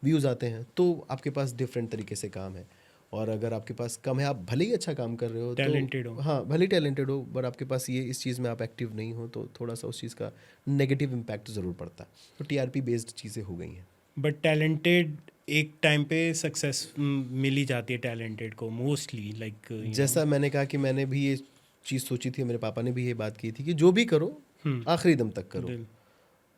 B: व्यूज़ आते हैं, तो आपके पास डिफरेंट तरीके से काम है। और अगर आपके पास कम है, आप भले ही अच्छा काम कर रहे हो,
A: Talented हो।
B: हाँ भले ही टैलेंटेड हो, बट आपके पास ये इस चीज़ में आप एक्टिव नहीं हो, तो थोड़ा सा उस चीज़ का नेगेटिव इम्पैक्ट ज़रूर पड़ता है। तो टीआरपी बेस्ड चीज़ें हो गई हैं।
A: बट टैलेंटेड एक टाइम पे सक्सेस मिल ही जाती है टैलेंटेड को मोस्टली, लाइक
B: जैसा मैंने कहा कि मैंने भी ये चीज़ सोची थी, मेरे पापा ने भी ये बात की थी कि जो भी करो आखिरी दम तक करो।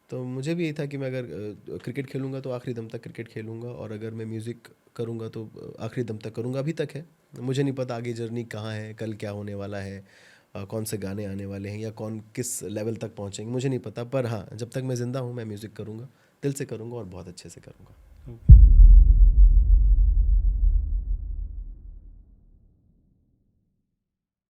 B: तो मुझे भी यही था कि मैं अगर क्रिकेट खेलूंगा तो आखिरी दम तक क्रिकेट खेलूंगा, और अगर मैं म्यूज़िक करूंगा तो आखिरी दम तक करूंगा। अभी तक है, मुझे नहीं पता आगे जर्नी कहाँ है, कल क्या होने वाला है, कौन से गाने आने वाले हैं, या कौन किस लेवल तक पहुँचेंगे, मुझे नहीं पता। पर हाँ, जब तक मैं ज़िंदा हूँ मैं म्यूज़िक करूँगा, दिल से करूँगा और बहुत अच्छे से करूँगा।